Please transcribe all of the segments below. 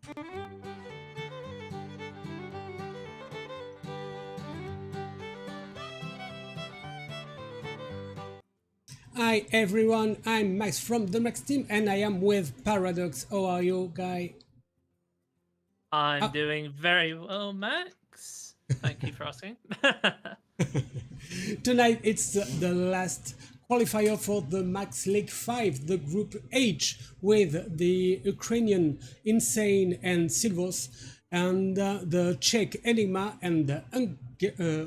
Hi everyone, I'm Max from the Max team and I am with Paradox. How are you, guy? I'm Ah, doing very well, Max. Thank you for asking. tonight it's the last qualifier for the Max League 5, the Group H, with the Ukrainian Insane and Silvors, and the Czech En1gma and the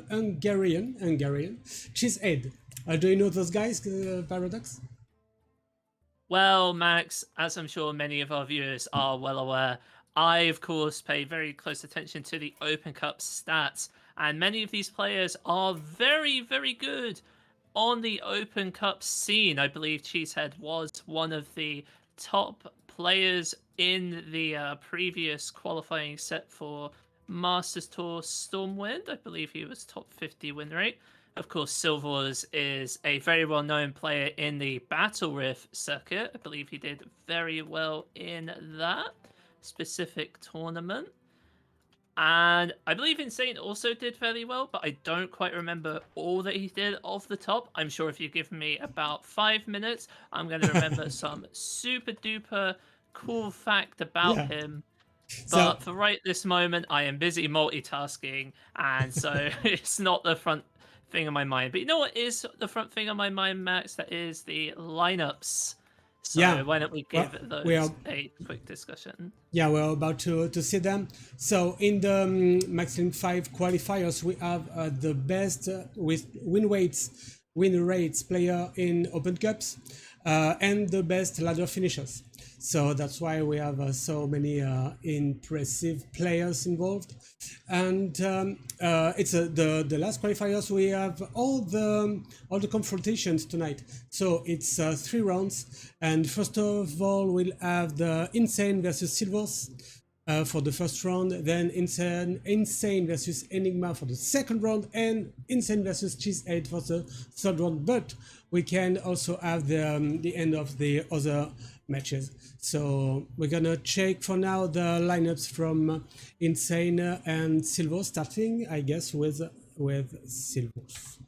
Hungarian Cheesehead. Do you know those guys, Paradox? Well, Max, as I'm sure many of our viewers are well aware, I, of course, pay very close attention to the Open Cup stats, and many of these players are very, very good on the Open Cup scene. I believe Cheesehead was one of the top players in the previous qualifying set for Masters Tour Stormwind. I believe he was top 50 win rate. Of course, Silvors is a very well-known player in the Battle Riff circuit. I believe he did very well in that specific tournament. And I believe Insane also did fairly well, but I don't quite remember all that he did off the top. I'm sure if you give me about 5 minutes, I'm going to remember some super duper cool fact about Yeah. him. So But for right this moment, I am busy multitasking, and so it's not the front thing on my mind. But you know what is the front thing on my mind, Max? That is the lineups. yeah, So why don't we well, give we are those a quick discussion? Yeah, we're about to see them. So in the Max Link 5 qualifiers, we have the best with win rates player in Open Cups, and the best ladder finishers. So that's why we have so many impressive players involved. And it's the last qualifiers. We have all the confrontations tonight. So it's 3 rounds, and first of all we'll have the Insane versus Silvors for the first round, then Insane versus En1gma for the second round, and Insane versus Cheesehead for the third round. But we can also have the end of the other matches. So we're gonna check for now the lineups from Insane and Silvors, starting, I guess, with Silvors.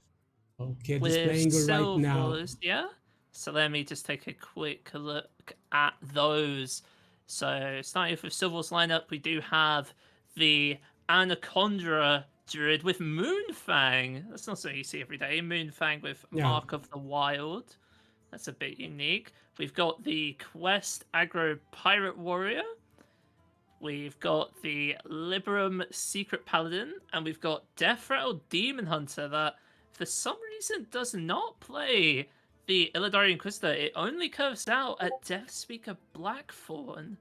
Okay, With displaying right now. Silvers, yeah? So let me just take a quick look at those. So starting off with Silver's lineup, we do have the Anaconda Druid with Moonfang. That's not something you see every day. Moonfang with Yeah. Mark of the Wild. That's a bit unique. We've got the Quest Aggro Pirate Warrior. We've got the Liberum Secret Paladin, and we've got Death Rattle Demon Hunter that, for some reason, does not play the Illidari Inquisitor. It only curves out at Death Speaker Blackthorn.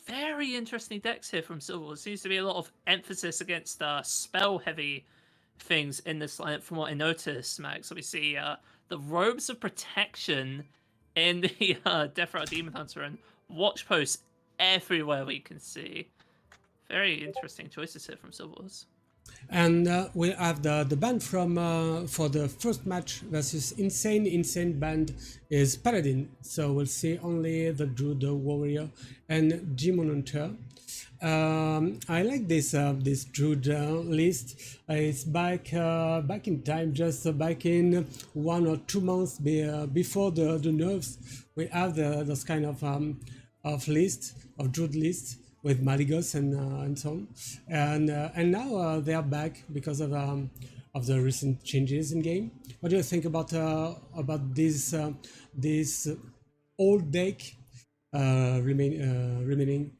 Very interesting decks here from Silver. There seems to be a lot of emphasis against spell-heavy things in this lineup from what I noticed, Max. So we see the Robes of Protection in the Death Rattle Demon Hunter and Watch Posts everywhere we can see. Very interesting choices here from Silvors. And we have the band from for the first match versus Insane. Insane band is Paladin, so we'll see only the Druid, the Warrior, and Demon Hunter. I like this Druid list. It's back in time, just back in 1 or 2 months before the nerfs. We have those kind of list of Druid lists with Maligos and so on, and now they are back because of the recent changes in game. What do you think about this old deck remaining?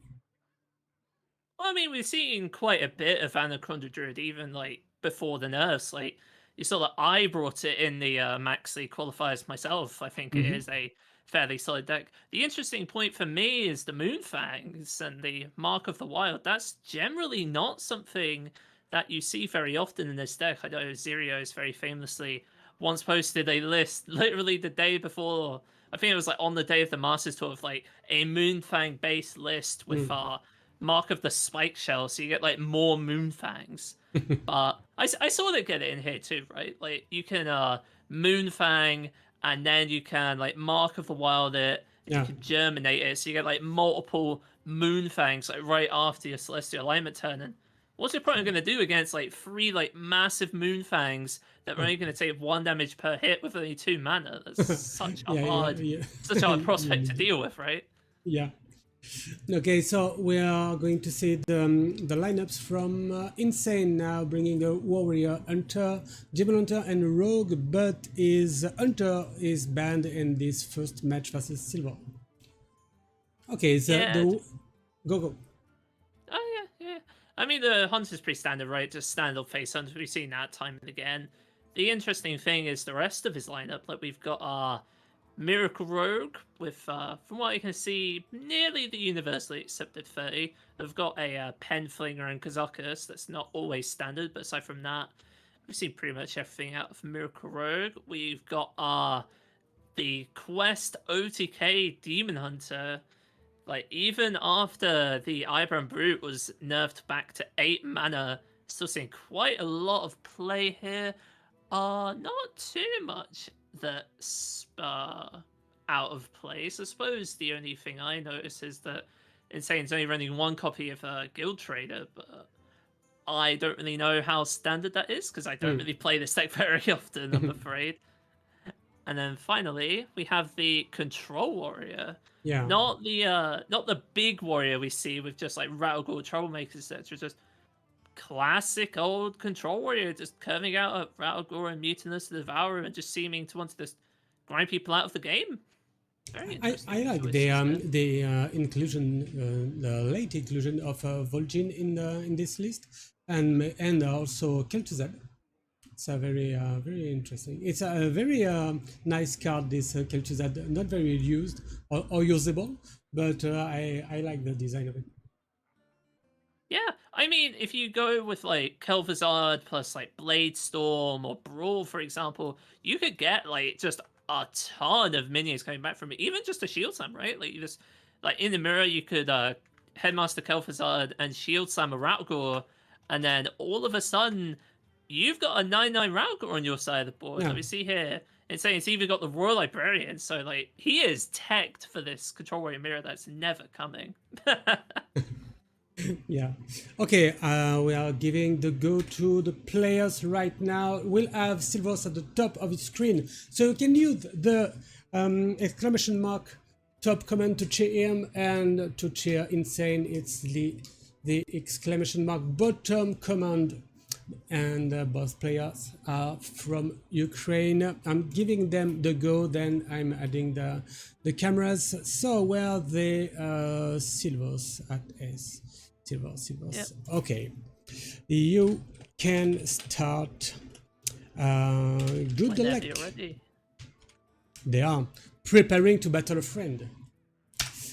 Well, I mean, we've seen quite a bit of Anaconda Druid even like before the nerfs. Like you saw that I brought it in the Max League qualifiers myself. I think it Mm-hmm. is a fairly solid deck. The interesting point for me is the Moonfangs and the Mark of the Wild. That's generally not something that you see very often in this deck. I know Zerios very famously once posted a list literally the day before. I think it was like on the day of the Masters Tour of like a Moonfang based list with Mark of the Spike Shell, so you get like more Moonfangs. But I saw they get it in here too, right? Like you can Moonfang, and then you can like Mark of the Wild it, and you Yeah. can germinate it, so you get like multiple Moonfangs like right after your Celestial Alignment turn. And what's your opponent going to do against like 3 like massive Moonfangs that are only going to take 1 damage per hit with only 2 mana? That's such a hard prospect to deal with, right? Yeah. Okay, so we are going to see the lineups from Insane now, bringing a warrior, hunter, demon hunter, and rogue. But his hunter is banned in this first match versus Silver. Okay, so Yeah. go. Oh yeah. I mean, the hunter's pretty standard, right? Just standard face hunter. We've seen that time and again. The interesting thing is the rest of his lineup. Like we've got our Miracle Rogue with, from what I can see, nearly the universally accepted 30. They've got a Pen Flinger and Kazakus. That's not always standard, but aside from that, we've seen pretty much everything out of Miracle Rogue. We've got the Quest OTK Demon Hunter. Like, even after the Eyebrow Brute was nerfed back to 8 mana, still seeing quite a lot of play here. Not too much that's out of place. I suppose the only thing I notice is that Insane's only running 1 copy of Guild Trader, but I don't really know how standard that is, because I don't really play this deck very often, I'm afraid. And then finally, we have the Control Warrior. Yeah. Not the big warrior we see with just like Rattlegore Troublemakers, etc. Just classic old Control Warrior, just curving out at Rattlegore and Mutinous the Devourer and just seeming to want to just grind people out of the game. Very interesting. I like the inclusion, the late inclusion of Vol'jin in this list, and also Kel'Thuzad. It's a very interesting. It's a very nice card. This Kel'Thuzad, not very used or usable, but I like the design of it. Yeah, I mean, if you go with like Kel'Thuzad plus like Blade Storm or Brawl, for example, you could get like just a ton of minions coming back from it. Even just a Shield Slam, right? Like you just like in the mirror, you could Headmaster Kel'Thuzad and Shield Slam a Rattlegore, and then all of a sudden you've got a 9/9 Rattlegore on your side of the board. Yeah. Let me see here. It's saying it's even got the Royal Librarian, so like he is teched for this Control Warrior mirror that's never coming. Yeah. Okay, we are giving the go to the players right now. We'll have Silvors at the top of the screen. So you can use the exclamation mark top command to cheer him, and to cheer Insane, it's the exclamation mark bottom command. And both players are from Ukraine. I'm giving them the go, then I'm adding the cameras. So where are the Silvors at S? Silvors. Yep. Okay, you can start. Good luck. You're ready. They are preparing to battle a friend.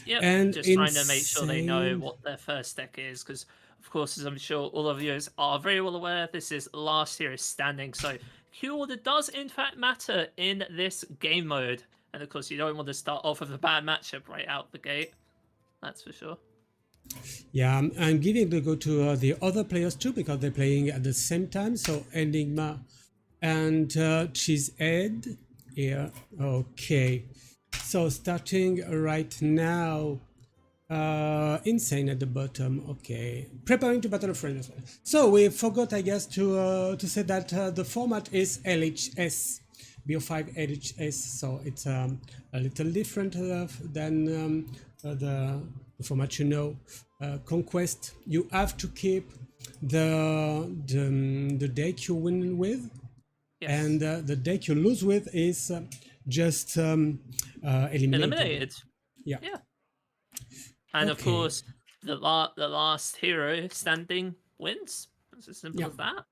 Yep, and just trying to make sure they know what their first deck is, because of course, as I'm sure all of you are very well aware, this is last year's standing, so Q order does in fact matter in this game mode. And of course, you don't want to start off with a bad matchup right out the gate. That's for sure. Yeah, I'm giving the go to the other players too, because they're playing at the same time. So En1gma and Cheesehead here. Okay, so starting right now, Insane at the bottom. Okay, preparing to battle a friend as well. So we forgot, I guess, to say that the format is LHS, BO5 LHS. So it's a little different than the format, you know. Conquest, you have to keep the deck you win with, yes. And the deck you lose with is just eliminated. Yeah. And of course, the last hero standing wins. It's as simple as that.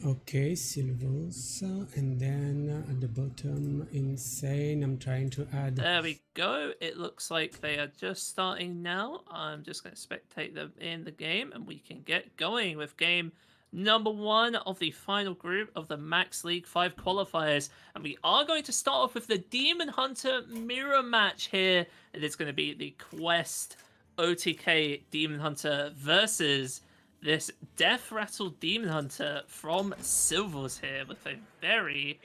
Okay, Silvors, and then at the bottom, Insane. I'm trying to add. There we go. It looks like they are just starting now. I'm just going to spectate them in the game, and we can get going with game number 1 of the final group of the Max League 5 qualifiers. And we are going to start off with the Demon Hunter mirror match here. It is going to be the Quest OTK Demon Hunter versus this Death Rattle Demon Hunter from Silvors here, with a very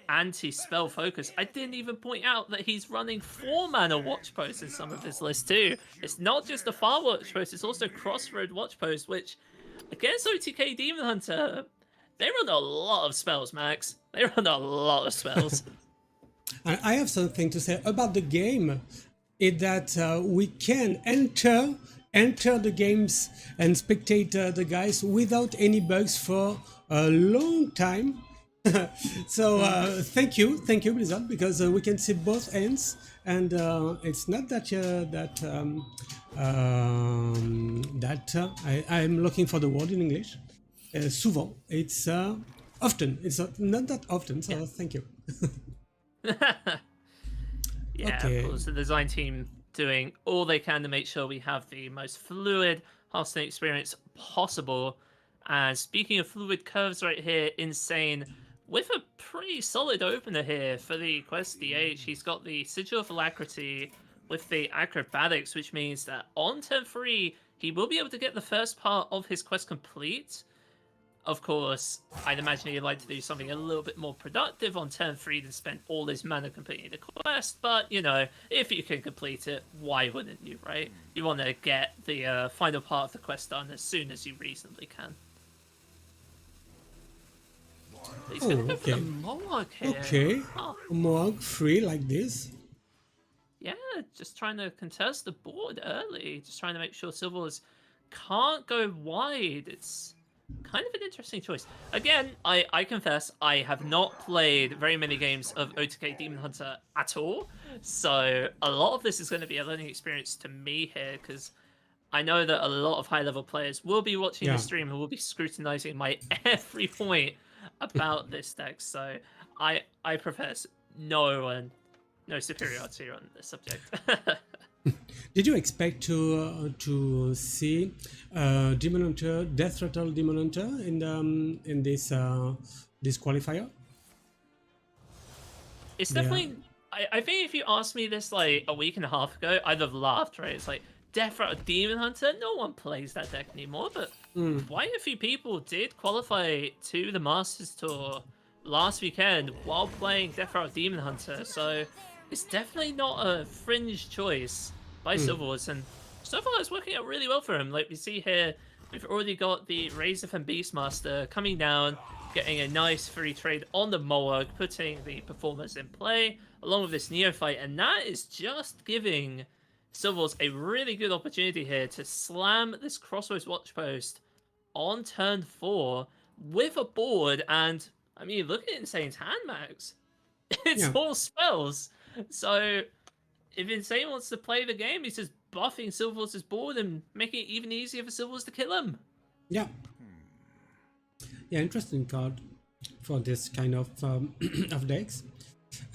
anti-spell focus. I didn't even point out that he's running 4-mana Watch Post in some of his lists too. It's not just a Far Watch Post, it's also Crossroad Watch Post, which against OTK Demon Hunter, they run a lot of spells, Max. They run a lot of spells. I have something to say about the game. Is that we can enter the games and spectate the guys without any bugs for a long time. So thank you Blizzard, because we can see both ends, and it's not that I'm looking for the word in English. Souvent, it's often. It's not that often. So thank you. Yeah, Okay. of course, the design team doing all they can to make sure we have the most fluid Hearthstone experience possible. And speaking of fluid curves right here, Insane with a pretty solid opener here for the Quest DH. He's got the Sigil of Alacrity with the Acrobatics, which means that on turn 3, he will be able to get the first part of his quest complete. Of course, I'd imagine he'd like to do something a little bit more productive on turn 3 than spend all his mana completing the quest, but, you know, if you can complete it, why wouldn't you, right? You want to get the final part of the quest done as soon as you reasonably can. He's going to go for the Mohawk here. Okay, Mohawk free like this. Yeah, just trying to contest the board early, just trying to make sure Silvors can't go wide. It's kind of an interesting choice. Again, I confess, I have not played very many games of OTK Demon Hunter at all, so a lot of this is going to be a learning experience to me here, because I know that a lot of high-level players will be watching the stream and will be scrutinizing my every point about this deck, so I profess no superiority on this subject. Did you expect to see Demon Hunter, Death Rattle Demon Hunter in this qualifier? It's definitely. I think if you asked me this like a week and a half ago, I'd have laughed. Right? It's like Death Rattle Demon Hunter. No one plays that deck anymore. But quite a few people did qualify to the Masters Tour last weekend while playing Death Rattle Demon Hunter. So it's definitely not a fringe choice by Silvors, and so far it's working out really well for him. Like we see here, we've already got the Razor and Beastmaster coming down, getting a nice free trade on the Moog, putting the performers in play, along with this Neophyte, and that is just giving Silvors a really good opportunity here to slam this Crossroads Watch Post on turn 4 with a board, and I mean, look at Insane's hand, Max. It's all spells. So if Insane wants to play the game, he's just buffing Silvors' board and making it even easier for Silvors to kill him. Yeah. Yeah, interesting card for this kind of of decks.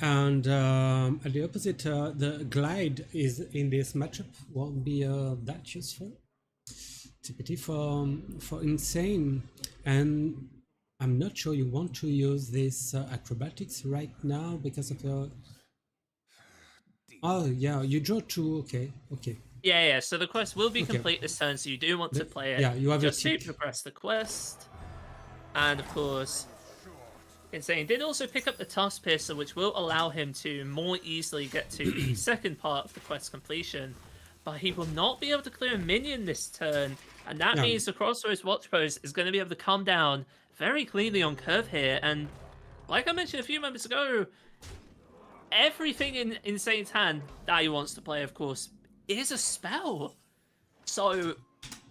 And at the opposite, the Glide is in this matchup won't be that useful. TPT for Insane, and I'm not sure you want to use this acrobatics right now because of the. Oh yeah, you draw 2. Okay. Yeah. So the quest will be complete this turn, so you do want to play it. Yeah, you have just to tick. progress the quest. And of course, Insane did also pick up the Tusk Piercer, which will allow him to more easily get to the second part of the quest completion. But he will not be able to clear a minion this turn, and that means the Crossroads Watch Post is going to be able to come down very cleanly on curve here. And like I mentioned a few moments ago, everything in Insane's hand that he wants to play, of course, is a spell. So,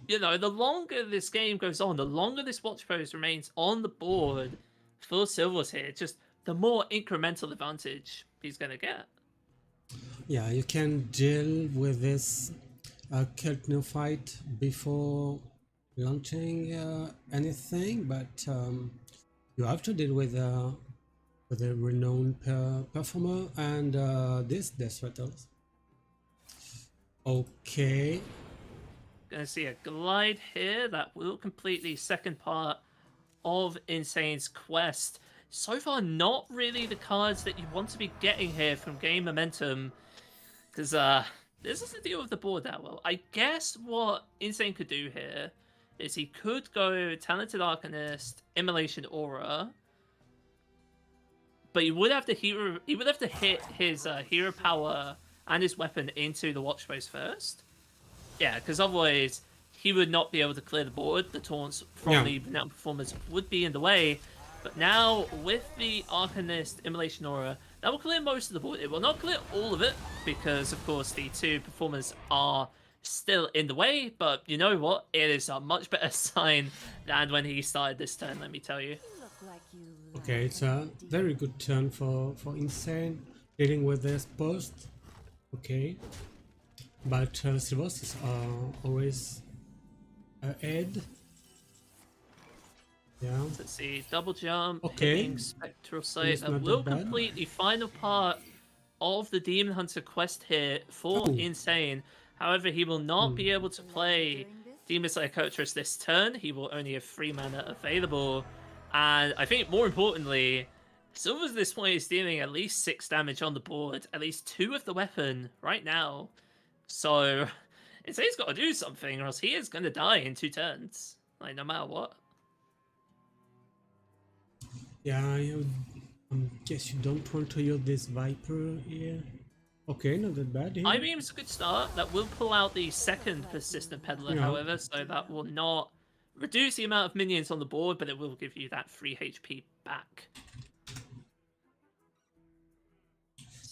you know, the longer this game goes on, the longer this Watch Post remains on the board for Silvors here, just the more incremental advantage he's going to get. Yeah, you can deal with this Cult Neophyte before launching anything, but you have to deal with a renowned performer and this Death Rattles. Okay. Gonna see a Glide here that will complete the second part of Insane's quest. So far, not really the cards that you want to be getting here from game momentum, because this doesn't deal with the board that well. I guess what Insane could do here is he could go Talented Arcanist, Immolation Aura, but he would have to hit his hero power and his weapon into the watch post first. Yeah, because otherwise he would not be able to clear the board. The taunts from the renowned performers would be in the way. But now with the Arcanist Immolation Aura, that will clear most of the board. It will not clear all of it because, of course, the two performers are still in the way. But you know what? It is a much better sign than when he started this turn. Let me tell you. Okay, it's a very good turn for Insane dealing with this post. Okay, but Silvors is always ahead. Yeah. Let's see, double jump, Okay. hitting Spectral Sight. It's That not will that bad. complete the final part of the Demon Hunter quest here for Oh. Insane. However, he will not be able to play Demon Slayer Coatress this turn. He will only have 3 mana available. And I think more importantly, Silvers at this point is dealing at least 6 damage on the board, at least 2 of the weapon right now. So Insane's got to do something or else he is going to die in 2 turns. Like, no matter what. Yeah, I guess you don't want to use this Viper here. Okay, not that bad here. I-Beam's a good start. That will pull out the second Persistent Peddler, however, so that will not reduce the amount of minions on the board, but it will give you that 3 HP back.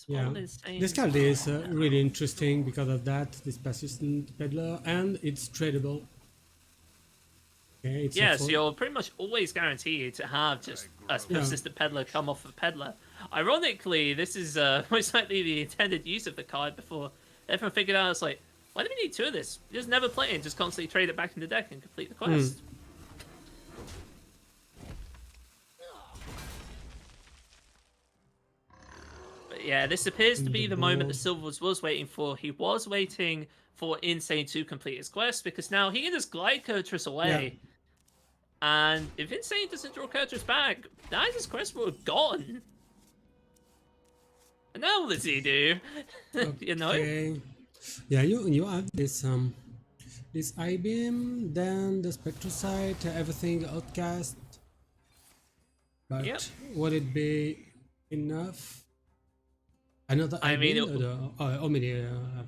Yeah, this card is really interesting because of that, this Persistent Peddler, and it's tradable. Okay, it's yeah, so you're pretty much always guaranteed to have just a Persistent Peddler come off of Peddler. Ironically, this is most likely the intended use of the card before everyone figured out it's like, why do we need 2 of this? You just never play it and just constantly trade it back in the deck and complete the quest. But yeah, this appears to be the moment that Silvors was waiting for. He was waiting for Insane to complete his quest because now he can just glide Coatress away. Yeah. And if Insane doesn't draw Coatress back, that is his quest will have gone. And now what does he do? You know? Yeah, you have this this I-Beam, then the Spectral Sight, everything outcast. But would it be enough? Another I-Beam? How many have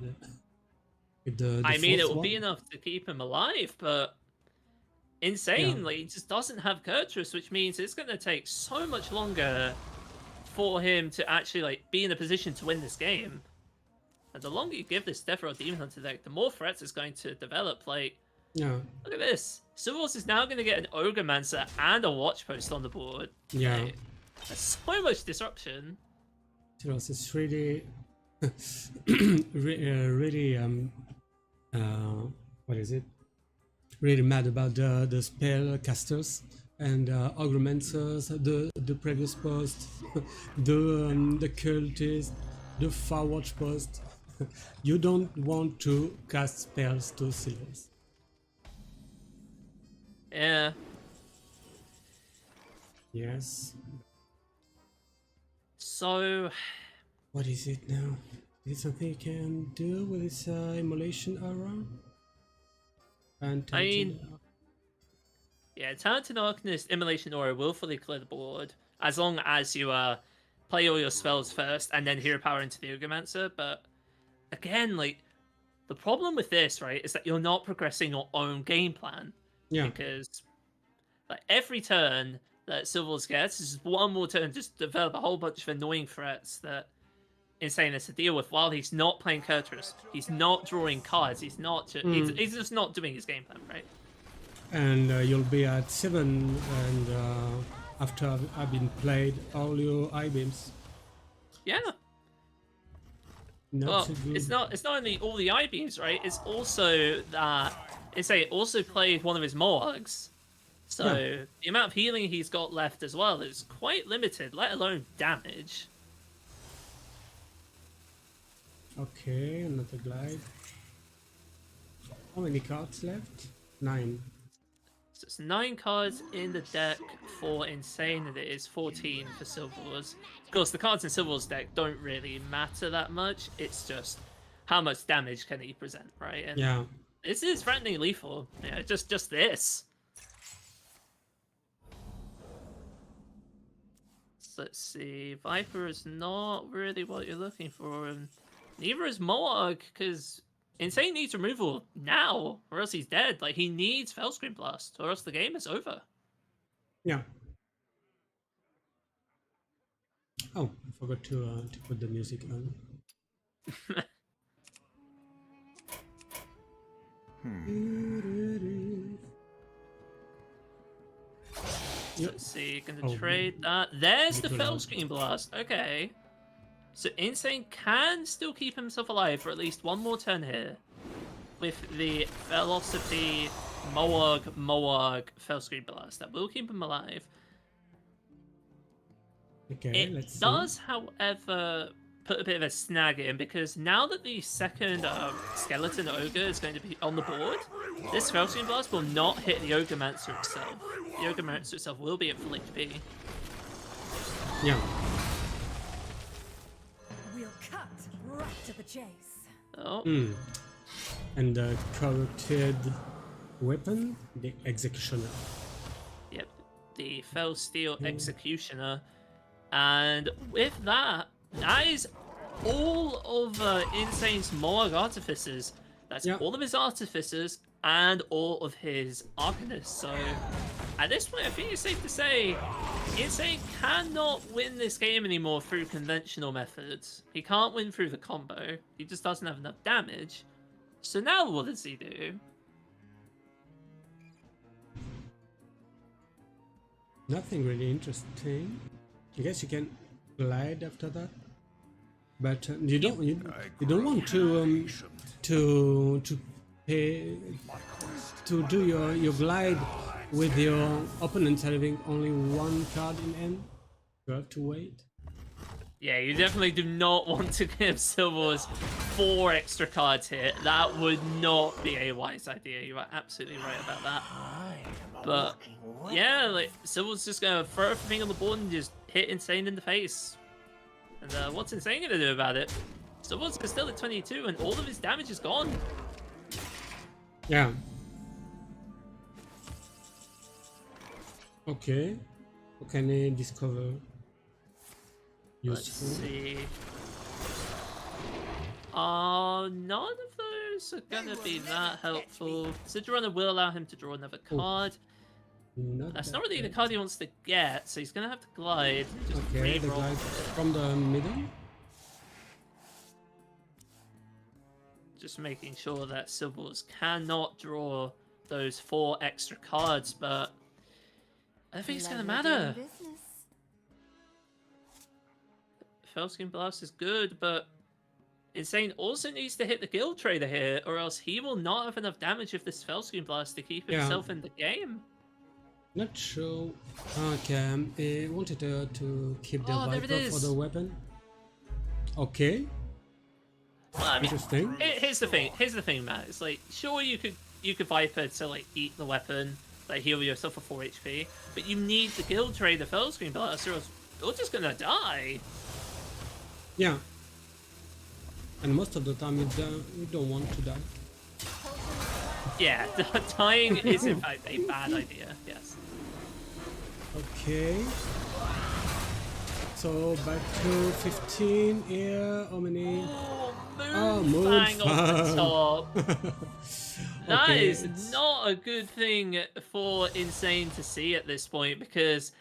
the I mean, it will be enough to keep him alive, but Insanely, he just doesn't have Coatress, which means it's going to take so much longer for him to actually like be in a position to win this game. And the longer you give this Death Row Demon Hunter deck, the more threats it's going to develop. Like, look at this. Silvors is now going to get an Ogremmancer and a Watch Post on the board. Yeah. Like, there's so much disruption. Silvors is really, really, what is it? Really mad about the spell casters and Ogremmancers, the previous post, the cultist, the far watch post. You don't want to cast spells to Silvors. Yeah. Yes. So, what is it now? Is it something you can do with this immolation aura? And I mean, yeah, Talented Arcanist Immolation Aura will fully clear the board as long as you play all your spells first and then hero power into the Ogremmancer. But again, like, the problem with this, right, is that you're not progressing your own game plan. Yeah. Because like every turn that Silvors gets is just one more turn, just develop a whole bunch of annoying threats that Insane has to deal with while he's not playing Coatress. He's not drawing cards. He's not. He's just not doing his game plan, right? And you'll be at 7, and after I've been played all your I-Beams. Yeah. Not so good. It's not only all the I-Beams, right? It's also that Insane also played one of his Moags. So the amount of healing he's got left as well is quite limited, let alone damage. Okay, another glide. How many cards left? 9. So it's 9 cards in the deck for Insane, and it is 14 for Silvors. Of course, the cards in Silvors' deck don't really matter that much. It's just how much damage can he present, right? And this is threatening lethal. Yeah, just this. Let's see. Viper is not really what you're looking for, and neither is Moog, because Insane needs removal now, or else he's dead. Like, he needs Fellscreen Blast, or else the game is over. Yeah. Oh, I forgot to put the music on. Yep. Let's see, gonna trade that. There's the Fellscreen Blast. Okay. So Insane can still keep himself alive for at least one more turn here. With the Philosophy Moog Fellscreen Blast. That will keep him alive. Okay, let's see. It does, however, put a bit of a snag in, because now that the second Skeleton Ogre is going to be on the board, this Fellscreen Blast will not hit the Ogremancer itself. The Ogremancer itself will be at full HP. Yeah. We'll cut right to the chase. Oh. And the corrupted weapon, the Executioner. Yep, the Fell Steel Executioner. And with that, that is all of Insane's Moog Artificers. That's all of his Artificers and all of his Arcanists. So at this point, I think it's safe to say Insane cannot win this game anymore through conventional methods. He can't win through the combo. He just doesn't have enough damage. So now what does he do? Nothing really interesting. I guess you can glide after that, but you don't want to pay to do your glide with your opponent having only one card in hand. You have to wait. Yeah, you definitely do not want to give Silvors 4 extra cards here. That would not be a wise idea. You are absolutely right about that. But yeah, like Silvors just gonna throw everything on the board and just hit Insane in the face. And what's Insane gonna do about it? Silvors is still at 22, and all of his damage is gone. Yeah. Okay. What can I discover? Useful. Let's see. None of those are gonna be that helpful. Sidrunner will allow him to draw another card. That's not really the card he wants to get, so he's gonna have to glide. Just okay, the glide from the middle. Just making sure that Silvors cannot draw those 4 extra cards, but I don't think it's gonna matter. Fellscreen Blast is good, but Insane also needs to hit the Guild Trader here, or else he will not have enough damage with this Fellscreen Blast to keep himself in the game. Not sure. Okay, I wanted to keep the Viper for the weapon. Okay. Well, I mean, interesting. Here's the thing, Matt. It's like, sure, you could Viper to like eat the weapon, like heal yourself for 4 HP, but you need the Guild Trader Fellscreen Blast, or else you're just gonna die. Yeah. And most of the time you don't want to die. Yeah, dying is in fact a bad idea, yes. Okay. So back to 15 here. How many? Moonfang off the top. That Okay, is not a good thing for Insane to see at this point, because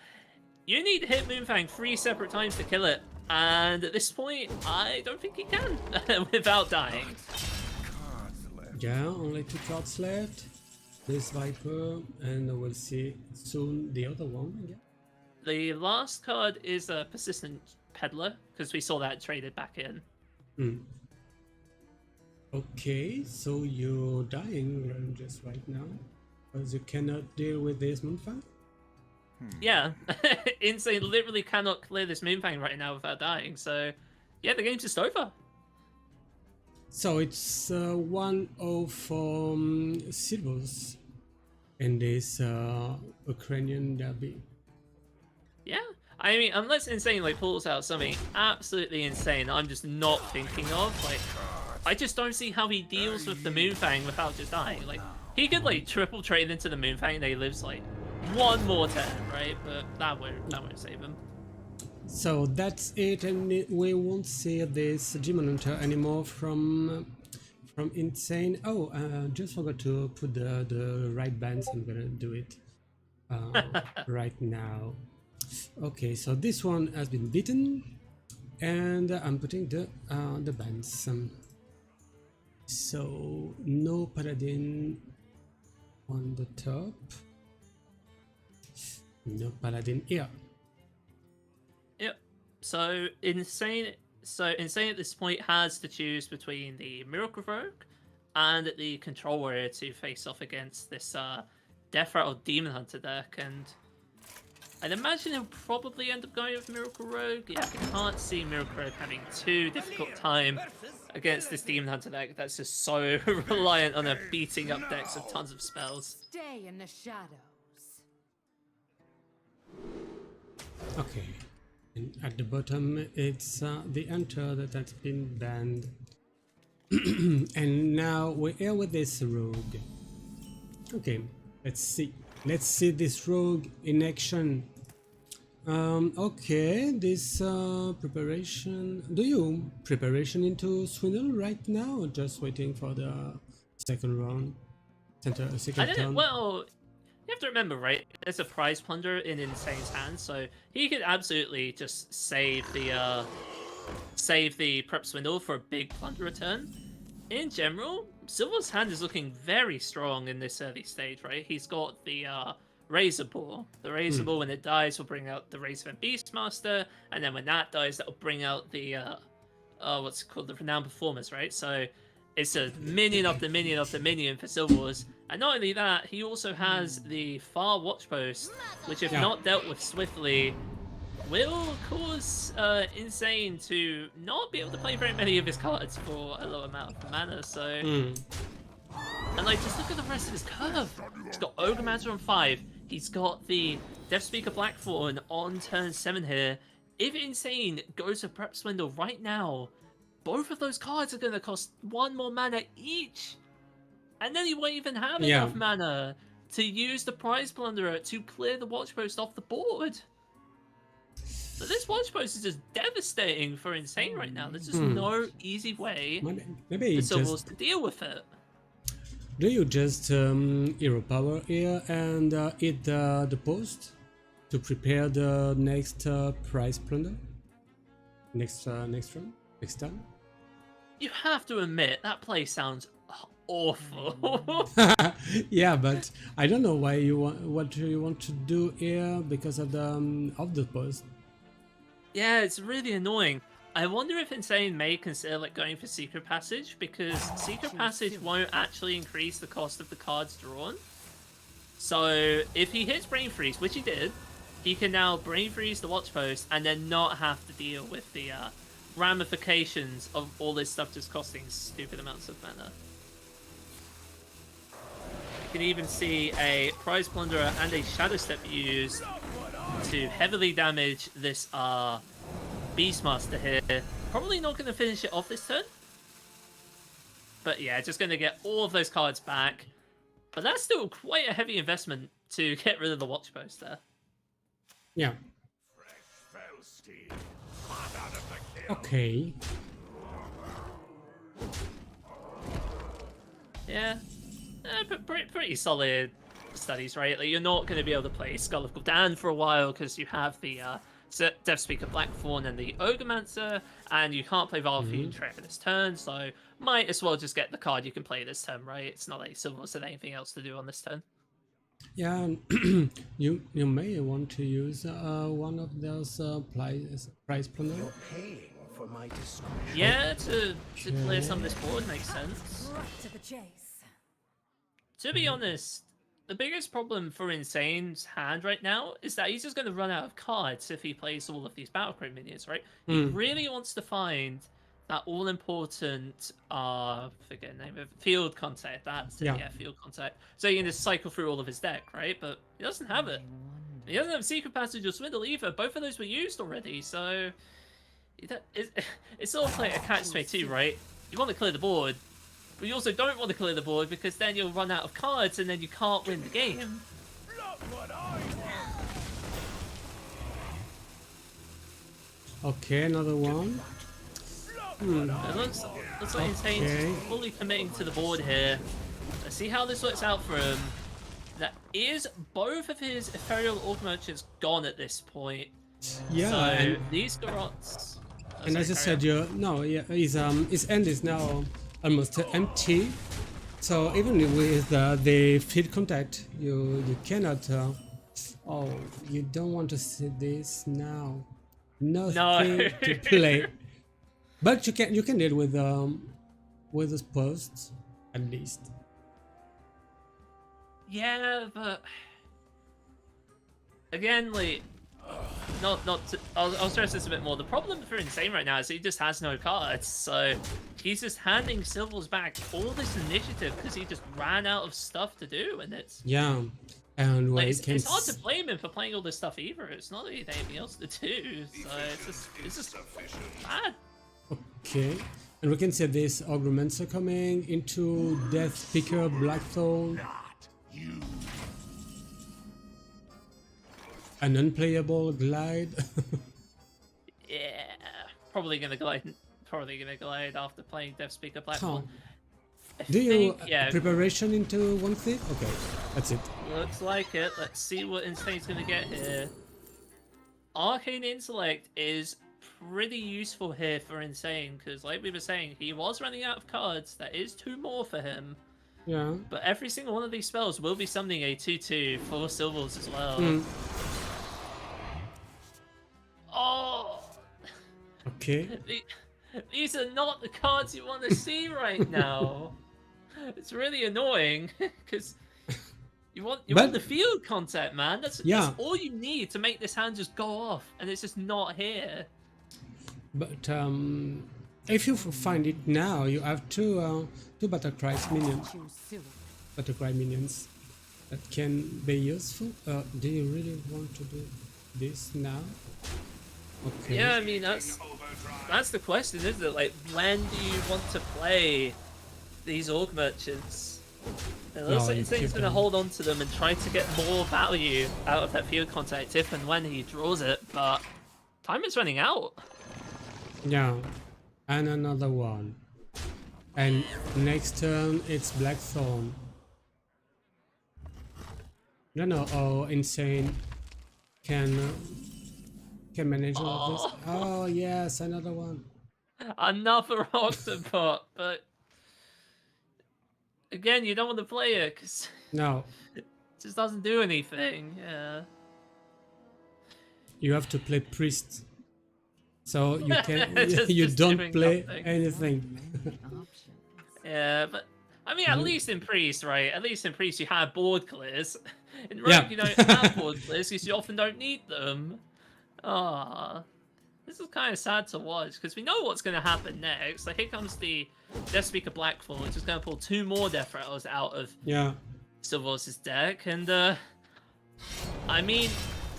you need to hit Moonfang 3 separate times to kill it. And at this point, I don't think he can without dying. Yeah, only 2 cards left. This Viper, and we'll see soon the other one again. The last card is a Persistent Peddler, because we saw that traded back in. Okay, so you're dying just right now, because you cannot deal with this Moonfang? Yeah, Insane literally cannot clear this Moonfang right now without dying, so yeah, the game's just over. So it's 1-0 for Silvors in this Ukrainian derby. Yeah, I mean, unless Insane like pulls out something absolutely insane I'm just not thinking of, like, I just don't see how he deals with the Moonfang without just dying. Like, he could like triple trade into the Moonfang and he lives like one more turn, right? But that won't save him. So that's it, and we won't see this Demon Hunter anymore from Insane. Oh, just forgot to put the right bands. I'm gonna do it right now. Okay, so this one has been beaten, and I'm putting the bands. So no paladin on the top. No paladin here. Yep. So insane. So insane at this point has to choose between the Miracle Rogue and the Control Warrior to face off against this Death Rattle Demon Hunter deck, and I'd imagine he'll probably end up going with Miracle Rogue. Yeah, I can't see Miracle Rogue having too difficult time against this Demon Hunter deck that's just so reliant on beating up decks with tons of spells. Stay in the shadows. Okay, and at the bottom it's the Hunter that has been banned. And now we're here with this rogue. Okay, let's see this rogue in action. Okay, this preparation. Do you preparation into Swindle right now, or just waiting for the second round? Second turn? Well, you have to remember, right? There's a prize plunder in Insane's hand, so he could absolutely just save the prep swindle for a big plunder return. In general, Silver's hand is looking very strong in this early stage, right? He's got the Razor Ball. The Razor Ball, when it dies, will bring out the Razorven Beastmaster, and then when that dies, that will bring out the what's it called, the Renowned Performers, right? So it's a minion after minion after minion for Silvors. And not only that, he also has the Far Watchpost, which if not dealt with swiftly, will cause Insane to not be able to play very many of his cards for a low amount of mana, so... And like, just look at the rest of his curve. He's got Ogre on 5, he's got the Deathspeaker Blackthorn on turn 7 here. If Insane goes to Prep Swindle right now, both of those cards are going to cost 1 more mana each. And then he won't even have enough mana to use the Prize Plunderer to clear the Watchpost off the board. So this Watchpost is just devastating for Insane right now. There's just no easy way Maybe for Silvors to deal with it. Do you just hero power here and hit the post to prepare the next prize plunder? Next turn? You have to admit, that play sounds awful. Yeah, but I don't know why you want what you want to do here because of the post. Yeah, it's really annoying. I wonder if Insane may consider like going for Secret Passage, because Secret Passage won't actually increase the cost of the cards drawn. So if he hits Brain Freeze, which he did, he can now Brain Freeze the Watchpost and then not have to deal with the ramifications of all this stuff just costing stupid amounts of mana. You can even see a Prize Plunderer and a Shadow Step used to heavily damage this Beastmaster here. Probably not going to finish it off this turn. But yeah, just going to get all of those cards back. But that's still quite a heavy investment to get rid of the Watchpost there. Yeah. Okay. Yeah. Pretty solid studies, right? Like, you're not going to be able to play Skull of Gul'dan for a while because you have the Deathspeaker Blackthorn and the Ogremancer, and you can't play Valfusion Trap this turn, so might as well just get the card you can play this turn, right? It's not like Silvors had anything else to do on this turn. Yeah, you may want to use one of those prize plunder. You're paying for my discretion. Yeah, to clear some of this board makes sense. Right to the chase. To be honest, the biggest problem for Insane's hand right now is that he's just going to run out of cards if he plays all of these Battlecry minions, right? He really wants to find that all-important, forget the name of it, Field Contact. That's it, yeah, Field Contact. So he can just cycle through all of his deck, right? But he doesn't have it. He doesn't have Secret Passage or Swindle either. Both of those were used already, so... It's sort of like a catch-22, right? You want to clear the board, but you also don't want to clear the board because then you'll run out of cards and then you can't win the game. Okay, another one. It looks like Insane's Okay. fully committing to the board here. Let's see how this works out for him. That is both of his Ethereal Orc Merchants gone at this point. Yeah, So and, these Garots. and as I said, his end is now almost empty. So even with the field contact, you cannot. Oh, you don't want to see this now. Nothing to play. But you can deal with this post at least. Yeah, but again, like, I'll stress this a bit more. The problem for Insane right now is he just has no cards, so he's just handing Silvors back all this initiative because he just ran out of stuff to do, and it's Yeah, and like it's hard to blame him for playing all this stuff either. It's not that he had anything else to do, so it's just bad. Okay, and we can see this Augmentor coming into Death Picker Blackthorn. An unplayable glide. Yeah, probably gonna glide. Probably gonna glide after playing Death Speaker Platform. Oh. Do you yeah, preparation into one thing? Okay, that's it. looks like it. Let's see what Insane's gonna get here. Arcane Intellect is pretty useful here for Insane because, like we were saying, he was running out of cards. That is 2 more for him. Yeah. But every single one of these spells will be summoning a 2/2 for Silvors as well. Oh! Okay. These are not the cards you want to see right now. It's really annoying because you want the field contact, man. That's all you need to make this hand just go off, and it's just not here. But if you find it now, you have two Battlecry minions. Battlecry minions that can be useful. Do you really want to do this now? Okay. Yeah, I mean that's the question, isn't it? Like, when do you want to play these Orc Merchants? It looks like Insane's going to hold on to them and try to get more value out of that field contact if and when he draws it, but time is running out. Yeah, and another one. And next turn it's Blackthorn. No, oh, Insane can manage all of this. Oh yes, another one. Another Octopot, but again, you don't want to play it because No, it just doesn't do anything. Yeah. you have to play Priest, so you can Just you don't doing play nothing. anything. Yeah, but I mean, at least in Priest, right? At least in Priest, you have board clears. In Rogue, Yeah. you don't have board clears because you often don't need them. Ah, this is kind of sad to watch because we know what's going to happen next. Like, here comes the Death Speaker Blackfall, which is going to pull 2 more Death Rattles out of Yeah. Silvors' deck, and I mean,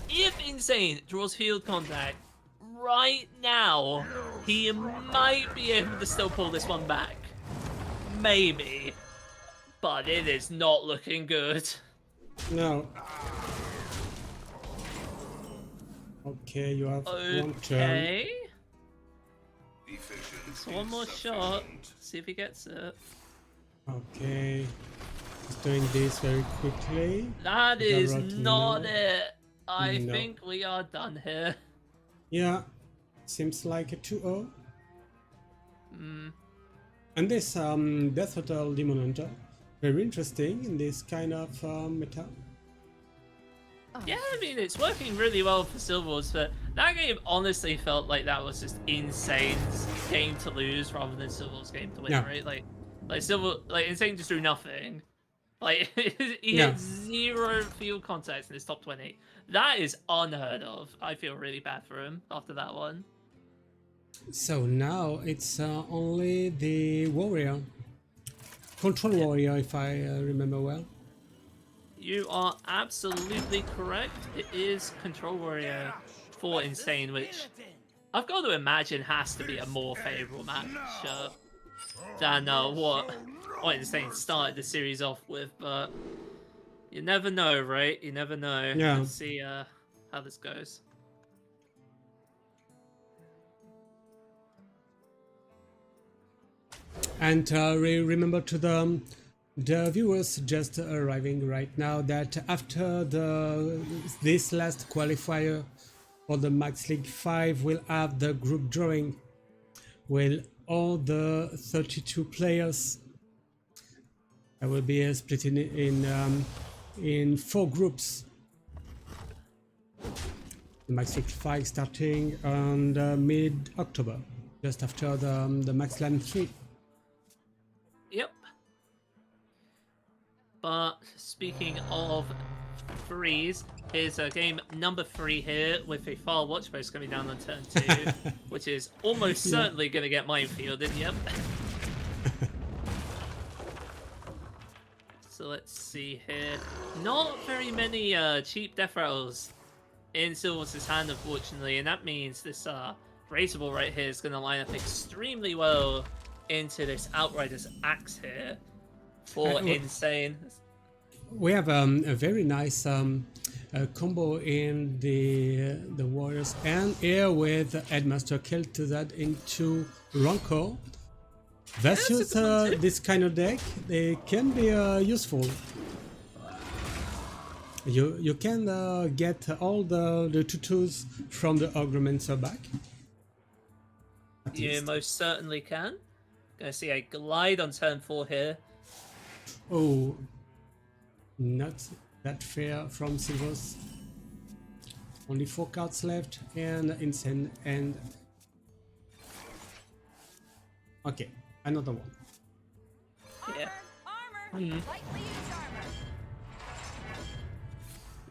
if Insane draws field contact right now, he might be able to still pull this one back. Maybe. But it is not looking good. No. Okay, you have one turn. Okay. So one more shot. See if he gets it. Okay. Just doing this very quickly. That is Garrot, not no. it. I No. think we are done here. Yeah. Seems like a 2-0. Hmm. And this Death Hotel Demon Hunter, very interesting in this kind of meta. Yeah, I mean, it's working really well for Silvors, but that game honestly felt like that was just Insane's game to lose rather than Silvors' game to win, Yeah. right? Like Insane just drew nothing. Like, he Yeah. had 0 field contacts in his top 20. That is unheard of. I feel really bad for him after that one. So now it's only the warrior, control warrior, if I remember well. You are absolutely correct. It is Control Warrior for Insane, which I've got to imagine has to be a more favourable matchup than what Insane started the series off with, but you never know, right? You never know. Yeah. Let's see how this goes. And remember to the viewers just arriving right now that after this last qualifier for the Max League 5, we'll have the group drawing with all the 32 players. I will be split in 4 groups. The Max League 5 starting on mid-October, just after the Max Land 3. Yep. But speaking of threes, here's game number 3 here with a far watch post coming down on turn 2, which is almost certainly going to get minefielded. Yep. So let's see here. Not very many cheap death rattles in Silvors' hand, unfortunately, and that means this Razor Ball right here is going to line up extremely well into this Outrider's Axe here for Insane. We have a very nice combo in the Warriors and here with Headmaster Kill to that into Rancor. Versus this kind of deck, they can be useful. You can get all the tutus from the Augmenter back. You most certainly can. Gonna see a glide on turn 4 here. Oh, not that fair from Silvors. Only 4 cards left and Insane and... Okay, another one. Yeah. Lightly used armor.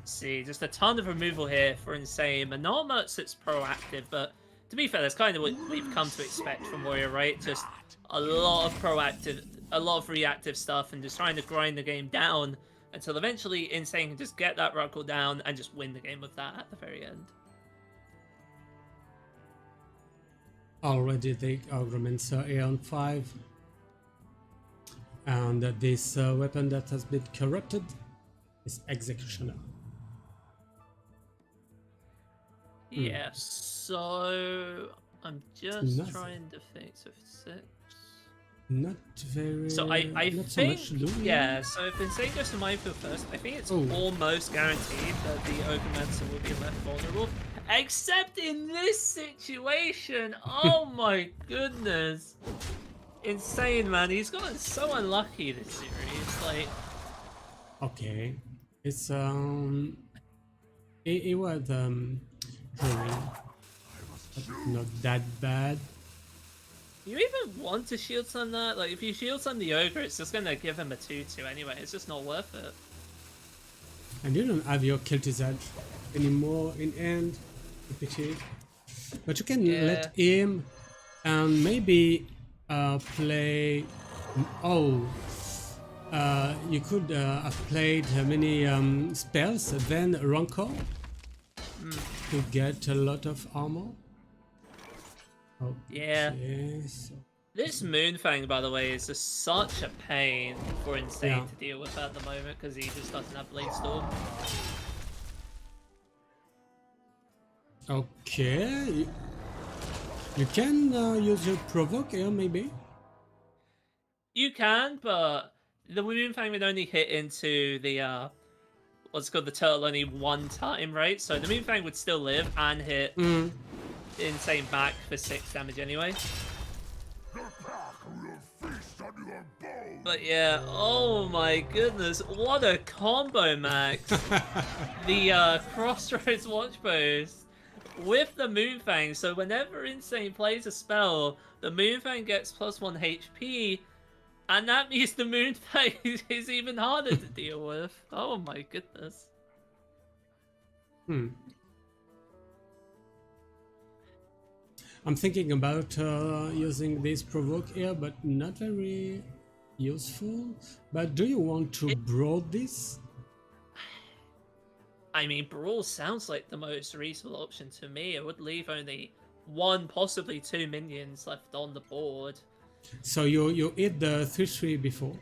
See, just a ton of removal here for Insane, and not much that's proactive, but to be fair, that's kind of what we've come to expect from Warrior, right? Just a lot of proactive, a lot of reactive stuff, and just trying to grind the game down until eventually Insane can just get that Ruckle down and just win the game with that at the very end. Already the arguments are on 5. And this weapon that has been corrupted is Executioner. Yeah, so I'm just trying to think. So 6. Not very... So I not think, so much yeah, so if Insane goes to Minefield first, I think it's almost guaranteed that the Ogomancer will be left vulnerable. Except in this situation, oh my goodness. Insane, man, he's gotten so unlucky this series, like... Okay, it's it was not that bad. You even want to shield stun that? Like, if you shield stun the Ogre, it's just gonna give him a 2-2 anyway, it's just not worth it. And you don't have your Kel'Thuzad anymore in end, pity. But you can let him and maybe play... Oh, you could have played many spells, then Rancor to get a lot of armor. Okay, Yeah. so This Moonfang, by the way, is just such a pain for Insane to deal with at the moment because he just doesn't have Blade Storm. okay, you can use your provoke here maybe. You can, but the Moonfang would only hit into the what's called the turtle only 1 time, right? So the Moonfang would still live and hit Insane back for 6 damage anyway. But yeah, oh my goodness, what a combo, Max! The Crossroads Watch Post with the Moonfang, so whenever Insane plays a spell, the Moonfang gets +1 HP, and that means the Moonfang is even harder to deal with. Oh my goodness. I'm thinking about using this provoke here, but not very useful. But do you want to brawl this? I mean, Brawl sounds like the most reasonable option to me. It would leave only 1, possibly 2 minions left on the board. So you hit the 3/3 before,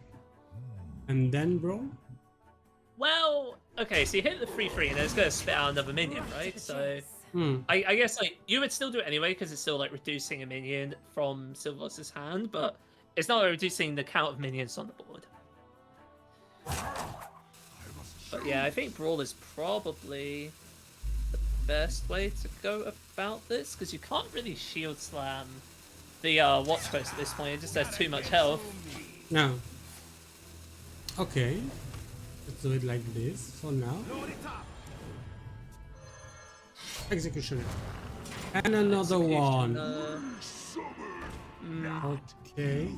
and then brawl? Well, okay, so you hit the 3/3 and then it's going to spit out another minion, right? So I guess like you would still do it anyway because it's still like reducing a minion from Silvos' hand, but it's not reducing the count of minions on the board. But yeah, I think Brawl is probably the best way to go about this, because you can't really shield slam the watch post at this point. It just has too much health. No. Okay. Let's do it like this for now. Executioner. And another one. Okay.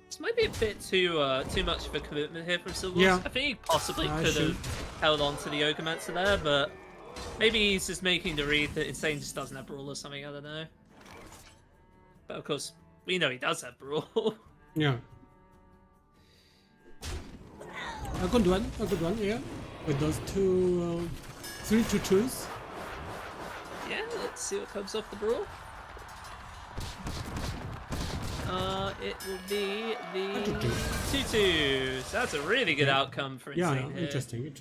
This might be a bit too much of a commitment here from Silvors. Yeah. I think he possibly I could see. have held on to the En1gma there, but maybe he's just making the read that Insane just doesn't have Brawl or something, I don't know. But of course, we know he does have Brawl. Yeah. A good one, yeah. With those two, 3 2-2s. Yeah, let's see what comes off the Brawl. It will be the 2-2s. That's a really good outcome for Yeah, Insane here. interesting.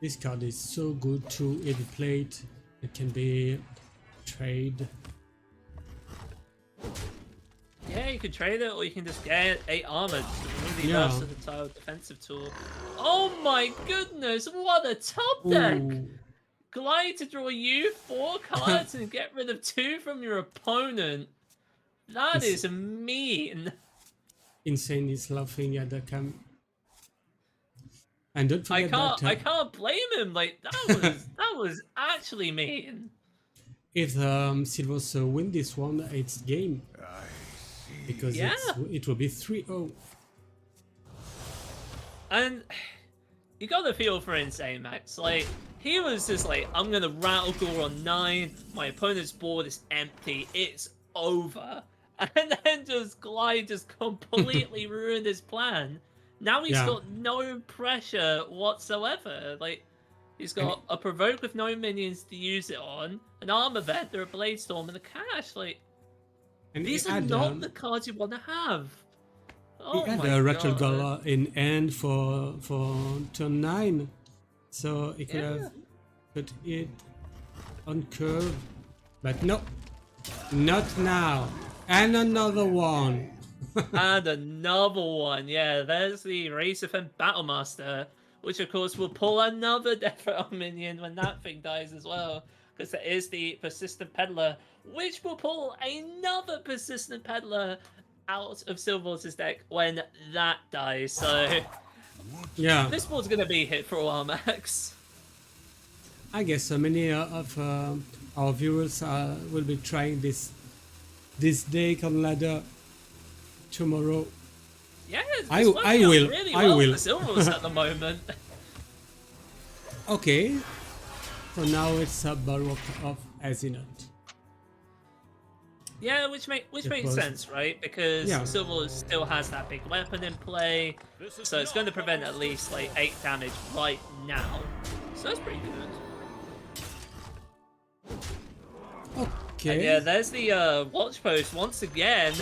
This card is so good too. If you play it, it can be trade. Yeah, you can trade it, or you can just get 8 armor. It's a really Yeah. versatile defensive tool. Oh my goodness, what a top deck! Ooh. Glide to draw you 4 cards and get rid of 2 from your opponent. That is mean. Insane is laughing at the cam. And don't forget I can't blame him. Like that was actually mean. if Silvors win this one, it's game. Because Yeah. it will be 3-0. And you got the feel for Insane, Max. Like, he was just like, I'm gonna rattle Gore on 9, my opponent's board is empty, it's over. And then just Glide just completely ruined his plan. Now he's Yeah. got no pressure whatsoever. Like, he's got a Provoke with no minions to use it on, an Armor Vector, a Blade Storm, and a Cash. Like, And these he are had, not the cards you want to have. he Oh had my a Rattle God. Gala in end for turn 9. So he could Yeah. have put it on curve. But no. Not now. And another one. And another one, yeah, there's the Razorfen Battlemaster, which of course will pull another Death Rattle minion when that thing dies as well, because there is the Persistent Peddler, which will pull another Persistent Peddler out of Silvors' deck when that dies, so Yeah. this board's gonna be hit for a while, Max. I guess many of our viewers will be trying this deck on ladder tomorrow. Yeah, it's I working out will, really I well will. for Silvors at the moment. Okay. So now it's a Baroque of Azinot. Yeah, which makes was- sense, right? Because Yeah. Silvors still has that big weapon in play, so it's going to prevent at least like 8 damage right now. So that's pretty good. Okay. And yeah, there's the watch post once again.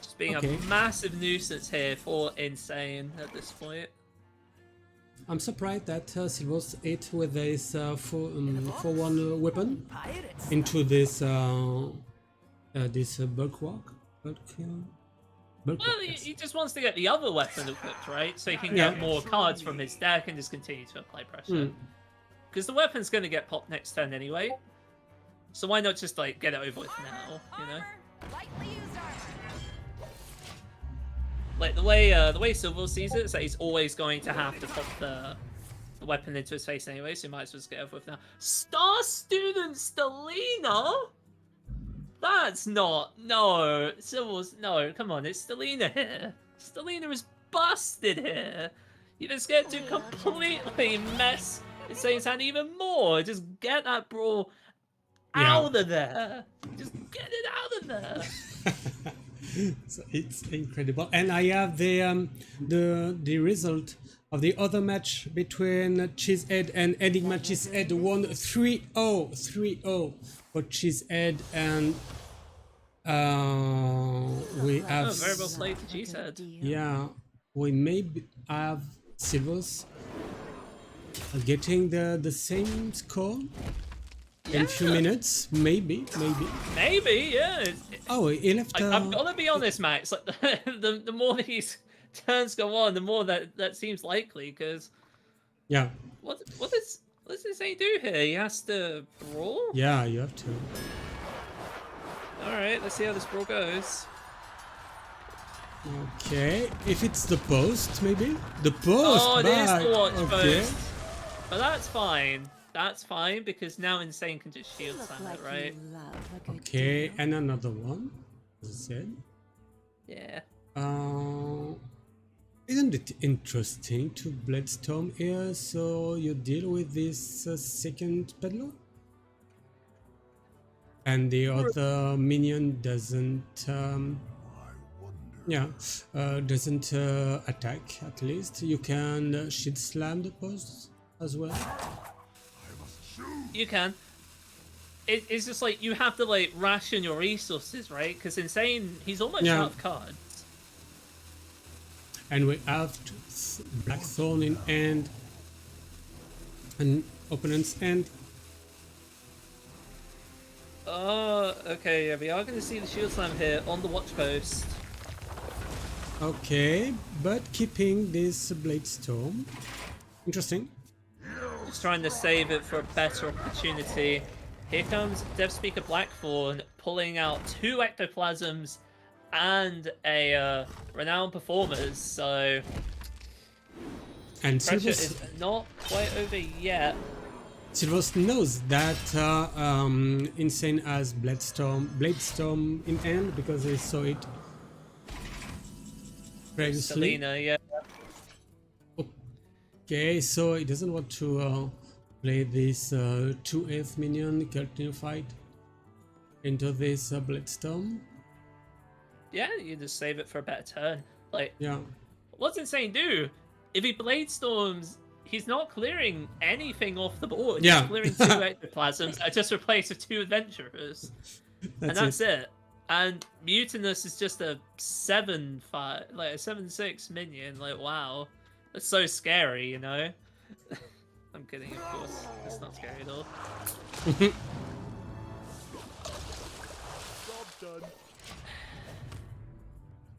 Just being Okay. a massive nuisance here for Insane at this point. I'm surprised that Silvors ate with this 4-1 weapon Pirates. into this bulk walk. Bulk Well, walk, yes. he just wants to get the other weapon equipped, right? So he can Yeah. get more cards from his deck and just continue to apply pressure. Hmm. Because the weapon's going to get popped next turn anyway. So why not just like get it over with now, you know? Armor. Lightly used armor. Like the way Silver sees it is that he's always going to have to pop the weapon into his face anyway, so he might as well just get over with now. Star Student Stelina? That's not Silver's no, come on, it's Stelina here. Stelina is busted here. You just get to completely mess Insane's hand even more. Just get that brawl out of there. Just get it out of there. So it's incredible, and I have the result of the other match between Cheesehead and En1gma. Cheesehead won 3-0 for Cheesehead, and we have Oh, very well played to Cheesehead. yeah, we may have Silvors getting the same score. in a few minutes, maybe. Maybe, yeah. Oh, he left. I've got to be honest, Max. Like the more these turns go on, the more that seems likely. Because Yeah, what does Insane do here? He has to brawl. yeah, you have to. All right, let's see how this brawl goes. Okay, if it's the post, maybe the post. Oh, it is the watch okay. post. But that's fine. That's fine because now Insane can just shield Look slam like it, right? you love a good Okay, deal. and another one. As I said. Yeah. Isn't it interesting to Bloodstorm here? So you deal with this second peddler, and the other minion doesn't. Doesn't attack. At least you can shield slam the posts as well. You can. It's just like you have to like ration your resources, right? Because Insane, he's almost Yeah. out of cards. And we have Blackthorn in end, and opponent's end. Oh, okay, yeah, we are going to see the shield slam here on the watch post. Okay, but keeping this Blade Storm. Interesting. Just trying to save it for a better opportunity. Here comes Dev Speaker Blackthorn pulling out 2 ectoplasms and a renowned performers, so And pressure Silvors, is not quite over yet. Silvors knows that Insane has Blade Storm in end because they saw it previously. Selena, yeah. Okay, so he doesn't want to play this 2F minion continue fight into this Blade Storm. Yeah, you just save it for a better turn. Like, Yeah. what's Insane do? If he Blade Storms, he's not clearing anything off the board. Yeah. He's clearing 2 ectoplasms and just replaced with 2 adventurers. And that's it. And Mutinous is just a 7/5, like a 7/6 minion. Like, wow, that's so scary, you know. I'm kidding, of course. It's not scary at all. Job done.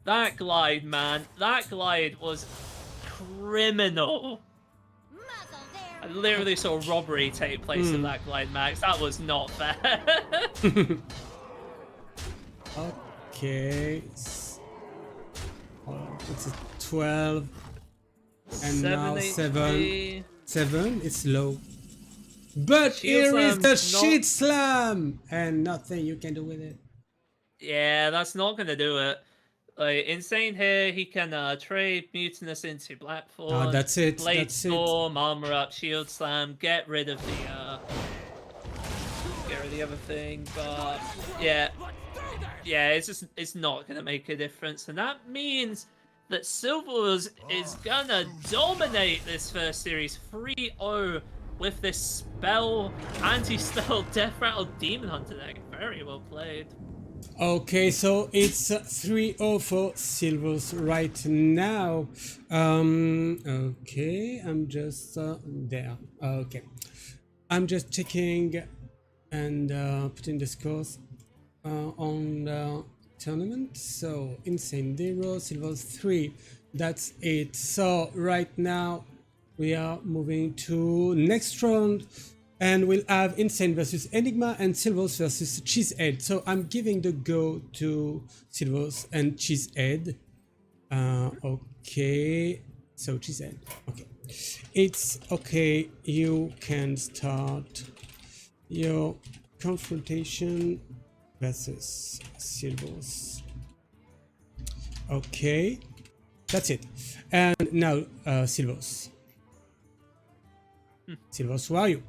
That glide, man, that glide was criminal. Muzzle I there. literally saw robbery take place in that glide, Max. That was not fair. Okay. It's a 12. And now 7. 7. It's low. But Shield here is slam, the not- shit slam! And nothing you can do with it. Yeah, that's not gonna do it. Like, Insane here, he can trade Mutinous into Blackthorn. Ah, that's it, Blade that's it. Storm, armor up, shield slam, get rid of the other thing, but yeah, it's not gonna make a difference, and that means that Silvors is gonna dominate this first series 3-0 with this spell, anti-spell, death rattle demon hunter deck. Very well played. Okay, so it's 3-0 for Silvors right now. Okay, I'm just there. Okay, I'm just checking and putting the scores on the tournament. So Insane 0, Silvors 3. That's it. So right now we are moving to next round. And we'll have Insane versus En1gma and Silvors versus Cheesehead. So I'm giving the go to Silvors and Cheesehead. Okay. So Cheesehead. Okay. It's okay. You can start your confrontation versus Silvors. Okay. That's it. And now Silvors. Silvors, where are you?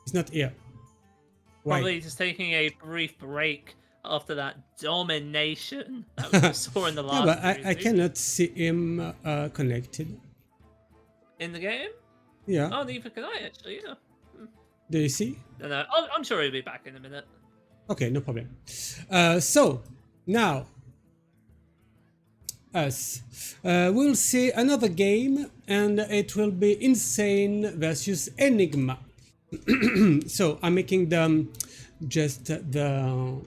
He's not here. Why? Probably just taking a brief break after that domination that we saw in the Yeah, last but I series. cannot see him connected. In the game? Yeah. Oh, neither can I, actually, yeah. Do you see? No, I'm sure he'll be back in a minute. Okay, no problem. So now us. We'll see another game, and it will be Insane versus En1gma. So I'm making just the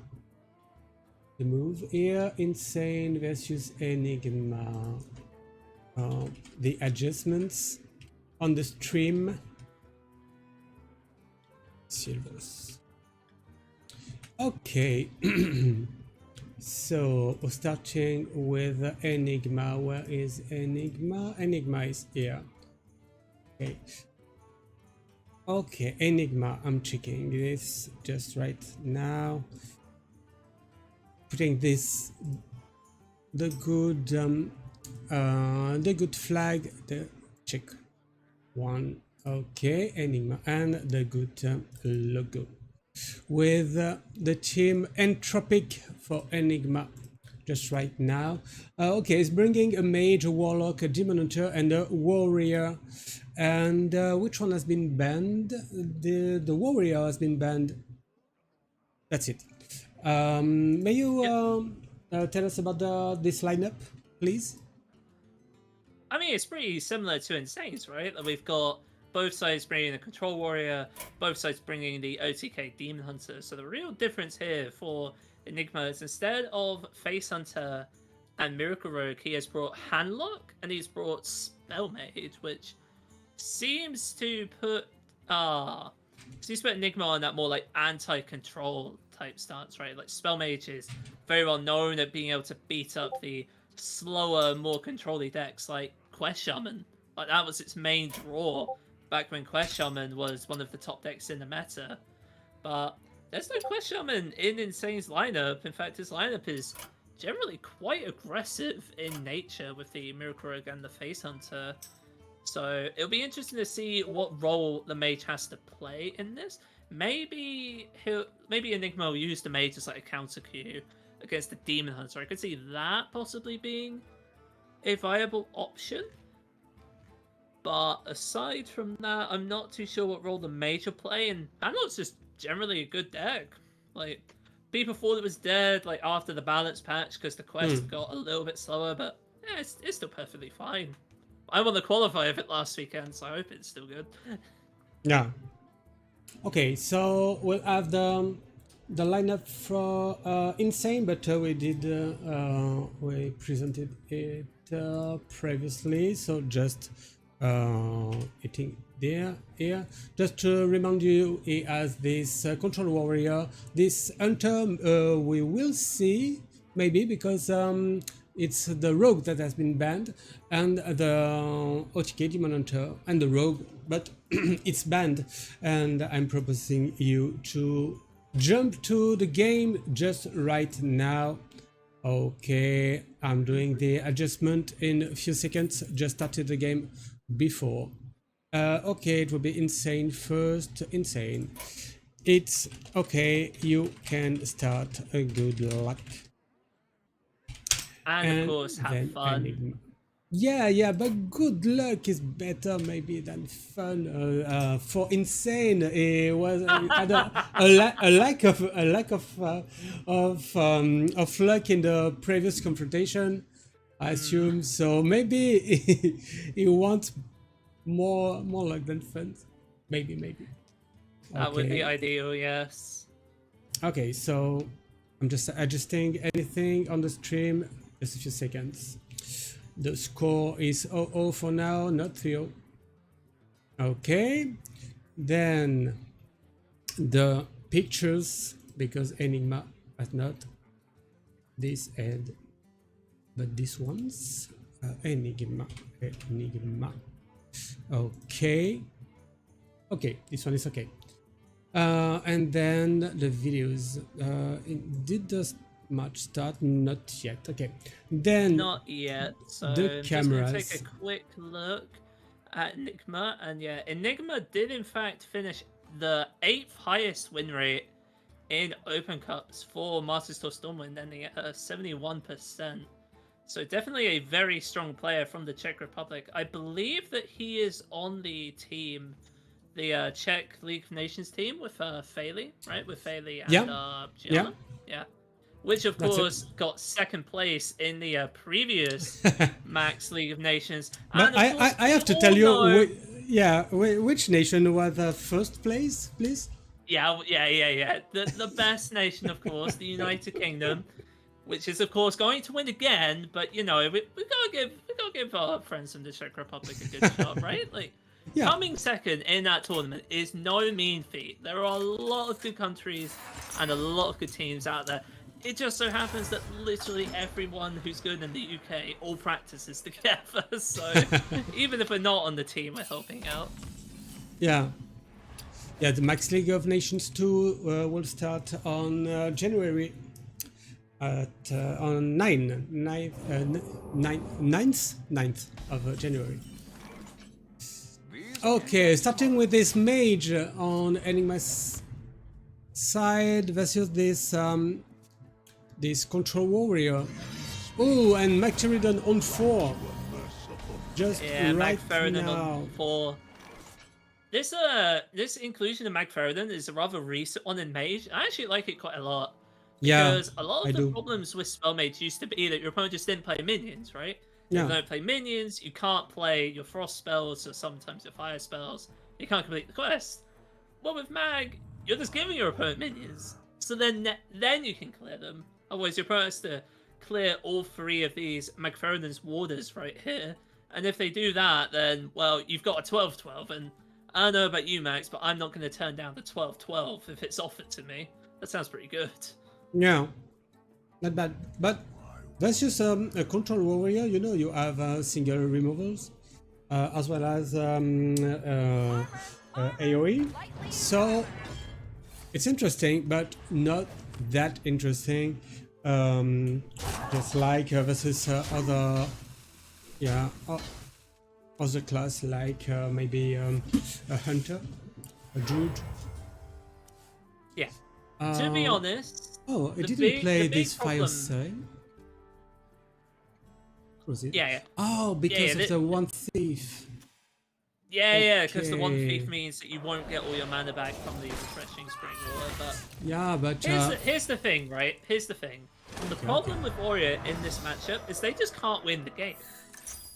move here. Insane versus Enigma. The adjustments on the stream. Silvors. Okay. So we're starting with Enigma. Where is Enigma? Enigma is here. Okay. Okay, Enigma. I'm checking this just right now. Putting this the good flag. The check one. Okay, Enigma and the good logo with the team Entropic for Enigma just right now. Okay, it's bringing a mage, a warlock, a demon hunter, and a warrior. And which one has been banned? The warrior has been banned. That's it. May you tell us about this lineup, please? I mean, it's pretty similar to Insane's, right? Like, we've got both sides bringing the Control Warrior, both sides bringing the OTK Demon Hunter. So the real difference here for Enigma is instead of Face Hunter and Miracle Rogue, he has brought Handlock and he's brought Spell Mage, which seems to put Enigma on that more like anti-control type stance, right? Like Spell Mage is very well known at being able to beat up the slower, more controlly decks like Quest Shaman. Like that was its main draw back when Quest Shaman was one of the top decks in the meta. But there's no Quest Shaman in Insane's lineup. In fact, his lineup is generally quite aggressive in nature with the Miracle Rogue and the Face Hunter. So it'll be interesting to see what role the mage has to play in this. Maybe Enigma will use the mage as like a counter queue against the Demon Hunter. I could see that possibly being a viable option. But aside from that, I'm not too sure what role the mage will play. And Handlock's just generally a good deck. Like, people thought it was dead like after the balance patch because the quest got a little bit slower, but yeah, it's still perfectly fine. I won the qualifier of it last weekend, so I hope it's still good. Yeah. Okay, so we'll have the lineup for Insane, but we presented it previously, so just hitting there here. Just to remind you, he has this Control Warrior, this Hunter. We will see maybe because it's the Rogue that has been banned, and the OTK Demon Hunter and the Rogue, but it's banned, and I'm proposing you to jump to the game just right now. Okay, I'm doing the adjustment in a few seconds. Just started the game before. Okay, it will be Insane first. Insane. It's okay. You can start. Good luck. And of course, have fun. Enigma. Yeah, but good luck is better maybe than fun. For Insane, it was had a lack of luck in the previous confrontation, I assume. So maybe he wants more luck than fun. Maybe. That would be ideal, yes. Okay, so I'm just adjusting anything on the stream. Just a few seconds. The score is 0-0 for now, not 3-0. Okay, then the pictures, because Enigma has not this head, but this one's Enigma. Okay, this one is okay. And then the videos. Did the match start? Not yet. Okay, then Not yet. So the I'm cameras. just gonna take a quick look at Enigma, and yeah, Enigma did in fact finish the 8th highest win rate in Open Cups for Masters Tour Stormwind, ending at 71%. So definitely a very strong player from the Czech Republic. I believe that he is on the team, the Czech League of Nations team with Faley, right? With Faley and Gianna. Yeah. Which of course got second place in the previous Max League of Nations. But And of course, I have to we tell all you, know- Yeah, which nation was first place, please? Yeah. The best nation, of course, the United Kingdom, which is of course going to win again. But you know, we gotta give our friends from the Czech Republic a good shot, right? Like Yeah, coming second in that tournament is no mean feat. There are a lot of good countries and a lot of good teams out there. It just so happens that literally everyone who's good in the UK all practices together. So even if we're not on the team, we're helping out. yeah. Yeah, the Max League of Nations 2 will start on January on 9th of January. Okay, starting with this mage on En1gma's side versus this control warrior. Oh, and Macteridon on 4. Just Yeah, right McFerrin now. on 4. This inclusion of McFerrin is a rather recent one in Mage. I actually like it quite a lot. Yeah, Because a lot I of the do. problems with spell mages used to be that your opponent just didn't play minions, right? If Yeah. you don't play minions, you can't play your frost spells or sometimes your fire spells. You can't complete the quest. Well, with Mag, you're just giving your opponent minions, so then you can clear them. Otherwise, your opponent has to clear all 3 of these McFerrin's warders right here. And if they do that, then well, you've got a 12/12, and I don't know about you, Max, but I'm not going to turn down the 12/12 if it's offered to me. That sounds pretty good. Yeah, not bad. But that's just a control warrior. You know, you have single removals as well as AoE. So it's interesting, but not that interesting. Just like versus other, yeah, other class like maybe a hunter, a druid. Yeah. To be Uh, honest, Oh, I The didn't big- play the big this fire problem- side. Was it? yeah. Oh, because yeah, of the one thief. Yeah, because the one Okay. thief means that you won't get all your mana back from the refreshing spring water. But Yeah, but here's the thing, right? Here's the thing. The problem with Warrior in this matchup is they just can't win the game.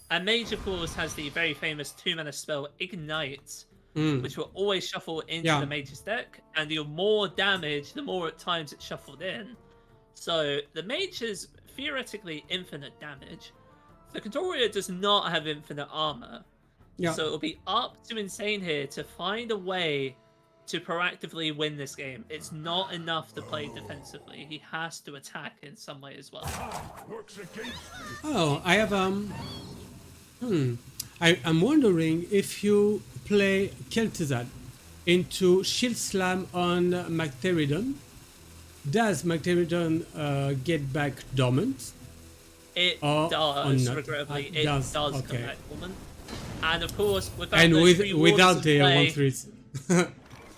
And Mage, of course, has the very famous 2-mana spell Ignite, which will always shuffle into Yeah. the Mage's deck, and the more damage, the more at times it's shuffled in. So the Mage is theoretically infinite damage. The Control Warrior does not have infinite armor. yeah, So it'll be up to Insane here to find a way to proactively win this game. It's not enough to play defensively. He has to attack in some way as well. oh, I have I'm wondering if you play Kel'Thuzad into Shield Slam on Macteridon, does Macteridon get back dormant? It Or does, not? regrettably. It It does, does okay. come back woman. And of course, without And those 3 warders without in the play, 1/3.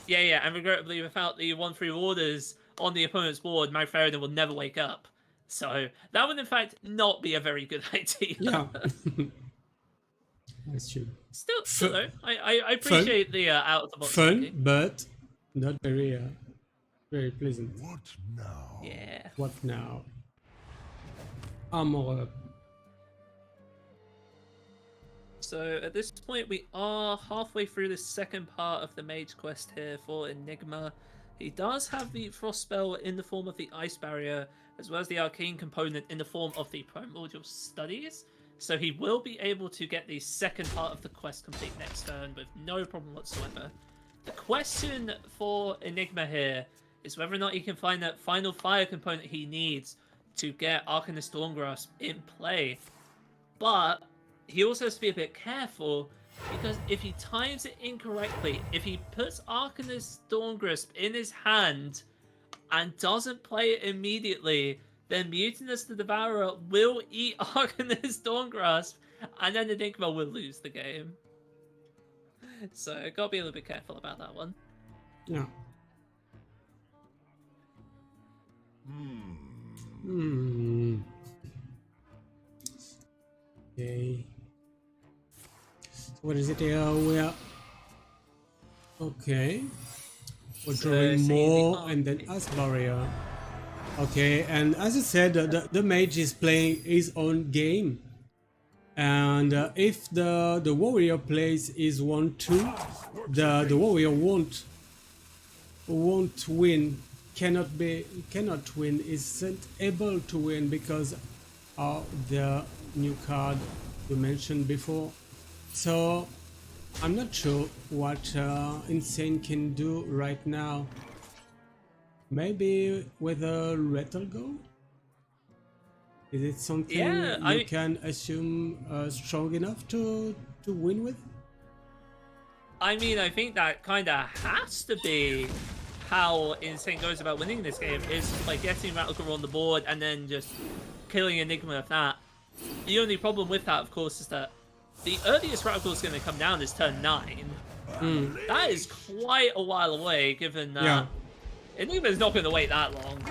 yeah, and regrettably, without the 1/3 warders on the opponent's board, Macferidan will never wake up. So that would, in fact, not be a very good idea. Yeah. That's true. Still though, I appreciate the out of the box Fun, thinking. but not very very pleasant. What now? Yeah. What now? Armor up. So at this point, we are halfway through the second part of the mage quest here for En1gma. He does have the frost spell in the form of the ice barrier, as well as the arcane component in the form of the primordial studies. So he will be able to get the second part of the quest complete next turn with no problem whatsoever. The question for En1gma here is whether or not he can find that final fire component he needs to get Arcanist Dawngrasp in play. But he also has to be a bit careful, because if he times it incorrectly, if he puts Arcanist Dawngrasp in his hand and doesn't play it immediately, then Mutinous the Devourer will eat Arcanist Dawngrasp, and then En1gma will lose the game. So, gotta be a little bit careful about that one. Yeah. Okay. So what is it here? We are okay. We're So, drawing seeing the more card. and then Ice Barrier. Okay, and as I said, the mage is playing his own game. And if the warrior plays is 1-2, the warrior won't win, cannot win, isn't able to win because of the new card you mentioned before. So I'm not sure what Insane can do right now. Maybe with a Rattle Go? Is it something you can assume strong enough to win with? I mean, I think that kind of has to be how Insane goes about winning this game, is by getting Rattlecore on the board and then just killing Enigma with that. The only problem with that, of course, is that the earliest Rattlecore is going to come down is turn 9. That is quite a while away, given that Enigma's not going to wait that long.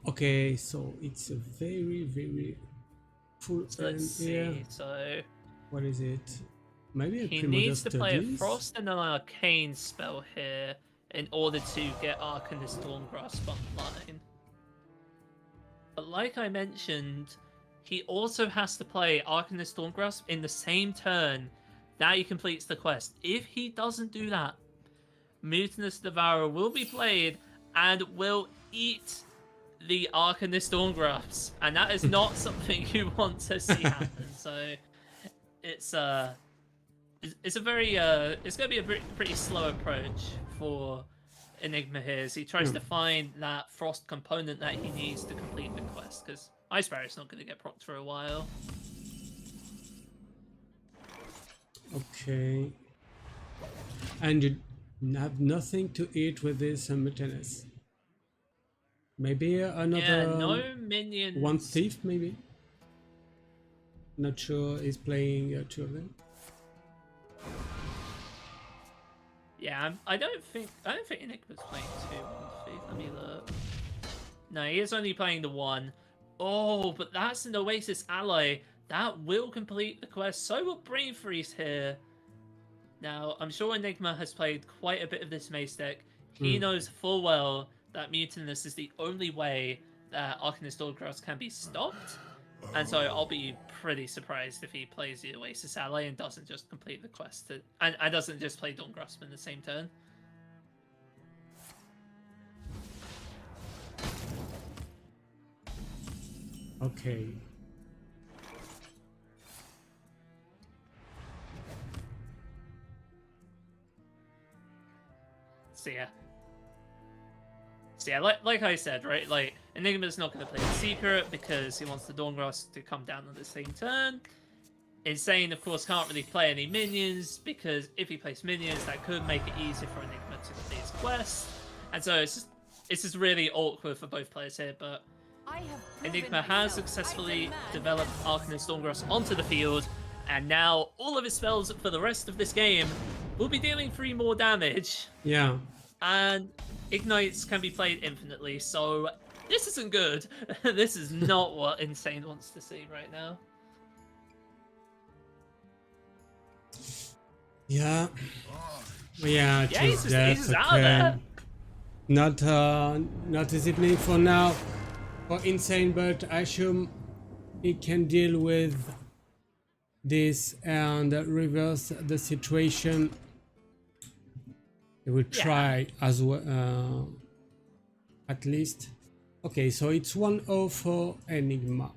Okay, so it's a very, very full Let's see. here. So What is it? Maybe a he Primoder needs to play a Studies? Frost and an Arcane spell here in order to get Arcanist Dawngrasp online. But like I mentioned, he also has to play Arcanist Dawngrasp in the same turn that he completes the quest. If he doesn't do that, Mutinous Devourer will be played and will eat the Arcanist Dawngrasp, and that is not something you want to see happen. So it's a very it's going to be a pretty slow approach for Enigma here as he tries to find that Frost component that he needs to complete the quest, because Ice Barrier's not going to get procced for a while. Okay. And you have nothing to eat with this Mutinous. Maybe another no minions. one thief, maybe. Not sure. He's playing 2 of them. Yeah, I don't think Enigma's playing 2 on thief. Let me look. No, he is only playing the 1. Oh, but that's an Oasis ally. That will complete the quest. So will Brain Freeze here. Now, I'm sure Enigma has played quite a bit of this mace deck. He knows full well that Mutinous is the only way that Arcanist Dawngrasp can be stopped. And so I'll be pretty surprised if he plays the Oasis ally and doesn't just complete the quest and doesn't just play Dawngrasp in the same turn. Okay. So yeah, like I said, right? Like, Enigma's not going to play the Secret because he wants the Dawngrasp to come down on the same turn. Insane, of course, can't really play any minions because if he plays minions, that could make it easier for Enigma to complete his quest. And so it's just really awkward for both players here. But Enigma has successfully developed Arcanist Dawngrasp onto the field, and now all of his spells for the rest of this game will be dealing 3 more damage. Yeah. And Ignites can be played infinitely, so this isn't good. This is not what Insane wants to see right now. Yeah. Yeah, he's just out of there. Not disciplined for now for Insane, but I assume he can deal with this and reverse the situation. He will try as well, at least. Okay, so it's 1-0 for Enigma.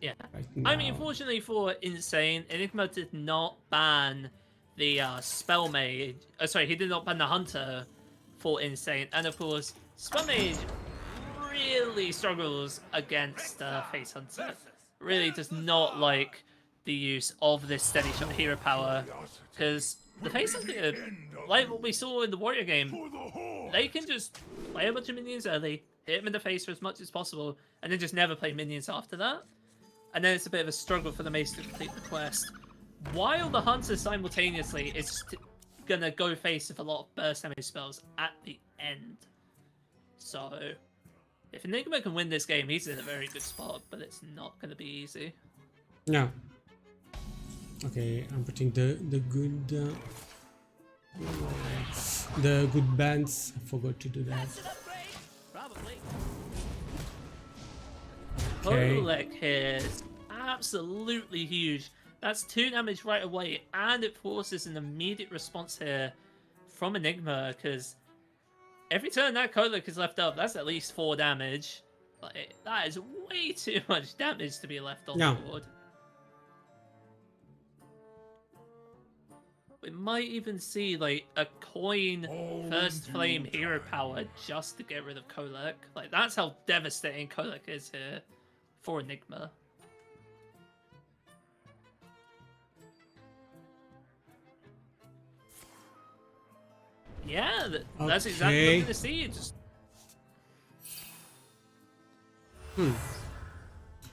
Yeah. Right I mean, now. fortunately for Insane, Enigma did not ban the Spell Mage. Sorry, he did not ban the Hunter for Insane. And of course, Spell Mage really struggles against Face Hunter. Really does not like the use of this steady shot hero power, because the Face Hunter, like what we saw in the Warrior game, they can just play a bunch of minions early, hit him in the face for as much as possible, and then just never play minions after that. And then it's a bit of a struggle for the Mace to complete the quest, while the Hunter simultaneously is gonna go face with a lot of burst damage spells at the end. So if Enigma can win this game, he's in a very good spot, but it's not gonna be easy. No. Okay, I'm putting the good bands. I forgot to do that. Probably. Okay. Kolek here is absolutely huge. That's 2 damage right away, and it forces an immediate response here from En1gma, because every turn that Kolek is left up, that's at least 4 damage. Like, that is way too much damage to be left on Yeah. the board. We might even see like a coin first flame hero power just to get rid of Kolek. Like, that's how devastating Kolek is here for En1gma. Yeah, that's exactly what Okay. I'm gonna see. Just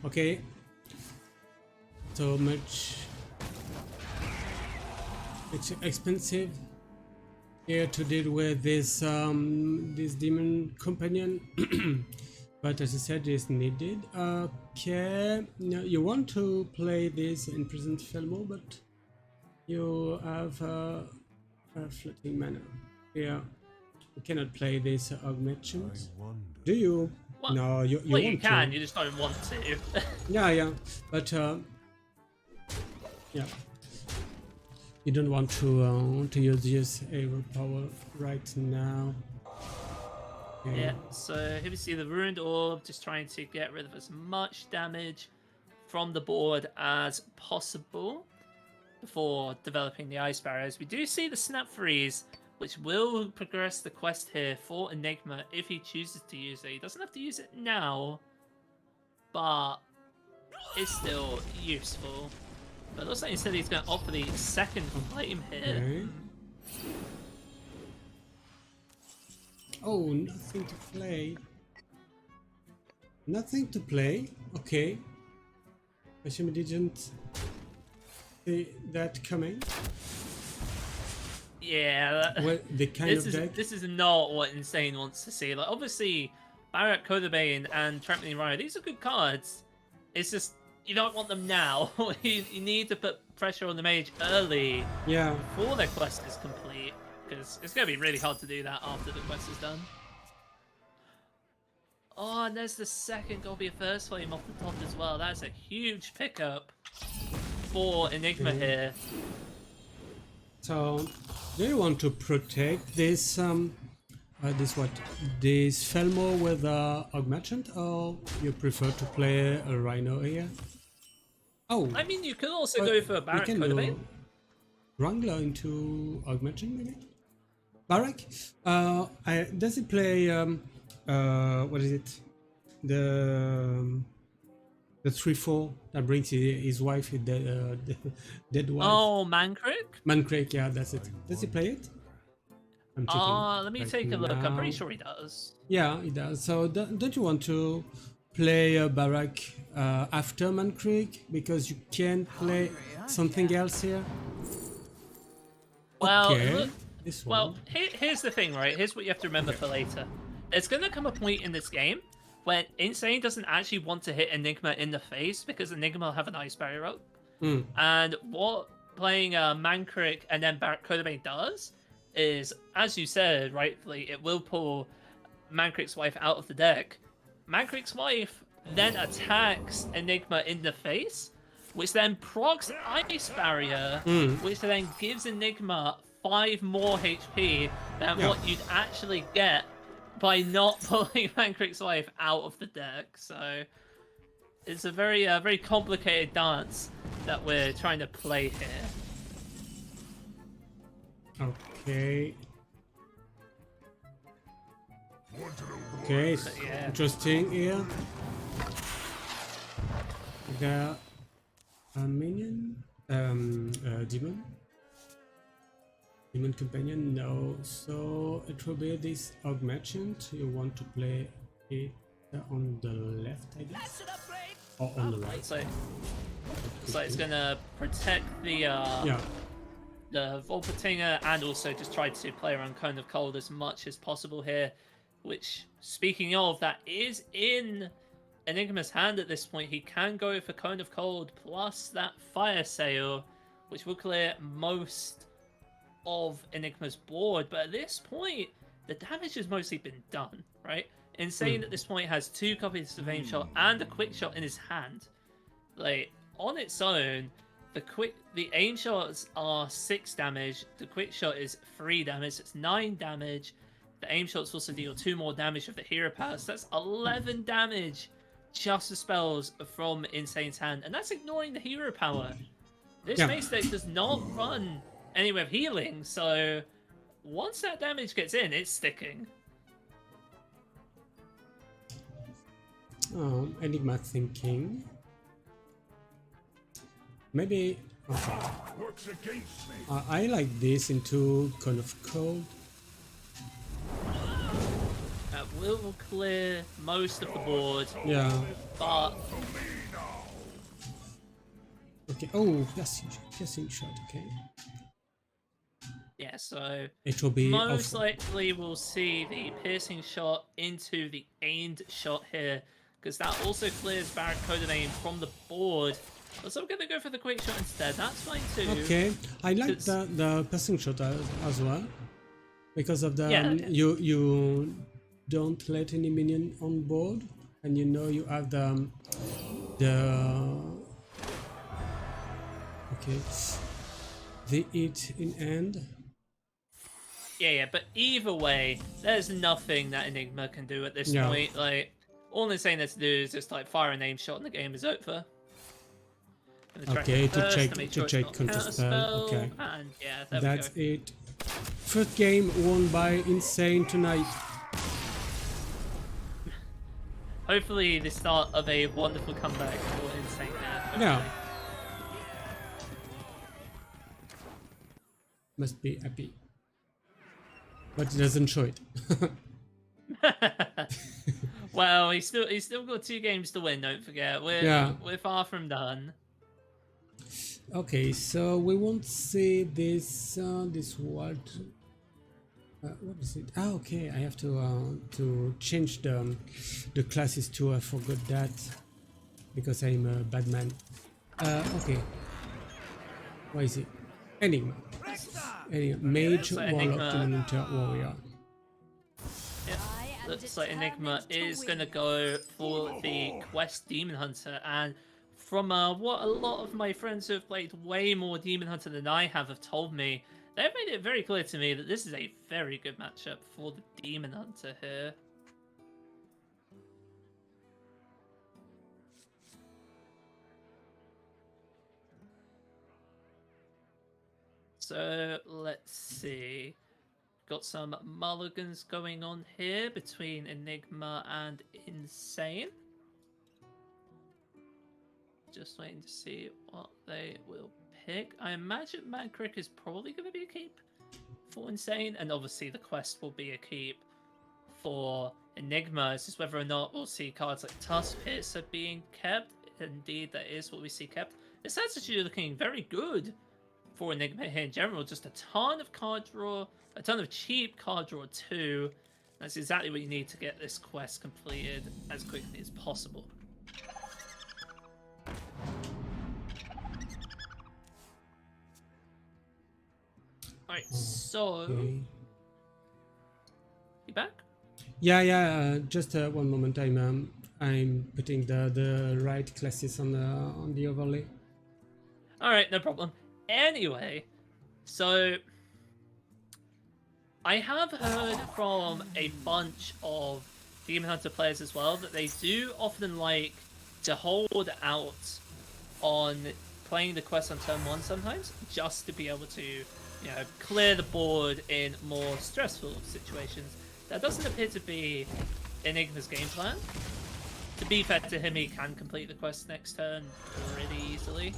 Okay. So much. It's expensive here to deal with this demon companion, but as I said, it's needed. Okay, now you want to play this in present Felmo, but you have a floating mana. Yeah, you cannot play this augmentation. Do you? well, No, you well, want you can, to. you just don't want to. Yeah, but yeah. You don't want to use this arrow power right now. Okay. Yeah, so here we see the Ruined Orb, just trying to get rid of as much damage from the board as possible before developing the Ice Barriers. We do see the Snap Freeze, which will progress the quest here for En1gma if he chooses to use it. He doesn't have to use it now, but it's still useful. But it looks like instead he's going to opt for the second flame here. Okay. Oh, nothing to play. Nothing to play. Okay. I assume I didn't see that coming. Yeah, Well, the kind of deck. this is not what Insane wants to see. Like, obviously, Barrack, Kodabane, and Trampoline Ryo, these are good cards. It's just, you don't want them now. you need to put pressure on the mage early Yeah. before their quest is complete, because it's going to be really hard to do that after the quest is done. Oh, and there's the second Gobbia First Flame off the top as well. That's a huge pickup for En1gma here. So, do you want to protect this this Felmo with augmentant, or you prefer to play a Rhino here? Oh, I mean, you could also but go for we Barrack can Kodabane. do Wrangler into augmentation, maybe. Barrack, does he play what is it? The 3/4 that brings his wife, his dead wife. Oh, Mankrik? Mankrake, yeah, that's it. Does he play it? I'm checking. Let me right take a look. I'm pretty now. sure he does. Yeah, he does. So don't you want to play Barak after Mankrake, because you can play something else here? Well, Okay, look, this well, one. here's the thing, right? Here's what you have to remember for later. There's going to come a point in this game when Insane doesn't actually want to hit En1gma in the face because En1gma will have an Ice Barrier up. Mm. And what playing Mankrik and then Barrack Kodabane does is, as you said rightfully, it will pull Mankrik's wife out of the deck. Mankrik's wife then attacks En1gma in the face, which then procs Ice Barrier, which then gives En1gma 5 more HP than Yeah. what you'd actually get by not pulling Mankrik's wife out of the deck. So it's a very very complicated dance that we're trying to play here. Okay. Okay, it's yeah. interesting here. The minion, demon companion. No, so it will be this augmentant. You want to play it on the left, I guess, or on the right. So it's gonna protect the Yeah. the Volpatinger and also just try to play around Cone of Cold as much as possible here. Which, speaking of, that is in En1gma's hand at this point. He can go for Cone of Cold plus that Fire Sail, which will clear most of En1gma's board. But at this point, the damage has mostly been done, right? Insane at this point has 2 copies of aim shot and a quick shot in his hand. Like, on its own, the aim shots are 6 damage, the quick shot is 3 damage, it's 9 damage. The aim shots also deal 2 more damage with the hero power, so that's 11 damage just the spells from Insane's hand, and that's ignoring the hero power. This base deck does not run any with healing, so once that damage gets in, it's sticking. Enigma thinking. Maybe. Okay. Works against me. I like this into Cone of Cold. That will clear most of the board, Yeah. but Okay. Oh, piercing shot. Okay. yeah, so It will be most awful. likely we'll see the piercing shot into the aimed shot here, because that also clears Barrack Code of Aim from the board. So I'm going to go for the quick shot instead. That's fine too. Okay. I like It's- the piercing shot as well, because of the Yeah. you don't let any minion on board, and you know you have the okay the hit in end. Yeah, but either way, there's nothing that Enigma can do at this Yeah. point. Like, all they're saying to do is just like fire an aim shot and the game is over. Gonna track Okay, it to first check- make to sure it's check not counter spell, okay. And yeah, there That's we go. it. First game won by Insane tonight. Hopefully the start of a wonderful comeback for Insane there. Yeah. Must be happy. But it doesn't show it. Well, he's still got 2 games to win, don't forget. We're far from done. Okay, so we won't see this this what is it? Ah, okay, I have to change the classes too. I forgot that because I'm a bad man. Okay, what is it? Enigma. Mage, so warlock, Enigma- commander, warrior. Yeah. Looks like Enigma is going to go for the Quest Demon Hunter, and from what a lot of my friends who have played way more Demon Hunter than I have told me, they've made it very clear to me that this is a very good matchup for the Demon Hunter here. So let's see. Got some mulligans going on here between Enigma and Insane. Just waiting to see what they will pick. I imagine Mad Crick is probably going to be a keep for Insane, and obviously the quest will be a keep for Enigma. It's just whether or not we'll see cards like Tusk Piercer being kept. Indeed, that is what we see kept. This is actually looking very good for Enigma here in general. Just a ton of card draw, a ton of cheap card draw too. That's exactly what you need to get this quest completed as quickly as possible. Alright, so... Okay. You back? Yeah. Just one moment. I'm putting the right classes on the overlay. Alright, no problem. Anyway, so... I have heard from a bunch of Demon Hunter players as well that they do often like to hold out on playing the quest on turn 1 sometimes, just to be able to, clear the board in more stressful situations. That doesn't appear to be Enigma's game plan. To be fair to him, he can complete the quest next turn pretty easily.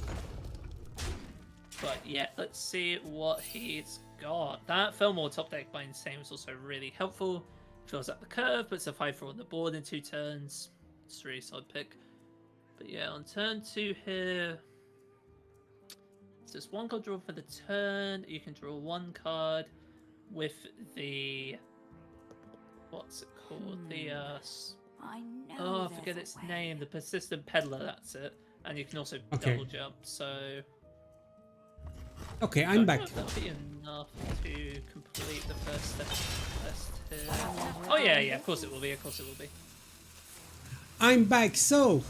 But yeah, let's see what he's got. That Fillmore top deck by Insane was also really helpful. Fills up the curve, puts a 5-4 on the board in 2 turns. It's a really solid pick. But yeah, on turn 2 here, it's just 1 card draw for the turn. You can draw 1 card with the... what's it called? The, I know. oh, I forget its name. The Persistent Peddler, that's it. And you can also Okay. double jump, so... Okay, I'm back. That'll be enough to complete the first test here. Oh yeah, of course it will be, of course it will be. I'm back. So,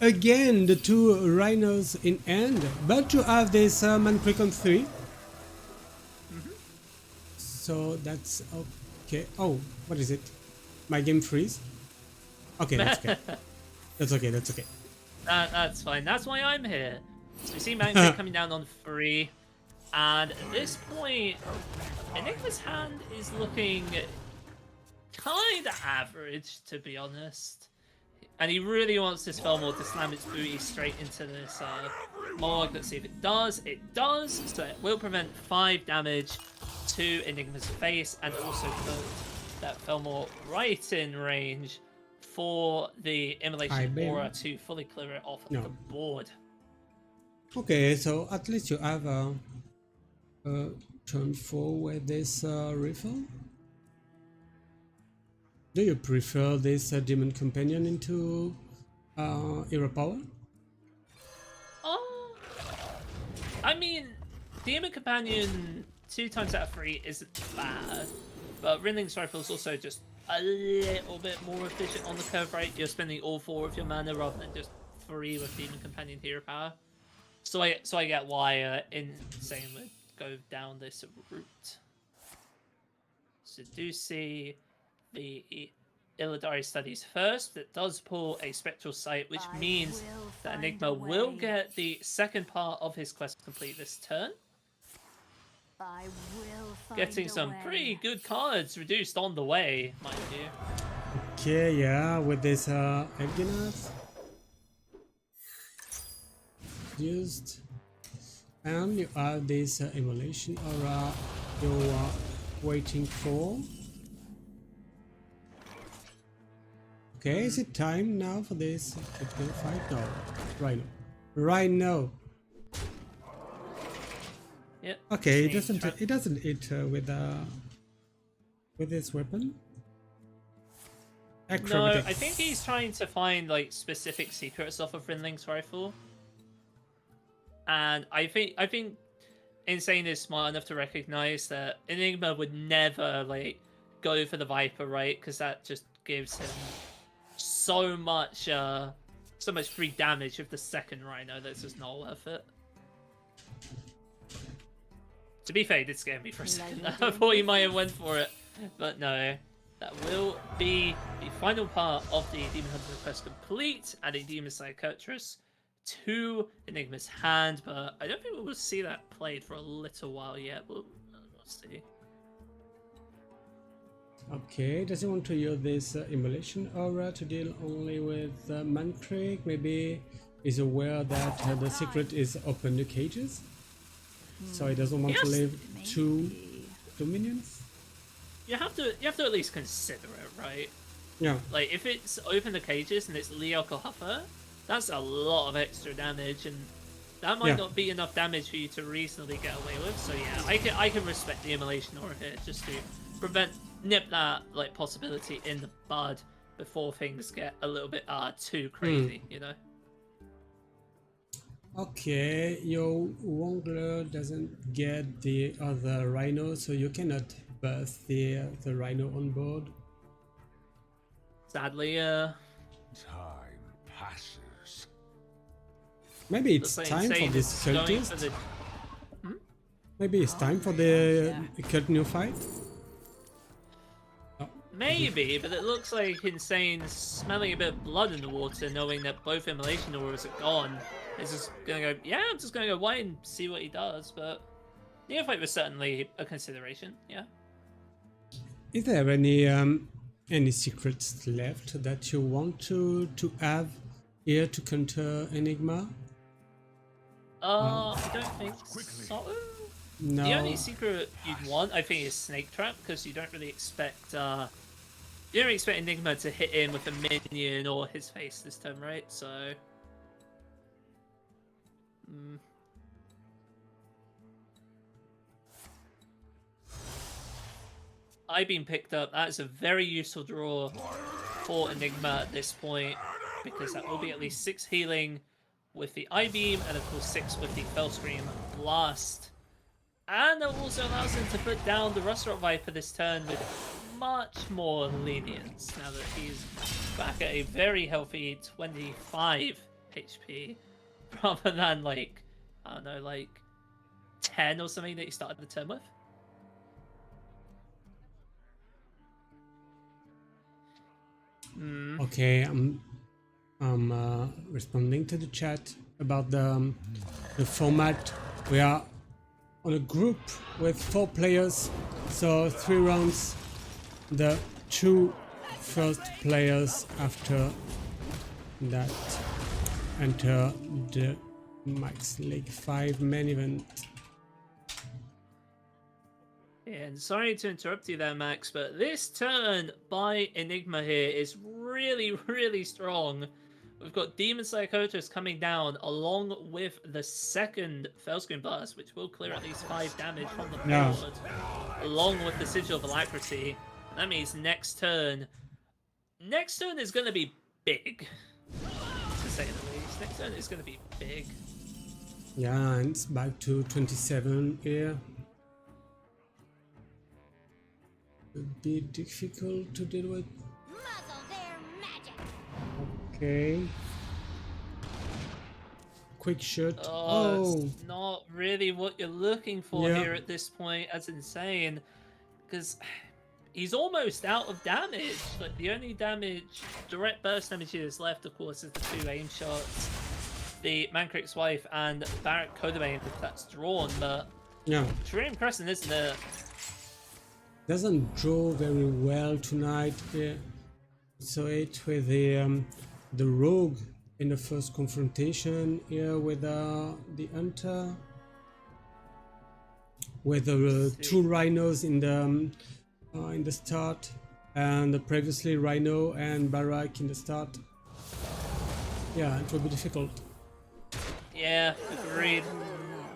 again, the two rhinos in end, but you have this Mancrick on 3. So that's okay. Oh, what is it? My game freeze? Okay, that's okay. That's okay, that's okay. That's fine. That's why I'm here. So we see Mancrick coming down on 3, and at this point, Enigma's hand is looking kind of average, to be honest. And he really wants this Fellmore to slam its booty straight into this Morg. Let's see if it does. It does, so it will prevent 5 damage to Enigma's face, and also put that Fellmore right in range for the Immolation Aura to fully clear it off of the board. Okay, so at least you have a turn 4 with this rifle. Do you prefer this Demon Companion into Hero Power? I mean, Demon Companion 2 times out of 3 isn't bad, but Rinling's Rifle is also just a little bit more efficient on the curve, right? You're spending all 4 of your mana rather than just 3 with Demon Companion Hero Power. So I get why Insane would go down this route. So do see the Illidari studies first. That does pull a Spectral Sight, which means that Enigma will get the second part of his quest complete this turn. Getting some pretty good cards reduced on the way, mind you. Okay, yeah, with this Evgenath used, and you have this Immolation Aura you're waiting for. Okay, is it time now for this fight? No, right now. Yep. Okay, it doesn't hit with this weapon. No, I think he's trying to find like specific secrets off of Rinling's rifle, and I think Insane is smart enough to recognize that Enigma would never like go for the Viper, right? Because that just gives him so much free damage with the second Rhino that's just not worth it. To be fair, he did scare me for a second. I thought he might have went for it, but no. That will be the final part of the Demon Hunter quest complete, adding Demon Psychiatrist to Enigma's hand, but I don't think we will see that played for a little while yet. We'll see. Okay, does he want to use this Immolation Aura to deal only with Mancrick? Maybe he's aware that the secret is open the cages, so he doesn't want to leave two minions. You have to at least consider it, right? Yeah. Like if it's open the cages and it's Leok or Huffer, that's a lot of extra damage, and that might not be enough damage for you to reasonably get away with. So yeah, I can respect the Immolation Aura here just to nip that like possibility in the bud before things get a little bit too crazy, you know. Okay, your Wongler doesn't get the other Rhino, so you cannot burst the Rhino on board. Sadly, Time passes. Maybe it's time for this cultist. Maybe it's time for the cult new fight. Oh. Maybe, but it looks like Insane's smelling a bit of blood in the water, knowing that both Immolation Auras are gone. He's just gonna go, yeah, I'm just gonna go wait and see what he does, but Neophyte was certainly a consideration, yeah. Is there any secrets left that you want to have here to counter Enigma? I don't think so. No. The only secret you'd want, I think, is Snake Trap, because you don't really expect Enigma to hit in with a minion or his face this turn, right? So I've been picked up. That is a very useful draw for Enigma at this point, because that will be at least 6 healing with the I-Beam, and of course 6 with the Fellscream Blast. And that also allows him to put down the Rust-Rot Viper this turn with much more lenience, now that he's back at a very healthy 25 HP, rather than like, I don't know, like 10 or something that he started the turn with. Okay, I'm responding to the chat about the format. We are on a group with 4 players, so 3 rounds. The 2 first players after that enter the Max League 5 main event. And sorry to interrupt you there, Max, but this turn by En1gma here is really, really strong. We've got Demon Psychotus coming down along with the second Fellscream Blast, which will clear at least 5 damage from the board, along with the Sigil of Alacrity. That means next turn is going to be big, to say the least. Next turn is going to be big. Yeah, and it's back to 27 here. A bit difficult to deal with. Muzzle their magic. Okay. Quick shot. It's not really what you're looking for here at this point. That's insane. Because he's almost out of damage. But the only direct burst damage he has left, of course, is the 2 aim shots. The Mancrick's Wife and Barrack Kodabane, if that's drawn. But Yeah. Dream Crescent, isn't it? Doesn't draw very well tonight. So it with the rogue in the first confrontation here with the hunter, with the 2 rhinos in the start, and previously rhino and Barak in the start. Yeah, it will be difficult. Yeah, agreed.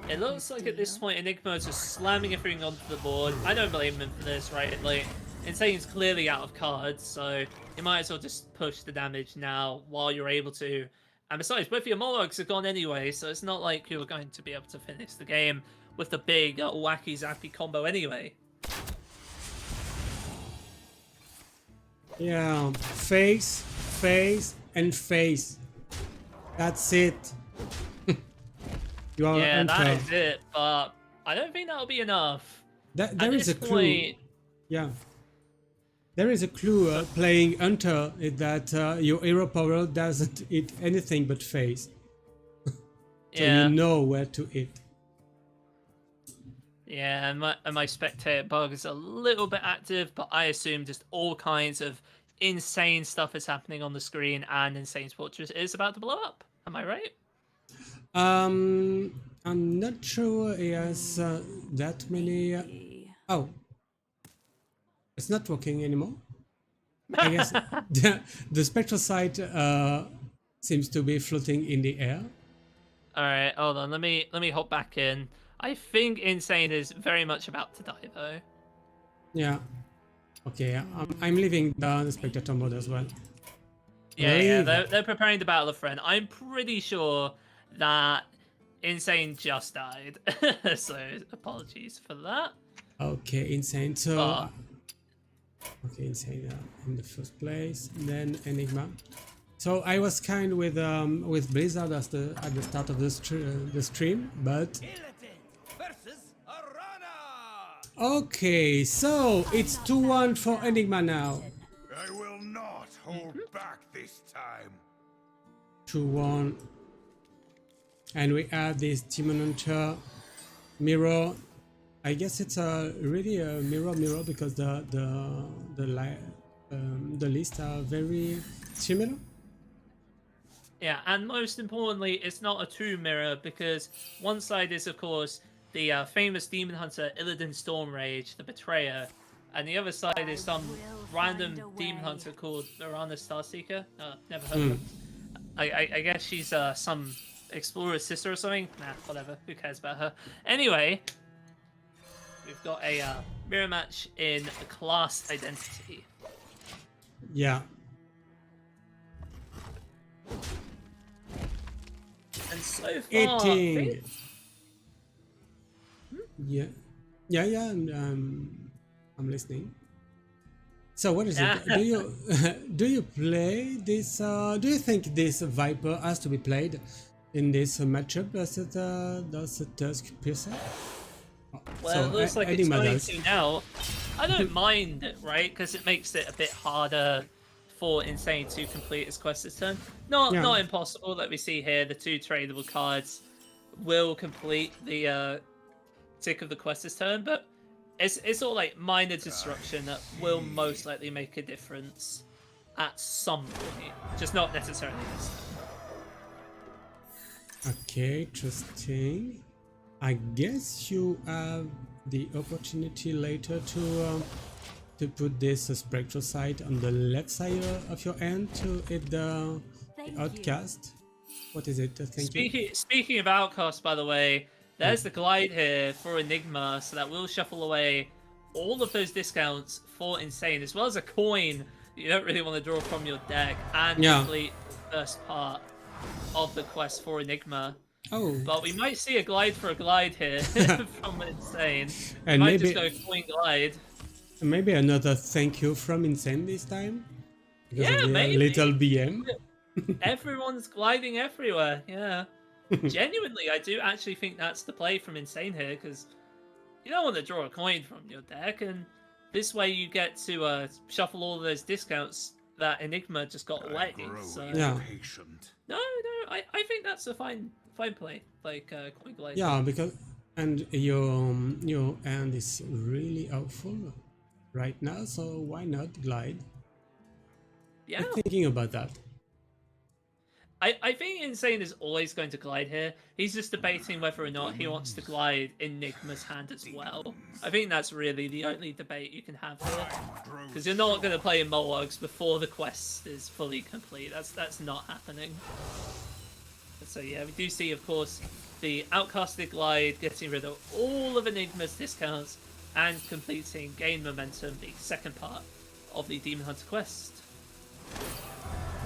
It looks like at this point En1gma is just slamming everything onto the board. I don't blame him for this, right? Like, Insane's clearly out of cards, so you might as well just push the damage now while you're able to. And besides, both of your Molochs are gone anyway, so it's not like you're going to be able to finish the game with the big wacky zappy combo anyway. Yeah, face, and face. That's it. You are Yeah, hunter. that is it, but I don't think that'll be enough. There is a clue. Yeah. There is a clue playing hunter is that your hero power doesn't hit anything but face. So Yeah. you know where to hit. Yeah, and my spectator bug is a little bit active, but I assume just all kinds of insane stuff is happening on the screen, and Insane's Fortress is about to blow up. Am I right? I'm not sure he has that many. Oh, it's not working anymore. I guess the spectral sight seems to be floating in the air. All right, hold on. Let me hop back in. I think Insane is very much about to die, though. Yeah. Okay, I'm leaving the spectator mode as well. Yeah, they're preparing the Battle of Friend. I'm pretty sure that Insane just died, so apologies for that. Okay, Insane. So, okay, Insane in the first place, then En1gma. So I was kind with Blizzard at the start of the stream, but okay, so it's 2-1 for En1gma now. I will not hold back this time. 2-1. And we add this Demon Hunter mirror. I guess it's really a mirror because the lists are very similar. Yeah, and most importantly, it's not a true mirror because one side is, of course, the famous demon hunter Illidan Stormrage, the Betrayer, and the other side is some random demon hunter called Mirana Starseeker. Never heard of her. I guess she's some explorer's sister or something. Nah, whatever. Who cares about her? Anyway, we've got a mirror match in class identity. Yeah. And so far, Eating. Yeah. I'm listening. So what is Yeah. it? Do you do you play this? Do you think this Viper has to be played in this matchup? Does the Tusk Piercer? Well, it looks like it's Enigma going does. to now. I don't mind it, right? Because it makes it a bit harder for Insane to complete his quest this turn. Not impossible that we see here. The 2 tradable cards will complete the tick of the quest this turn, but it's all like minor disruption that will most likely make a difference at some point, just not necessarily this turn. Okay, interesting. I guess you have the opportunity later to put this spectral sight on the left side of your hand to hit the outcast. What is it? Thank you. Speaking of outcast, by the way, there's the glide here for Enigma, so that will shuffle away all of those discounts for Insane, as well as a coin you don't really want to draw from your deck, and complete the first part of the quest for Enigma. Oh, But we might see a glide for a glide here from Insane. and Might maybe just go coin glide. maybe another thank you from Insane this time. Because of the maybe. little BM. Everyone's gliding everywhere, yeah. Genuinely, I do actually think that's the play from Insane here, because you don't want to draw a coin from your deck, and this way you get to shuffle all of those discounts that Enigma just got away. So Yeah. no, I think that's a fine play, like coin glide. Yeah, because and your hand is really awful right now, so why not glide? Yeah. I'm thinking about that. I think Insane is always going to glide here. He's just debating whether or not he wants to glide Enigma's hand as well. I think that's really the only debate you can have here. Because you're not going to play Mowogs before the quest is fully complete. That's not happening. So yeah, we do see, of course, the Outcasted Glide getting rid of all of Enigma's discounts and completing Gain Momentum, the second part of the Demon Hunter quest.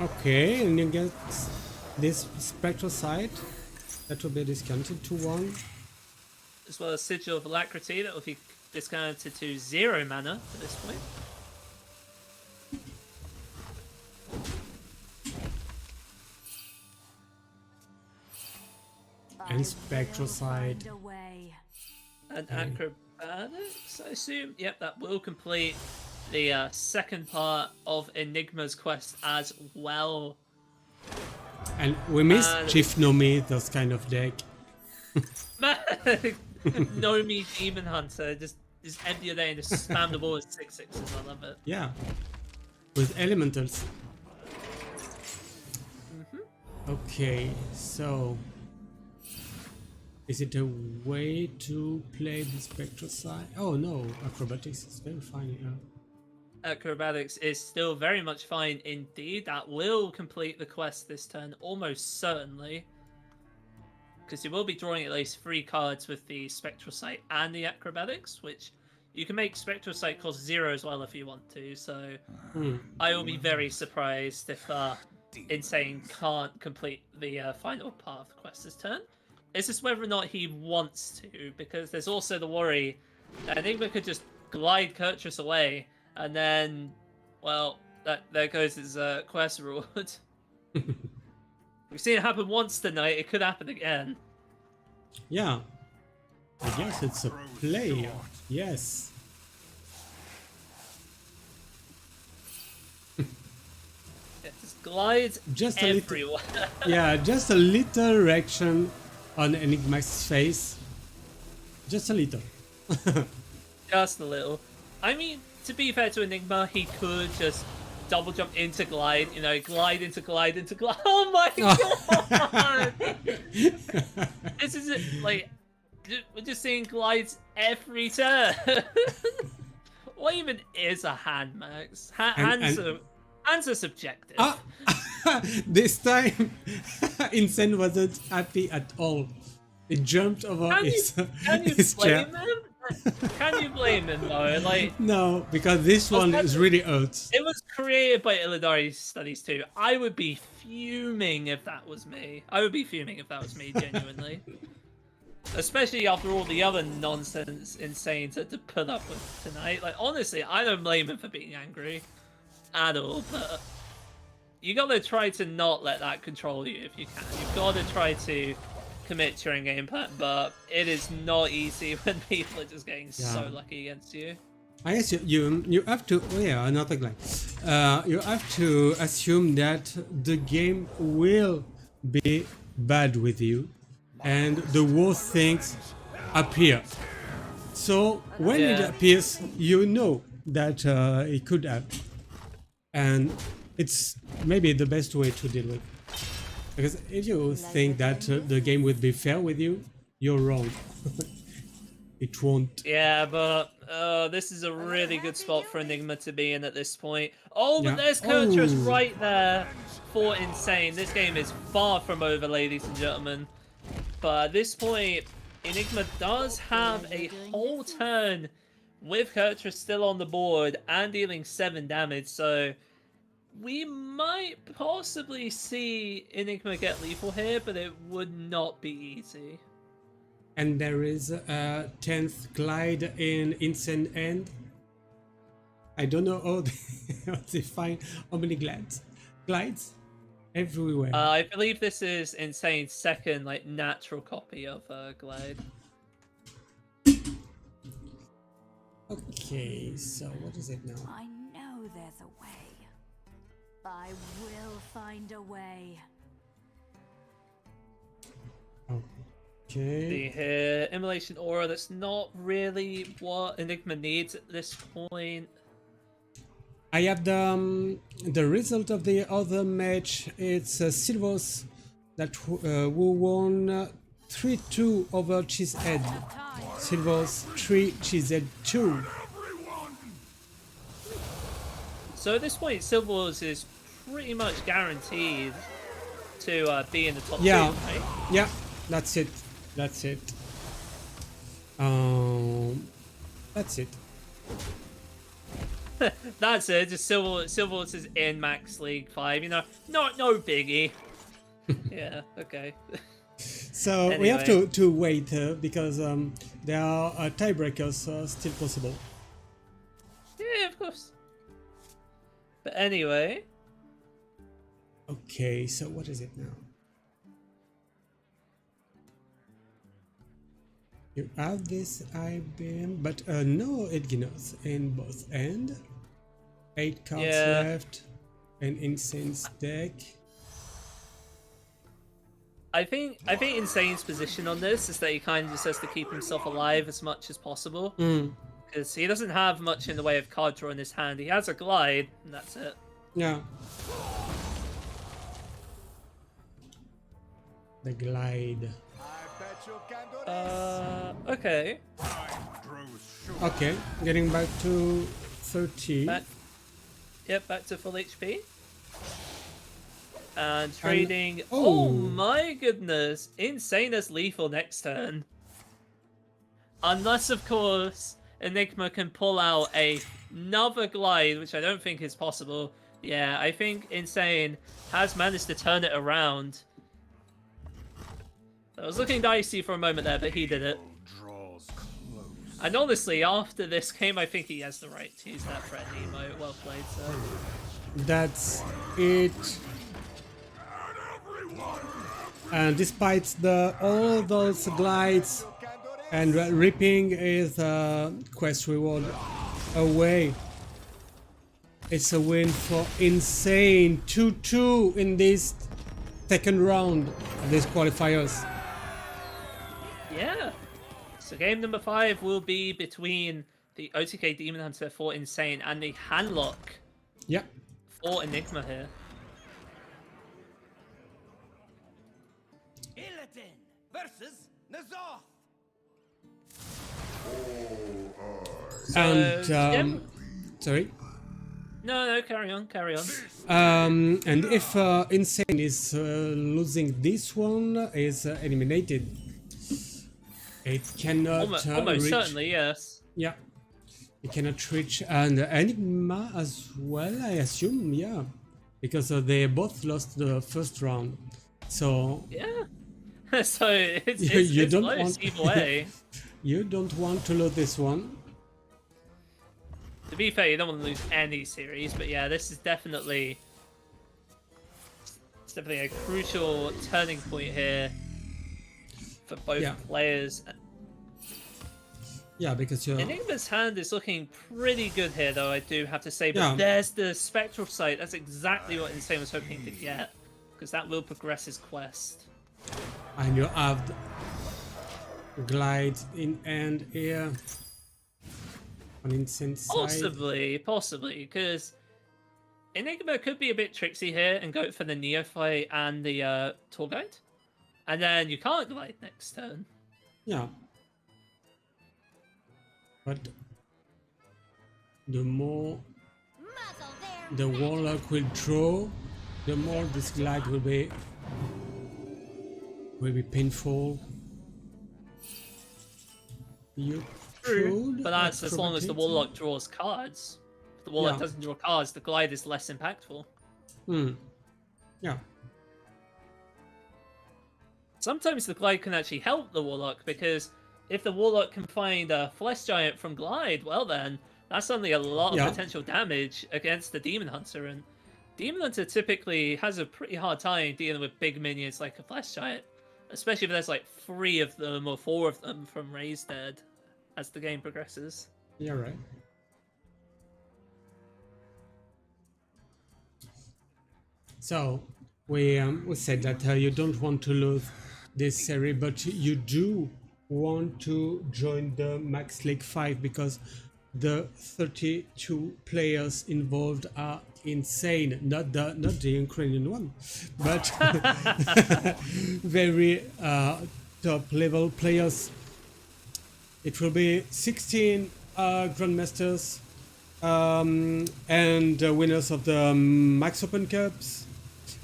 Okay, and you get this spectral sight that will be discounted to 1. As well as Sigil of Alacrity, that will be discounted to 0 mana at this point. And spectral sight. And Acrobatics, I assume. Yep, that will complete the second part of Enigma's quest as well. And we miss Chief Nomi, those kind of deck. Nomi Demon Hunter, just empty your day and just spam the ball with 6/6s. I love it. Yeah, with elementals. Okay, so is it a way to play the spectral side? Oh no, acrobatics is very fine. Acrobatics is still very much fine indeed. That will complete the quest this turn, almost certainly. Because you will be drawing at least 3 cards with the Spectral Sight and the Acrobatics, which you can make Spectral Sight cost 0 as well if you want to. So I will be very surprised if Insane can't complete the final part of the quest this turn. It's just whether or not he wants to, because there's also the worry that Enigma could just glide Kurtrus away, and then, well, there goes his quest reward. We've seen it happen once tonight, it could happen again. Yeah, I guess it's a play. Yes. It just glides Just a everywhere. Yeah, just a little reaction on Enigma's face. Just a little. Just a little. I mean, to be fair to Enigma, he could just double jump into glide, you know, glide into glide into glide. Oh my god! This is it, like, we're just seeing glides every turn. What even is a hand, Max? Hands are subjective. This time, Insane wasn't happy at all. It jumped over Can you his chair. blame him? Can you blame him though? Like, No, because this one is really hurts. it was created by Illidari Studies too. I would be fuming if that was me. I would be fuming if that was me, genuinely. Especially after all the other nonsense Insane to put up with tonight. Like, honestly, I don't blame him for being angry at all, but you gotta try to not let that control you if you can. You've gotta try to commit to your game plan, but it is not easy when people are just getting so lucky against you. I guess you have to another line. You have to assume that the game will be bad with you, and the worst things appear. So when it appears, you know that it could happen, and it's maybe the best way to deal with. Because if you think that the game would be fair with you, you're wrong. It won't. Yeah, but this is a really good spot for En1gma to be in at this point. Oh, but there's Kurtrus right there for Insane. This game is far from over, ladies and gentlemen. But at this point, En1gma does have a whole turn with Kurtrus still on the board and dealing 7 damage, so we might possibly see En1gma get lethal here, but it would not be easy. And there is a 10th glide in Insane End. I don't know how they find how many glides. Glides? Everywhere. I believe this is Insane's second like natural copy of Glide. Okay, so what is it now? I know there's a way. I will find a way. Okay. The Immolation Aura, that's not really what En1gma needs at this point. I have the result of the other match. It's Silvors that who won 3-2 over Cheesehead. Silvors 3, Cheesehead 2. So at this point, Silvors is pretty much guaranteed to be in the top 2, right? Yeah, that's it. That's it. That's it. That's it. Just Silvors is in Max League 5. You know, no biggie. Yeah. Okay. So Anyway. we have to wait because there are tiebreakers still possible. Yeah, of course. But anyway. Okay, so what is it now? You have this IBM, but no Edginos in both end. 8 cards left, and Insane's deck. I think Insane's position on this is that he kind of just has to keep himself alive as much as possible. Because he doesn't have much in the way of card draw in his hand. He has a glide, and that's it. Yeah. The glide. Okay. Okay, getting back to 30. Back to full HP. And trading. And, oh my goodness! Insane as lethal next turn. Unless, of course, En1gma can pull out another glide, which I don't think is possible. Yeah, I think Insane has managed to turn it around. I was looking dicey for a moment there, but he did it. And honestly, after this game, I think he has the right to use that threat emote. Well played, sir. That's it. And despite all those glides and ripping his quest reward away, it's a win for Insane. 2-2 in this second round of these qualifiers. Yeah. So game number 5 will be between the OTK Demon Hunter for Insane and the Handlock for En1gma here. Illidan versus Nazoth. And sorry. No, carry on. And if Insane is losing this one, is eliminated. It cannot Almost reach. certainly, yes. Yeah, it cannot reach an Enigma as well, I assume. Yeah, because they both lost the first round. So Yeah. So it's you don't close want either way. you don't want to lose this one. To be fair, you don't want to lose any series, but yeah, this is definitely a crucial turning point here for both players. Yeah, because you're... Enigma's hand is looking pretty good here, though, I do have to say. But there's the Spectral Sight. That's exactly what Insane was hoping to get, because that will progress his quest. And you have Glide in end here on Insane side. Possibly, because Enigma could be a bit tricksy here and go for the Neophyte and the Tour Guide. And then you can't Glide next turn. Yeah. But the more the Warlock will draw, the more this Glide will be painful. You could, but that's as long as the Warlock draws cards. If the Warlock doesn't draw cards, the Glide is less impactful. Yeah. Sometimes the Glide can actually help the Warlock, because if the Warlock can find a Flesh Giant from Glide, well then, that's suddenly a lot of potential damage against the Demon Hunter, and Demon Hunter typically has a pretty hard time dealing with big minions like a Flesh Giant, especially if there's like 3 of them or 4 of them from Raised Dead as the game progresses. Yeah, right. So, we said that you don't want to lose this series, but you do want to join the Max League 5 because the 32 players involved are insane. Not the Ukrainian one, but very top level players. It will be 16 Grandmasters and winners of the Max Open Cups,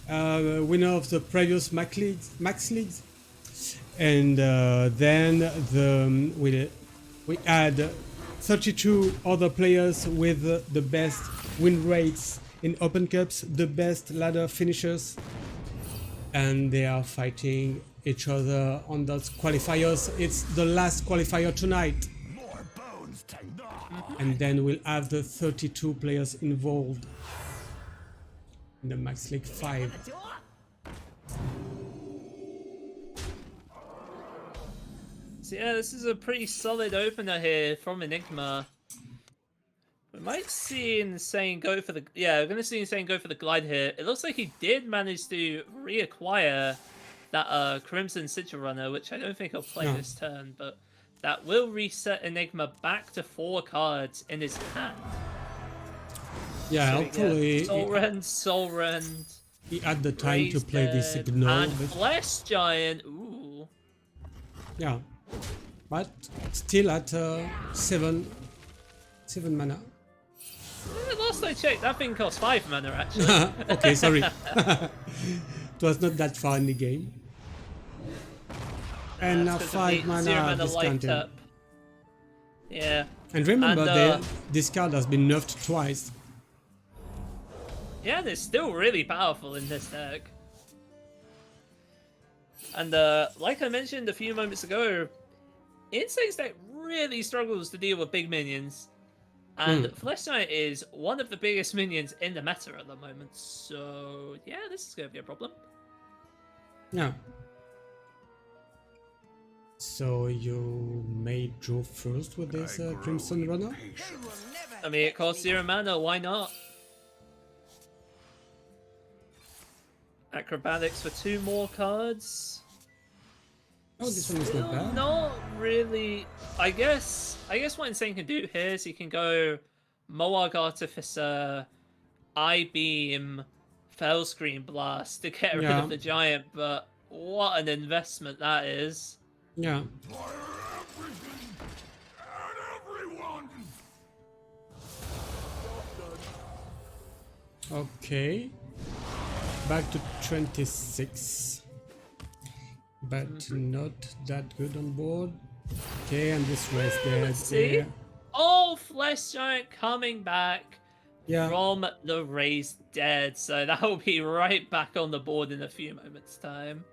winner of the previous Max Leagues, and then we add 32 other players with the best win rates in Open Cups, the best ladder finishers, and they are fighting each other on those qualifiers. It's the last qualifier tonight. More bones to gnaw. And then we'll have the 32 players involved in the Max League 5. So yeah, this is a pretty solid opener here from En1gma. We might see Insane go for the... Yeah, we're going to see Insane go for the Glide here. It looks like he did manage to reacquire that Crimson Sigil Runner, which I don't think he'll play this turn, but that will reset En1gma back to 4 cards in his hand. Yeah, So hopefully Soul Rend, he had the time to play this Dead, Ignore. and But Flesh Giant. Ooh. yeah, but still at 7 mana. Last I checked, that thing costs 5 mana actually. Okay, sorry. It was not that far in the game. And now 5 mana discounted. Yeah. And remember, And, this card has been nerfed twice. Yeah, and it's still really powerful in this deck. And like I mentioned a few moments ago, Insane's deck really struggles to deal with big minions. And Flesh Giant is one of the biggest minions in the meta at the moment. So, yeah, this is going to be a problem. Yeah. So you may draw first with this Crimson Runner? I mean, it costs 0 mana, why not? Acrobatics for 2 more cards. Oh, this one is not bad. Not really. I guess what Insane can do here is he can go Moarg Artificer, I-Beam, Fell Screen Blast to get rid of the giant, but what an investment that is. Yeah. Okay. Back to 26. But not that good on board. Okay, and this race there. See? Oh, Flesh Giant coming back Yeah. from the race dead. So that will be right back on the board in a few moments' time.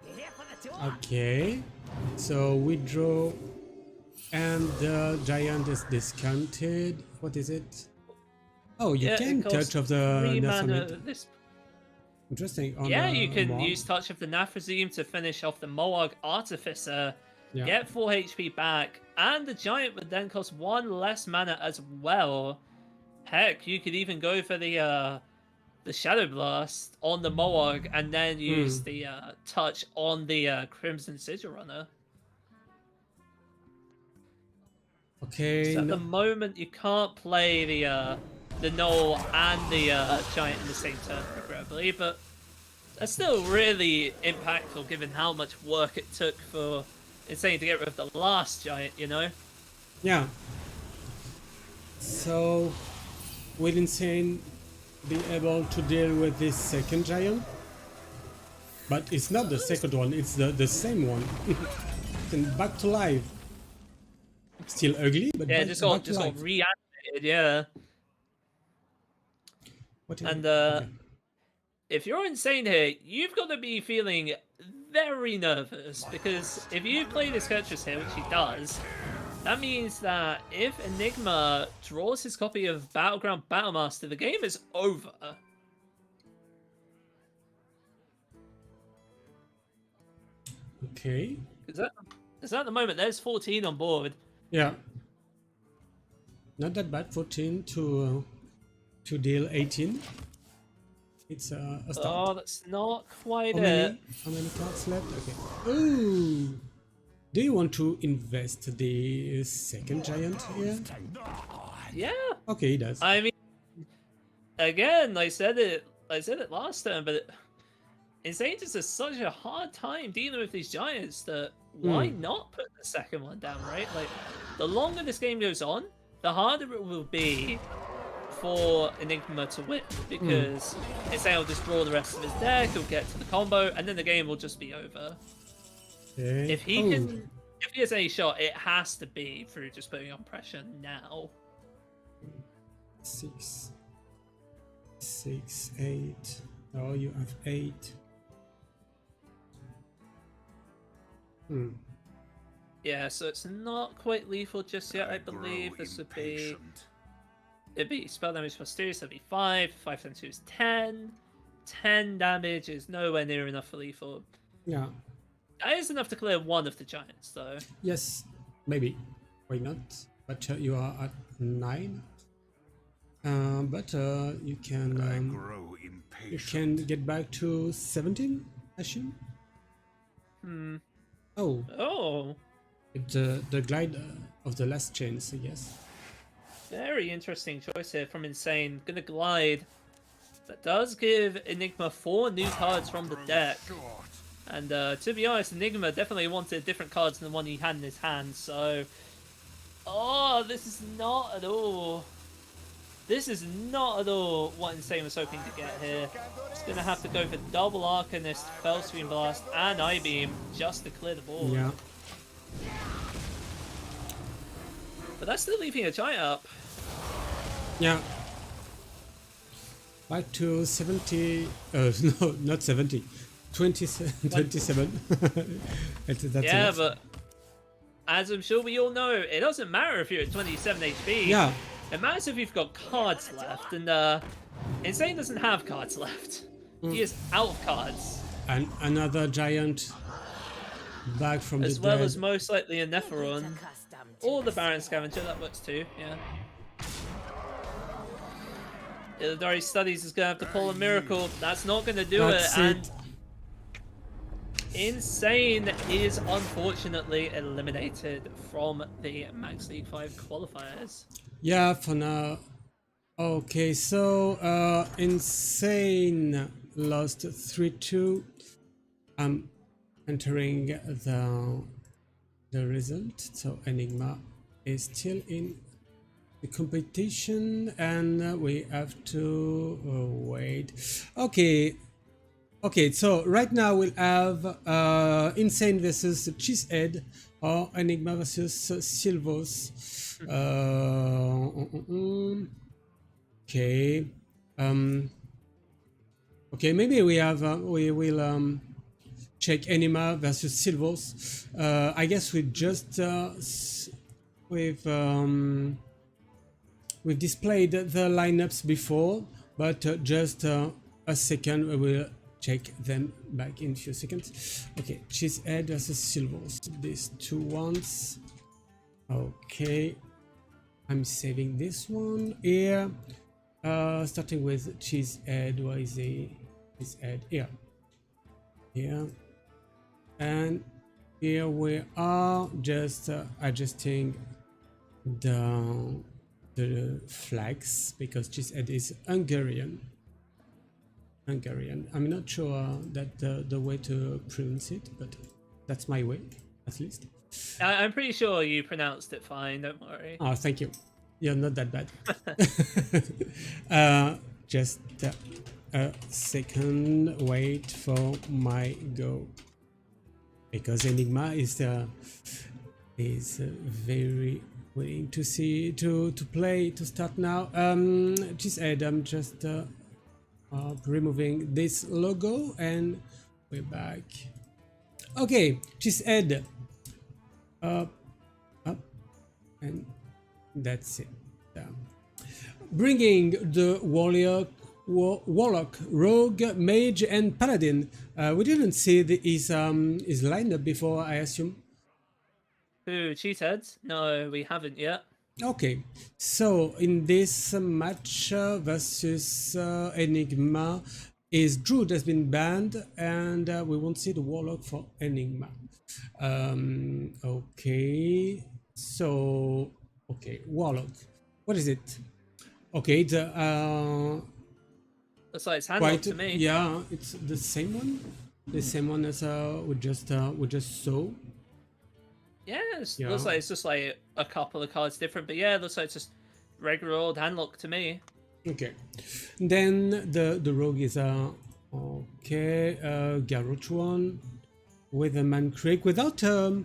Here for the tour. Okay. So we draw, and the giant is discounted. What is it? Oh, you Yeah, can it costs touch of the 3 nerf on mana. it. Interesting. On Yeah, you can Moab. use Touch of the Nathrazim to finish off the Moag Artificer, Yeah. get 4 HP back, and the Giant would then cost 1 less mana as well. Heck, you could even go for the Shadow Blast on the Moag and then use the Touch on the Crimson Sigil Runner. Okay. So at the moment, you can't play the Gnoll and the Giant in the same turn, preferably, but that's still really impactful given how much work it took for Insane to get rid of the last Giant, you know? Yeah. So, will Insane be able to deal with this second giant? But it's not the second one, it's the same one. And back to life. Still ugly, but Yeah, back, just back got to life. reanimated, yeah. What is And it? Okay. if you're Insane here, you've got to be feeling very nervous, because if you play this Kurtrus here, which he does, that means that if En1gma draws his copy of Battleground Battlemaster, the game is over. Okay. Because at the moment, there's 14 on board. Yeah. Not that bad. 14 to deal 18. It's a start. Oh, that's not quite How it. many? How many cards left? Okay. Ooh. Do you want to invest the second giant here? Yeah. Okay, he does. I mean, again, I said it last time, but Insane just has such a hard time dealing with these giants that why not put the second one down, right? Like, the longer this game goes on, the harder it will be for En1gma to win, because Insane will just draw the rest of his deck, he'll get to the combo, and then the game will just be over. Okay. If he if he has any shot, it has to be through just putting on pressure now. 6, 8. Oh, you have 8. Yeah, so it's not quite lethal just yet, I believe. This would be... It'd be spell damage plus 2, so it'd be 5. 5 times 2 is 10. 10 damage is nowhere near enough for lethal. Yeah. That is enough to clear one of the giants, though. Yes, maybe. Why not? But you are at 9. But you can grow you impatient. can get back to 17, I assume. Oh, Oh, it's the glide of the last chains, I guess. very interesting choice here from Insane. Gonna glide. That does give En1gma 4 new cards from the deck. And to be honest, En1gma definitely wanted different cards than the one he had in his hand, so... Oh, this is not at all... This is not at all what Insane was hoping to get here. He's going to have to go for double Arcanist, Fellscreen Blast, and I-Beam just to clear the board. Yeah. But that's still leaving a giant up. Yeah. Back to 70. No, not 70. 27. That's Yeah, enough. but as I'm sure we all know, it doesn't matter if you're at 27 HP. Yeah. It matters if you've got cards left, and Insane doesn't have cards left. He is out of cards. And another giant back from As the well dead. as most likely a Nephiron. Or the Baron Scavenger, that works too, yeah. Illidari Studies is going to have to pull a miracle. That's not going to do That's it. it. And Insane is unfortunately eliminated from the Max League 5 qualifiers. Yeah, for now. Okay, so Insane lost 3-2. I'm entering the result. So En1gma is still in the competition, and we have to wait. Okay, Okay, so right now we'll have Insane versus Cheesehead or Enigma versus Silvors. Okay. Okay, maybe we will check Enigma versus Silvors. I guess we just we've displayed the lineups before, but just a second, we will check them back in a few seconds. Okay, Cheesehead versus Silvors. These two ones. Okay, I'm saving this one here. Starting with Cheesehead. Where is he? Cheesehead here. Here. And here we are just adjusting the flags because Cheesehead is Hungarian. I'm not sure that the way to pronounce it, but that's my way, at least. I'm pretty sure you pronounced it fine. Don't worry. Oh, thank you. You're not that bad. Just a second. Wait for my go, because Enigma is very willing to play to start now. Cheesehead, I'm just removing this logo and we're back. Okay, Cheesehead. Up, and that's it. Bringing the warlock, rogue, mage, and paladin. We didn't see his lineup before, I assume. Who, Cheeseheads? No, we haven't yet. Okay, so in this match versus Enigma, his druid has been banned, and we won't see the warlock for Enigma. Okay, so warlock. What is it? Okay, Looks like it's handlocked to me. yeah, it's the same one. The same one as we just saw. Yeah, Yeah. looks like it's just like a couple of cards different, but yeah, it looks like it's just regular old handlock to me. Okay, then the rogue is Garrosh one with a man creek without Kazakus,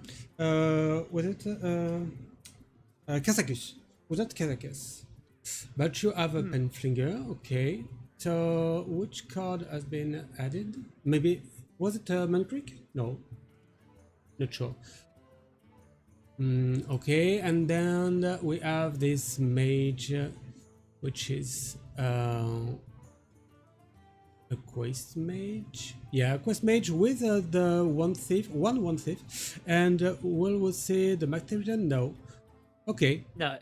without Kazakus, but you have a penflinger. Okay, so which card has been added? Maybe was it man creek? No, not sure. Okay, and then we have this mage, which is a quest mage. Yeah, quest mage with the one thief, and we'll see the Macterian. No. Okay. No.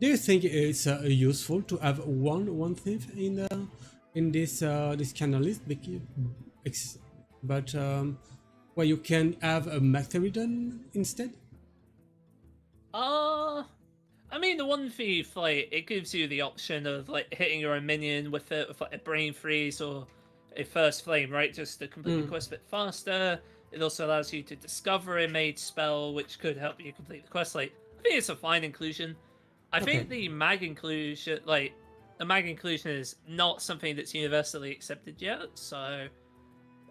Do you think it's useful to have one thief in this kind of list? But where you can have a Macterian instead? I mean, the one thief, like, it gives you the option of like hitting your own minion with it with like a brain freeze or a first flame, right? Just to complete the quest a bit faster. It also allows you to discover a mage spell, which could help you complete the quest. Like, I think it's a fine inclusion. I think the mag inclusion, is not something that's universally accepted yet. So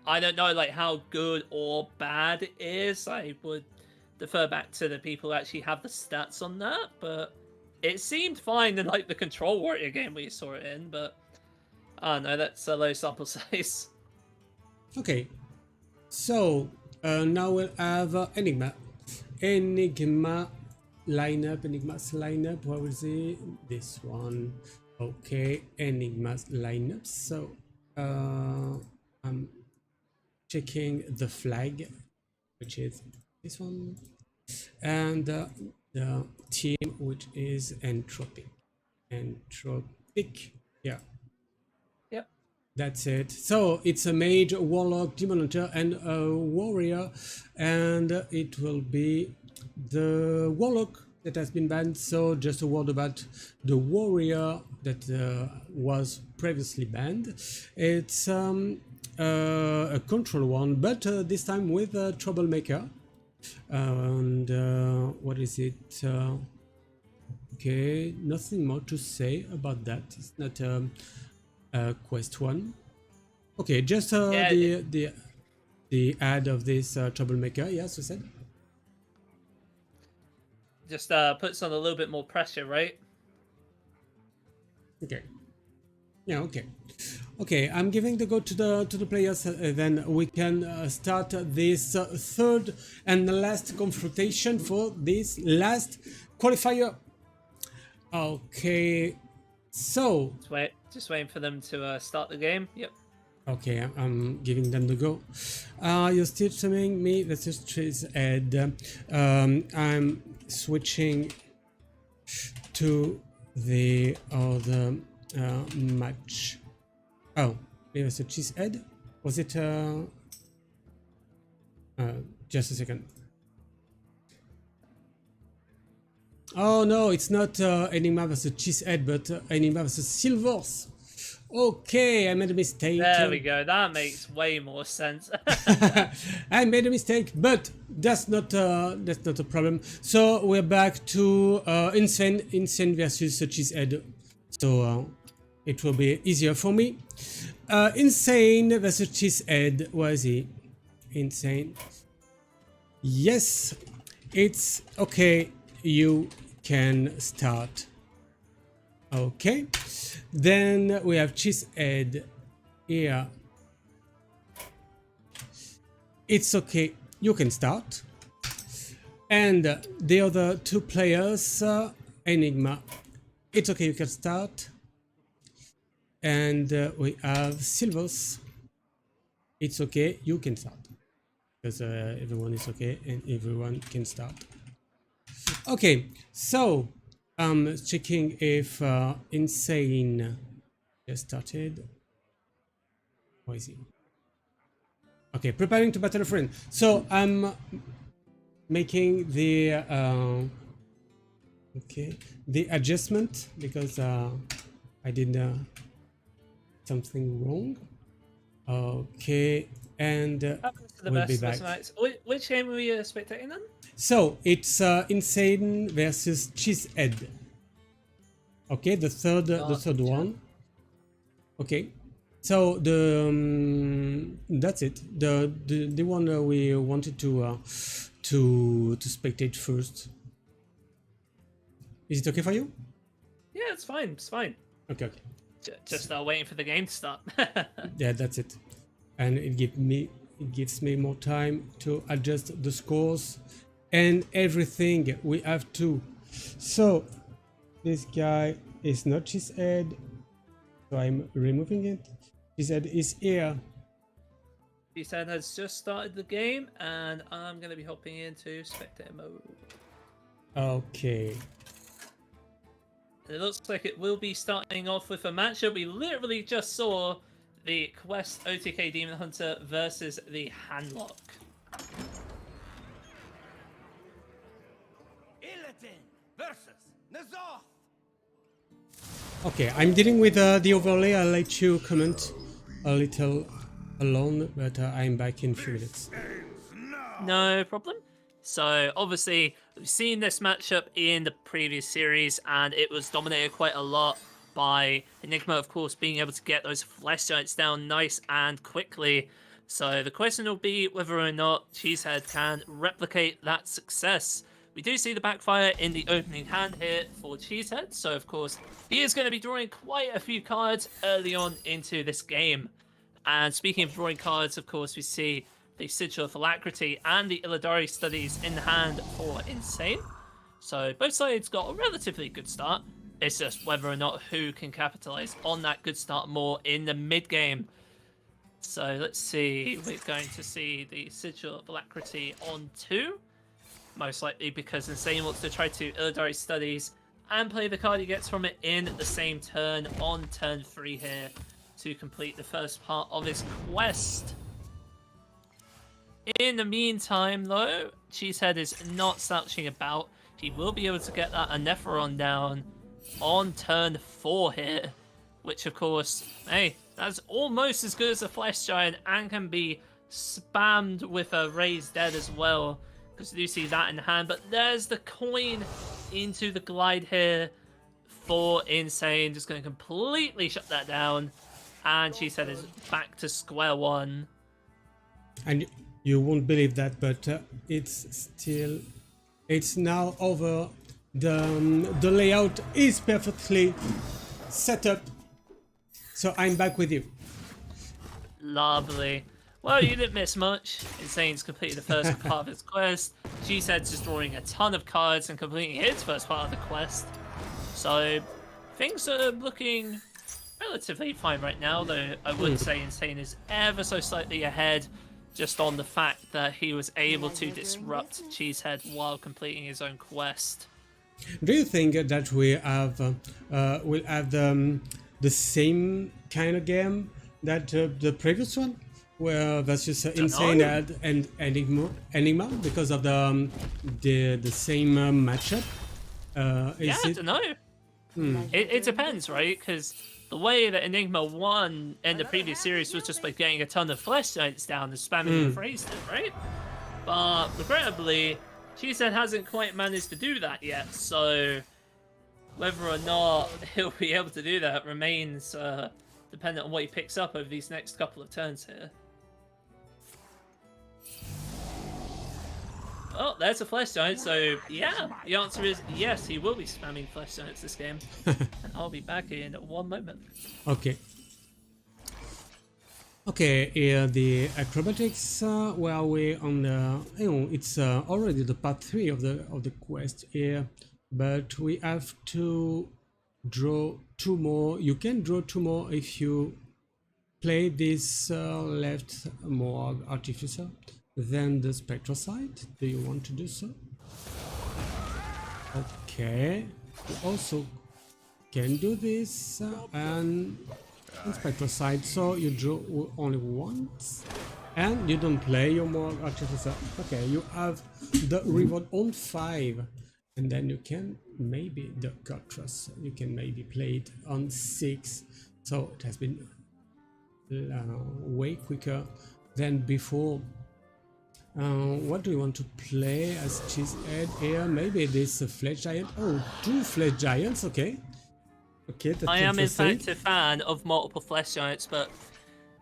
I don't know, like, how good or bad it is. I would defer back to the people who actually have the stats on that, but it seemed fine in like the Control Warrior game we saw it in, but I don't know, that's a low sample size. Okay, so now we'll have Enigma's lineup. What was it? This one. Okay, Enigma's lineup. So I'm checking the flag, which is this one, and the team, which is Entropic. Yeah. Yep. That's it. So it's a mage, a warlock, demon hunter, and a warrior, and it will be the warlock that has been banned. So just a word about the warrior that was previously banned. It's a control one, but this time with a troublemaker. And what is it? Okay, nothing more to say about that. It's not a quest one. Okay, just Yeah, the ad of this troublemaker. Yes, you said. just puts on a little bit more pressure, right? Okay. Yeah. Okay. Okay. I'm giving the go to the players. Then we can start this third and last confrontation for this last qualifier. Okay. So Just waiting for them to start the game. Yep. okay, I'm giving them the go. You're still summoning me. This is Cheesehead. I'm switching to the other match. Oh, it was a Cheesehead? Was it? Just a second. Oh no, it's not En1gma versus Cheesehead, but En1gma versus Silvors. Okay, I made a mistake. There we go. That makes way more sense. I made a mistake, but that's not a problem. So we're back to insane versus Cheesehead. So it will be easier for me. Insane versus Cheesehead. Where is he? Insane. Yes, it's okay. You can start. Okay. Then we have Cheesehead here. It's okay, you can start. And the other two players, En1gma, it's okay, you can start. And we have Silvors. It's okay, you can start. Because everyone is okay and everyone can start. Okay, so I'm checking if Insane just started. Where is he? Okay, preparing to battle a friend. So I'm making the okay, the adjustment because I did something wrong. Okay, and Happens to the we'll best be of us, back. Max. Which game were we spectating then? So it's Insane versus Cheesehead. Okay, the third Gotcha. one. Okay, so that's it. The one we wanted to spectate first. Is it okay for you? Yeah, it's fine. It's fine. Okay, okay. Just waiting for the game to start. Yeah, that's it. And it gives me more time to adjust the scores and everything we have to. So this guy is not Cheesehead, so I'm removing it. Cheesehead is here. Cheesehead has just started the game, and I'm going to be hopping into spectator mode. Okay. And it looks like it will be starting off with a matchup. We literally just saw the Quest OTK Demon Hunter versus the Handlock. Illidan versus Nazoth. Okay, I'm dealing with the overlay. I'll let you comment a little alone, but I'm back in a few minutes. No problem. So obviously we've seen this matchup in the previous series, and it was dominated quite a lot by En1gma, of course, being able to get those flesh giants down nice and quickly. So the question will be whether or not Cheesehead can replicate that success. We do see the backfire in the opening hand here for Cheesehead, so of course he is going to be drawing quite a few cards early on into this game. And speaking of drawing cards, of course, we see the Sigil of Alacrity and the Illidari studies in hand for Insane. So both sides got a relatively good start. It's just whether or not who can capitalize on that good start more in the mid game. So let's see, we're going to see the Sigil of Alacrity on 2. Most likely because Insane wants to try to Illidari studies and play the card he gets from it in the same turn on turn 3 here to complete the first part of his quest. In the meantime, though, Cheesehead is not slouching about. He will be able to get that Anepharon down on turn 4 here, which, of course, hey, that's almost as good as a Flesh Giant and can be spammed with a Raised Dead as well, because you do see that in hand. But there's the coin into the glide here for Insane. Just going to completely shut that down. And Cheesehead is back to square one. And you won't believe that, but it's now over. The layout is perfectly set up. So I'm back with you. Lovely. Well, you didn't miss much. Insane's completed the first part of his quest. Cheesehead's just drawing a ton of cards and completing his first part of the quest. So, things are looking relatively fine right now, though I would say Insane is ever so slightly ahead just on the fact that he was able to disrupt Cheesehead while completing his own quest. Do you think that we'll have the same kind of game that the previous one, where versus Insane and En1gma because of the same matchup? Yeah, I don't know. It depends, right? Because the way that En1gma won in the previous series was just by getting a ton of flesh giants down and spamming the phrase, right? But regrettably, Cheesehead hasn't quite managed to do that yet, so whether or not he'll be able to do that remains dependent on what he picks up over these next couple of turns here. Oh, there's a flesh giant, so yeah, the answer is yes, he will be spamming flesh giants this game. And I'll be back in 1 moment. Okay. Okay, here the acrobatics. Where are we on the? It's already the part 3 of the quest here, but we have to draw 2 more. You can draw 2 more if you play this left Morgue Artificer, then the Spectrocide. Do you want to do so? Okay. You also can do this and Spectrocide, so you draw only once and you don't play your Morgue Artificer. Okay, you have the reward on 5, and then you can maybe the Cutlass, you can maybe play it on 6, so it has been way quicker than before. What do you want to play as Cheesehead here? Maybe this Fledge Giant. Oh, 2 Fledge Giants, okay. Okay, that's I am in interesting. fact a fan of multiple flesh giants, but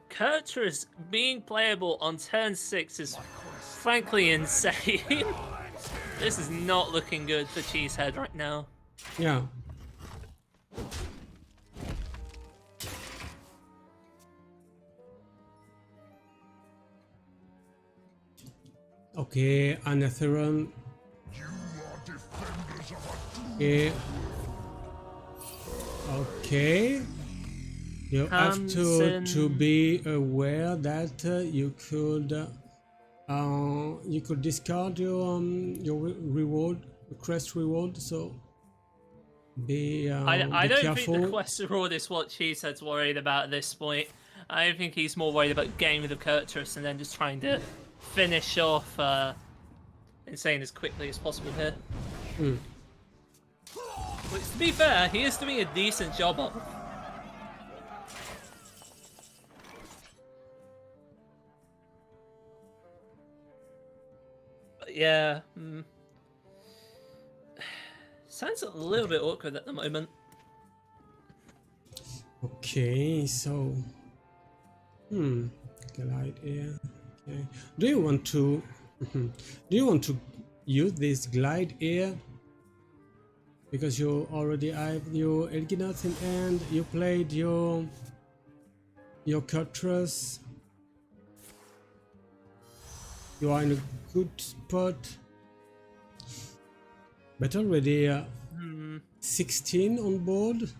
Kurtrus being playable on turn 6 is frankly insane. This is not looking good for Cheesehead right now. Yeah. Okay, Anatheron. Okay. Okay. You have to be aware that you could discard your reward, crest reward. So be I don't careful. think the quest reward is what Cheesehead's worried about at this point. I think he's more worried about getting rid of Kurtrus and then just trying to finish off Insane as quickly as possible here. Which, to be fair, he is doing a decent job of. But yeah, sounds a little bit awkward at the moment. Okay, so glide here. Okay. Do you want to use this glide here? Because you already have your Elginath in hand, you played your Cutlass. You are in a good spot. But already 16 on board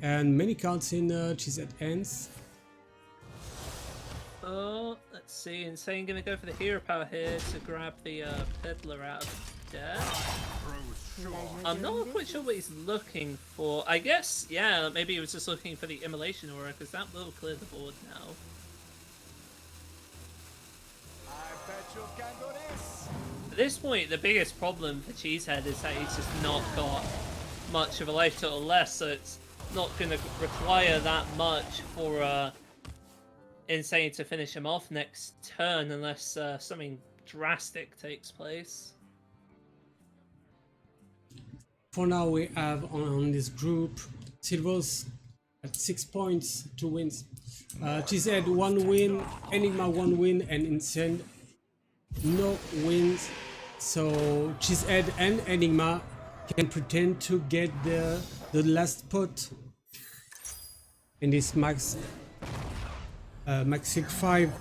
and many cards in Cheesehead hands. Oh, let's see. Insane gonna go for the hero power here to grab the peddler out of death. I'm not quite sure what he's looking for. I guess, yeah, maybe he was just looking for the immolation aura, because that will clear the board now. At this point, the biggest problem for Cheesehead is that he's just not got much of a life total left, so it's not going to require that much for Insane to finish him off next turn unless something drastic takes place. For now we have on this group Silvors, at 6 points, 2 wins. Cheesehead 1 win, En1gma 1 win, and Insane no wins. So Cheesehead and En1gma can pretend to get the last spot in this Max League 5.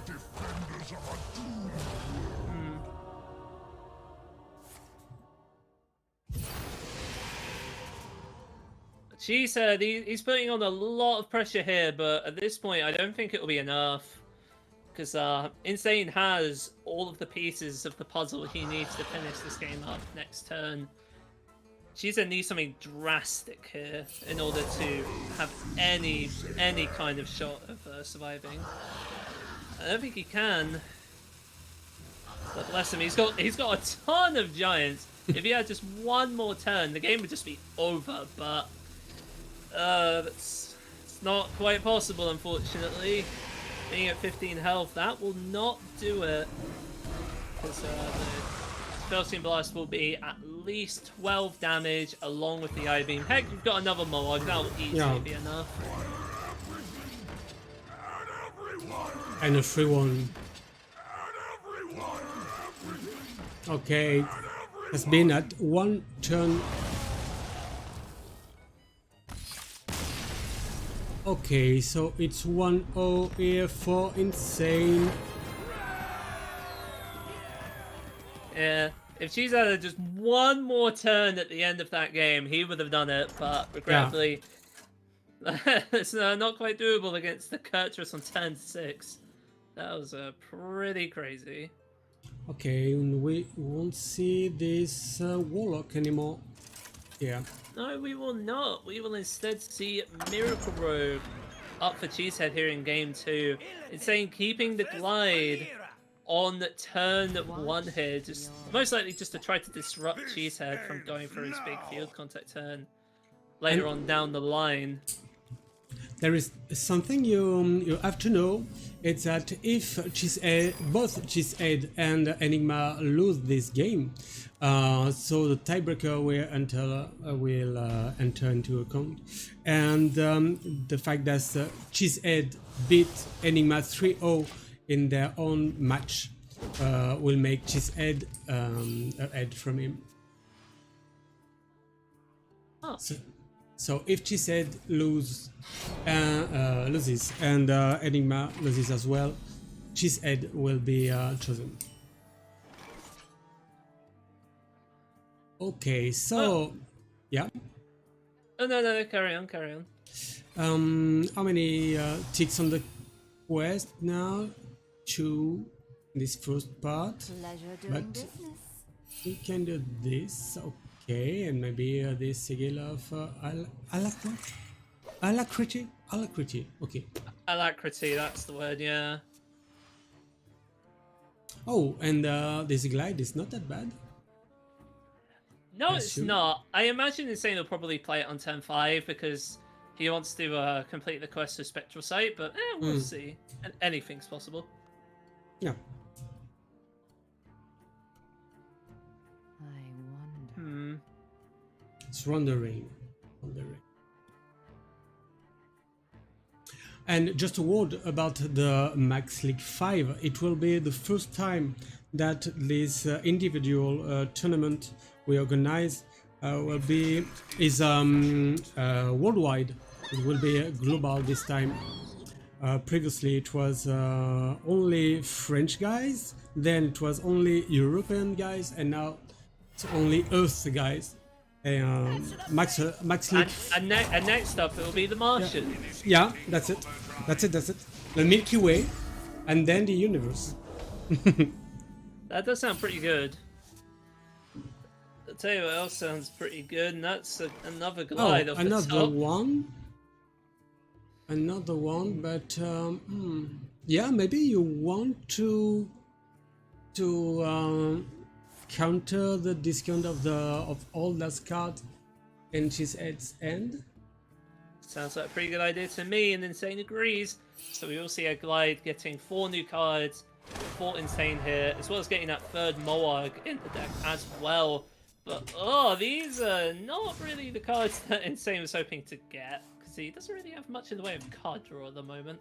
Cheesehead, he's putting on a lot of pressure here, but at this point, I don't think it'll be enough. Because Insane has all of the pieces of the puzzle he needs to finish this game up next turn. Cheesehead needs something drastic here in order to have any kind of shot of surviving. I don't think he can. But bless him, he's got a ton of giants. If he had just one more turn, the game would just be over. But it's not quite possible, unfortunately. Being at 15 health, that will not do it. Because the Felstein Blast will be at least 12 damage along with the I-Beam. Heck, you've got another Mohawk, that will easily be enough. And a free one. Okay, has been at 1 turn. Okay, so it's 1-0 here for Insane. Yeah, if Cheesehead had just one more turn at the end of that game, he would have done it, but regretfully, it's not quite doable against the Kurtrus on turn 6. That was pretty crazy. Okay, we won't see this Warlock anymore. Yeah. No, we will not. We will instead see Miracle Rogue up for Cheesehead here in game 2. It's saying keeping the glide on turn 1 here, just most likely just to try to disrupt Cheesehead from going for his big field contact turn later on down the line. There is something you have to know. It's that if both Cheesehead and En1gma lose this game, so the tiebreaker will enter into account, and the fact that Cheesehead beat En1gma 3-0 in their own match will make Cheesehead ahead from him. Oh. So if Cheesehead loses and En1gma loses as well, Cheesehead will be chosen. Okay, so yeah. Oh no, carry on. How many ticks on the quest now? 2 in this first part. Pleasure doing But business. we can do this. Okay, and maybe this sigil of alacrity. Okay. Alacrity, that's the word, yeah. Oh, and this glide is not that bad. No, it's not. I imagine Insane will probably play it on turn 5 because he wants to complete the quest of Spectral Sight, but we'll see. And anything's possible. Yeah. I wonder. It's wandering. And just a word about the Max League 5. It will be the first time that this individual tournament we organize is worldwide. It will be global this time. Previously it was only French guys, then it was only European guys, and now it's only Earth guys. Max League. And next up it will be the Martian. Yeah, that's it. The Milky Way, and then the universe. That does sound pretty good. I'll tell you what else sounds pretty good, and that's another glide off the top. Another one, but yeah, maybe you want to counter the discount of all last cards in Cheesehead's end. Sounds like a pretty good idea to me, and Insane agrees. So we will see a glide getting 4 new cards for Insane here, as well as getting that 3rd Moag in the deck as well. But these are not really the cards that Insane was hoping to get, because because he doesn't really have much in the way of card draw at the moment.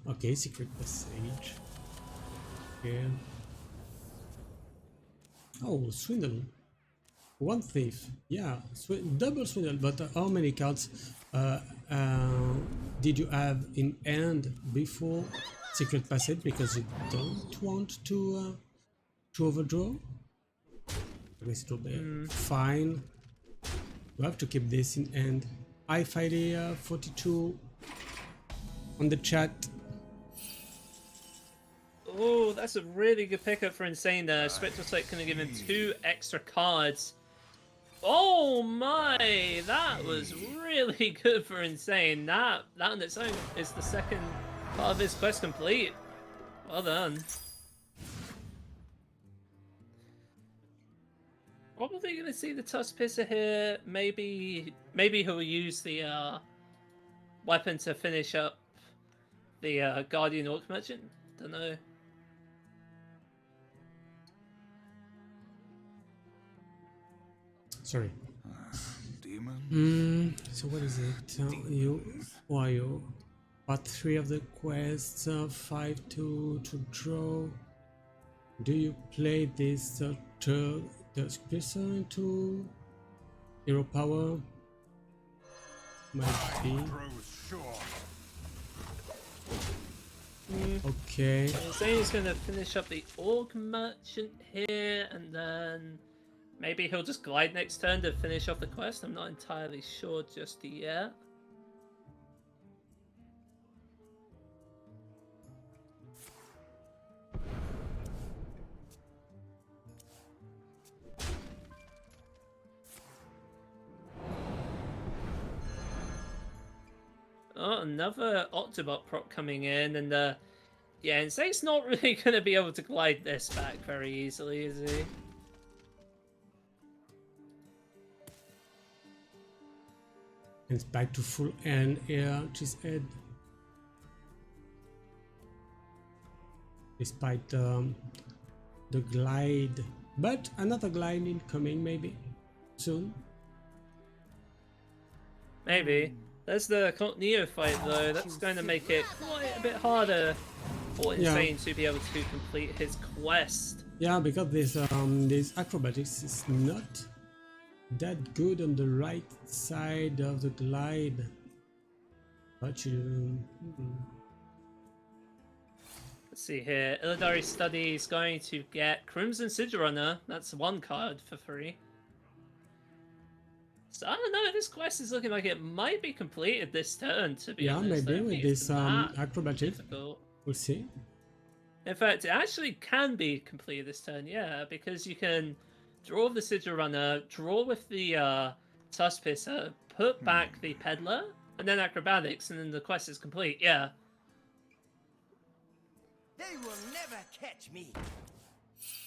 Okay, secret passage. Yeah. Oh, swindle. One thief. Yeah, double swindle. But how many cards did you have in hand before secret passage? Because you don't want to overdraw. Restore there. Fine. You have to keep this in hand. I 42 on the chat. Oh, that's a really good pickup for Insane there. Spectral Sight gonna give him 2 extra cards. Oh my, that was really good for Insane. That on its own is the second part of his quest complete. Well done. Probably gonna see the Tusk Pisser here. Maybe he'll use the weapon to finish up the Guardian Orc Merchant. Don't know. Sorry. Demons? So what is it? Who are you? Part 3 of the quest, 5 to draw. Do you play this Tusk Piercer into hero power? Might be. Okay. Insane is gonna finish up the Orc Merchant here, and then maybe he'll just glide next turn to finish off the quest. I'm not entirely sure just yet. Oh, another Octobot prop coming in, and yeah, Insane's not really going to be able to glide this back very easily, is he? It's back to full end here, Cheesehead. Despite the glide, but another glide incoming maybe soon. Maybe. There's the Neophyte though. That's going to make it quite a bit harder for Insane to be able to complete his quest. Yeah, because this acrobatics is not that good on the right side of the glide. But you. Let's see here. Illidari Study is going to get Crimson Sigil Runner. That's 1 card for free. So I don't know, this quest is looking like it might be completed this turn, to be honest. Maybe with this acrobatic. Difficult. We'll see. In fact, it actually can be completed this turn, yeah, because you can draw the Sigil Runner, draw with the Tusk Pisser, put back the Peddler, and then acrobatics, and then the quest is complete, yeah. They will never catch me.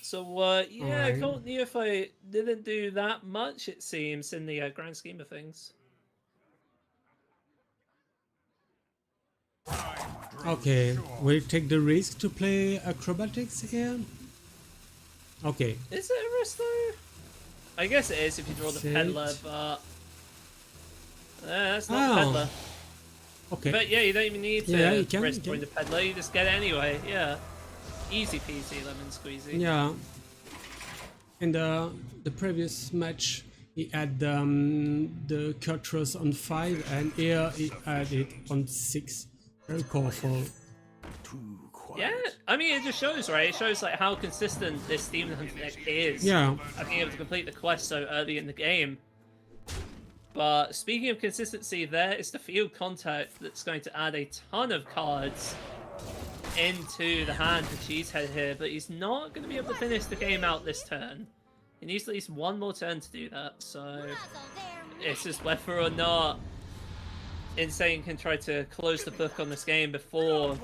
So, yeah, Cult Neophyte didn't do that much, it seems, in the grand scheme of things. Okay, will you take the risk to play acrobatics here? Okay. Is it a risk, though? I guess it is if you draw the Peddler, but... that's not the Peddler. Okay. But yeah, you don't even need to risk drawing the Peddler, you just get it anyway, yeah. Easy peasy, lemon squeezy. Yeah. In the previous match, he had the Curtrus on 5, and here he had it on 6. Very powerful. Yeah, I mean, it just shows, right? It shows like how consistent this Demon Hunter deck is. Yeah. Of being able to complete the quest so early in the game. But speaking of consistency, there is the field contact that's going to add a ton of cards into the hand for Cheesehead here, but he's not going to be able to finish the game out this turn. He needs at least 1 more turn to do that, so it's just whether or not Insane can try to close the book on this game before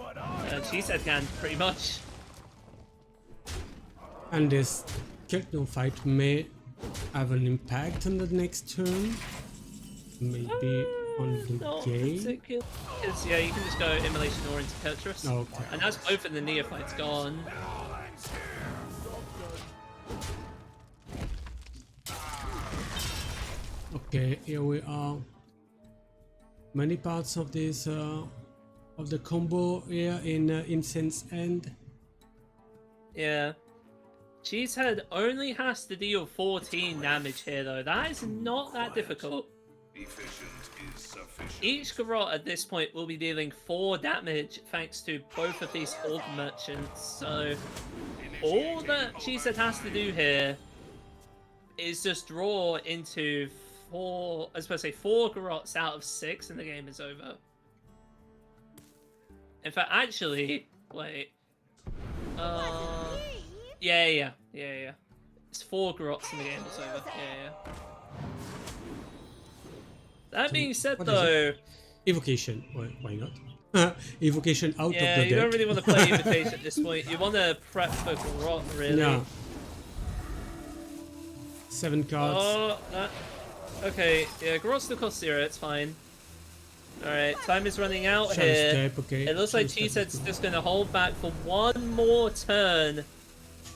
Cheesehead can, pretty much. And this Keltno fight may have an impact on the next turn. Maybe on the game. Yeah, you can just go Immolation or into Kurtrus. Okay. And that's both of the Neophytes gone. Okay, here we are. Many parts of this of the combo here in Incense End. Yeah. Cheesehead only has to deal 14 damage here, though. That is not that difficult. Efficient is sufficient. Each garrote at this point will be dealing 4 damage thanks to both of these orb merchants. So all that Cheesehead has to do here is just draw into 4 garrotes out of 6 and the game is over. In fact, actually, wait. Yeah. It's 4 garrotes and the game is over. Yeah. That being said, What is though, Evocation. Why not? Evocation out of the yeah, deck. you don't really want to play Invitation at this point. You want to prep for garrote, really. Yeah. 7 cards. Oh, okay. Yeah, garrote still costs 0. It's fine. Alright, time is running out Shadow here. Step, okay. It looks like Shadow Step is Cheesehead's good. just going to hold back for one more turn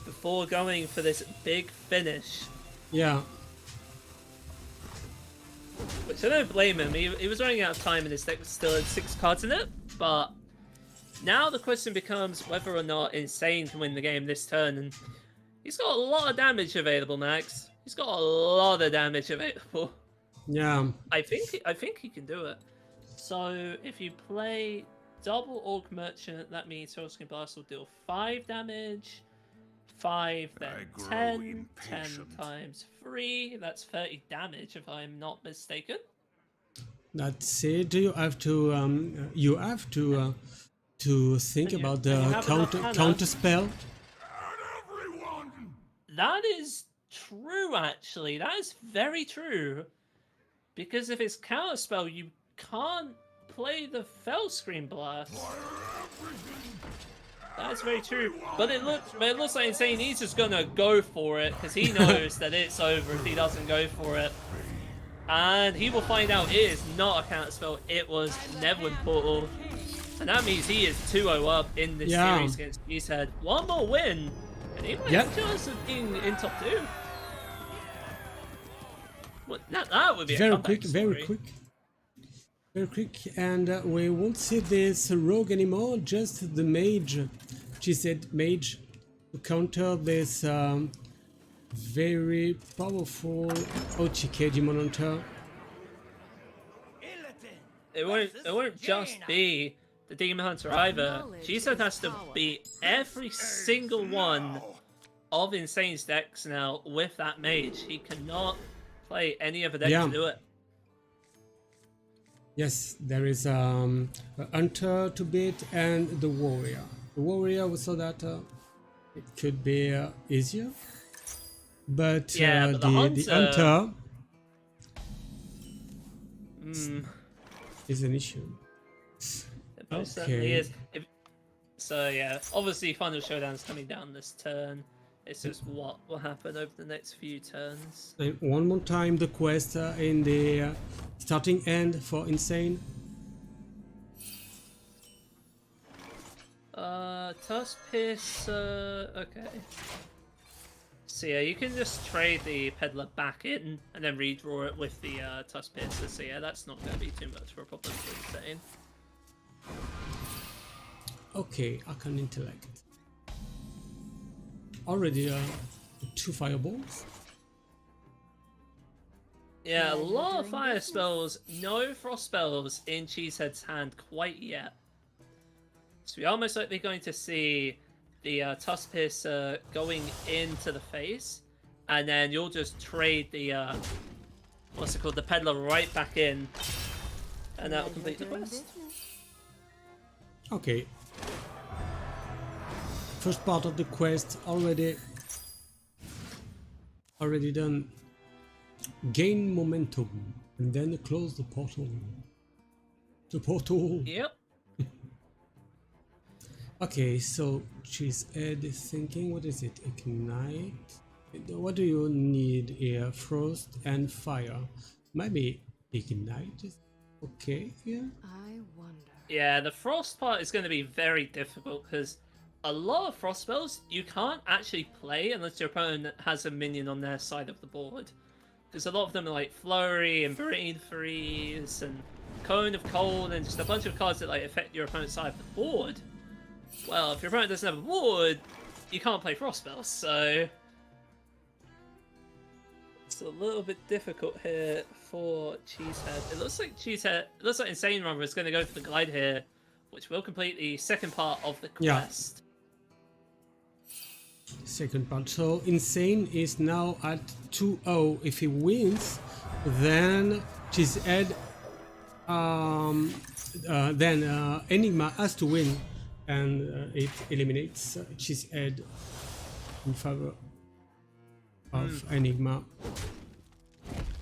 before going for this big finish. Yeah. Which I don't blame him. He was running out of time and his deck still had 6 cards in it. But now the question becomes whether or not Insane can win the game this turn. And he's got a lot of damage available, Max. He's got a lot of damage available. Yeah. I think he can do it. So if you play double Orc Merchant, that means Hurricane Blast will deal 5 damage, 5, then I grow 10, 10 impatient. times 3, that's 30 damage if I'm not mistaken. That's it. You have to think And you- about and you the have enough mana. counter spell. Everyone! That is true, actually. That is very true. Because if it's counterspell, you can't play the Fellscream Blast. That's very true. But it looks like Insane he's just gonna go for it because he knows that it's over if he doesn't go for it. And he will find out it is not a counterspell, it was Neverwin Portal. And that means he is 2-0 up in this Yeah. series against Cheesehead. One more win, and he might Yep. have a chance of being in top 2. Well, that would be a Very comeback quick, very story. quick. Very quick, and we won't see this rogue anymore, just the mage. She said mage to counter this very powerful OTK Demon Hunter. It won't just be the Demon Hunter either. Cheesehead has to beat every single one of Insane's decks now with that mage. He cannot play any other deck Yeah. to do it. Yes, there is a hunter to beat and the warrior. The warrior, we saw that it could be easier, but, Yeah, but the the hunter- hunter is an issue. It most certainly Okay. is. So yeah, obviously Final Showdown's coming down this turn. It's just what will happen over the next few turns. And one more time, the quest in the starting end for Insane. Tusk Pierce, okay. So yeah, you can just trade the Peddler back in and then redraw it with the Tusk Piercer. So yeah, that's not going to be too much of a problem for Insane. Okay, Arcane Intellect. Already 2 fireballs. Yeah, a Pleasure lot of doing fire business. spells, no frost spells in Cheesehead's hand quite yet. So we are most likely going to see the Tusk Piercer going into the face, and then you'll just trade the, what's it called, the Peddler right back in, and that'll complete the Doing quest. business. Okay. First part of the quest already done. Gain momentum and then close the portal. The portal. Yep. Okay, so Cheesehead is thinking, what is it? Ignite? What do you need here? Frost and fire. Maybe Ignite is okay here? I wonder. Yeah, the frost part is going to be very difficult because a lot of frost spells you can't actually play unless your opponent has a minion on their side of the board. Because a lot of them are like Flurry and Brain Freeze and Cone of Cold and just a bunch of cards that like affect your opponent's side of the board. Well, if your opponent doesn't have a board, you can't play Frost Spells, so it's a little bit difficult here for Cheesehead. It looks like Insane Runner is going to go for the glide here, which will complete the second part of the quest. Second part. So Insane is now at 2-0. If he wins, then Cheesehead, then En1gma has to win, and it eliminates Cheesehead in favor of En1gma.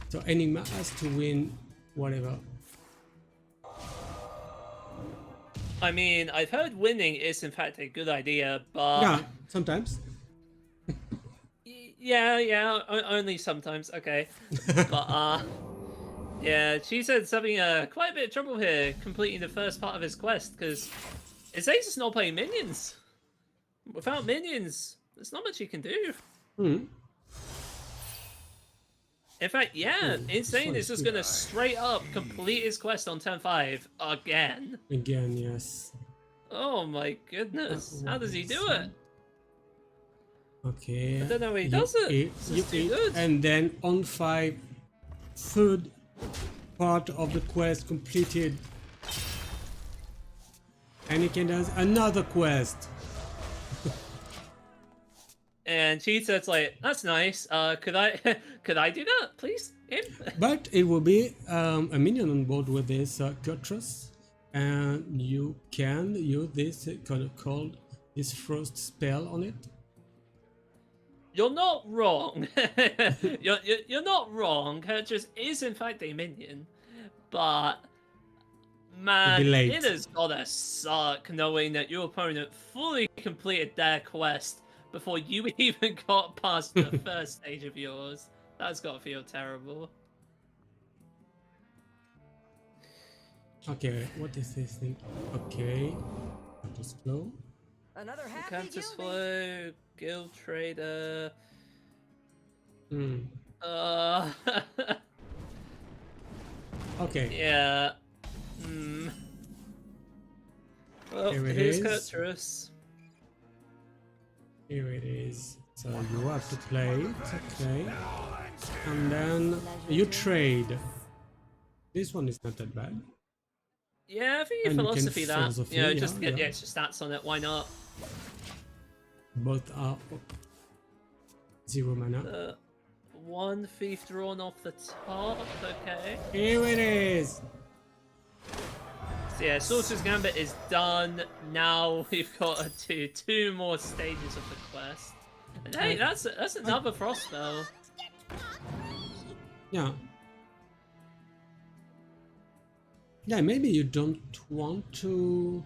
So En1gma has to win whatever. I mean, I've heard winning is in fact a good idea, but Yeah, sometimes. yeah, only sometimes. Okay, but yeah, Cheesehead's having quite a bit of trouble here completing the first part of his quest because Insane's just not playing minions. Without minions, there's not much he can do. In fact, yeah, Insane is just gonna straight up complete his quest on turn 5 again. Again, yes. Oh my goodness, how does he do it? Okay. I don't know how he does it. This is too good. And then on 5, third part of the quest completed. And he can do another quest. And Cheesehead's like, that's nice. Could I do that, please? But it will be a minion on board with this Cutlass, and you can use this kind of called this frost spell on it. You're not wrong. you're not wrong. Cutlass is in fact a minion, but man, it has gotta suck knowing that your opponent fully completed their quest before you even got past the first stage of yours. That's gotta feel terrible. Okay, what is this thing? Okay, Countess Flow. Another happy Countess Gilby. Flow, Guild Trader. Okay. Yeah. Well, Here it here's is. Cutlass. Here it is. So you have to play it, okay. And then you trade. This one is not that bad. Yeah, I think you And you can philosophy that. philosophy, You know, just to yeah, get the yeah. extra stats on it, why not? Both are 0 mana. One thief drawn off the top, okay. Here it is. So yeah, Sorcerer's Gambit is done. Now we've got to do 2 more stages of the quest. And hey, that's another frost spell. Yeah. Yeah, maybe you don't want to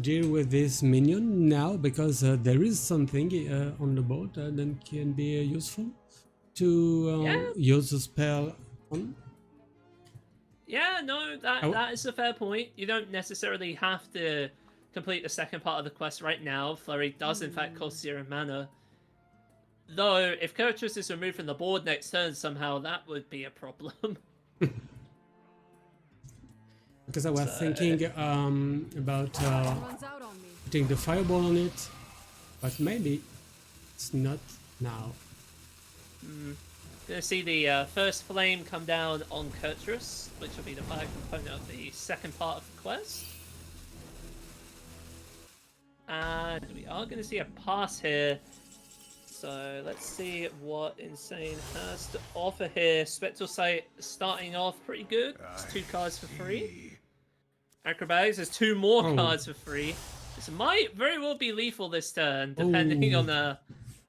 deal with this minion now because there is something on the board that can be useful to use the spell on. Yeah, no, that is a fair point. You don't necessarily have to complete the second part of the quest right now. Flurry does in fact cost 0 mana. Though, if Kurtrus is removed from the board next turn somehow, that would be a problem. Because I was thinking about Runs out on me. putting the fireball on it, but maybe it's not now. Gonna see the first flame come down on Kurtrus, which will be the fire component of the second part of the quest. And we are gonna see a pass here. So let's see what Insane has to offer here. Spectral Sight starting off pretty good. It's 2 cards for free. Acrobatics has 2 more cards for free. This might very well be lethal this turn, depending on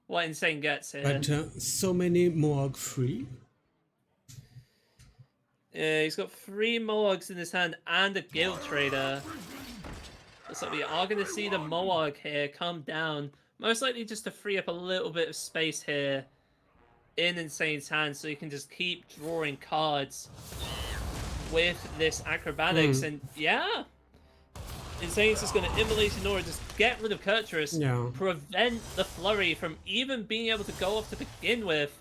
what Insane gets here. But so many Moog free. Yeah, he's got 3 Moags in his hand and a Guild Trader. Looks like we are going to see the Moag here come down. Most likely just to free up a little bit of space here in Insane's hand so you can just keep drawing cards with this Acrobatics. And yeah, Insane's just going to Immolate Nora, just get rid of Kurtrus, prevent the Flurry from even being able to go off to begin with.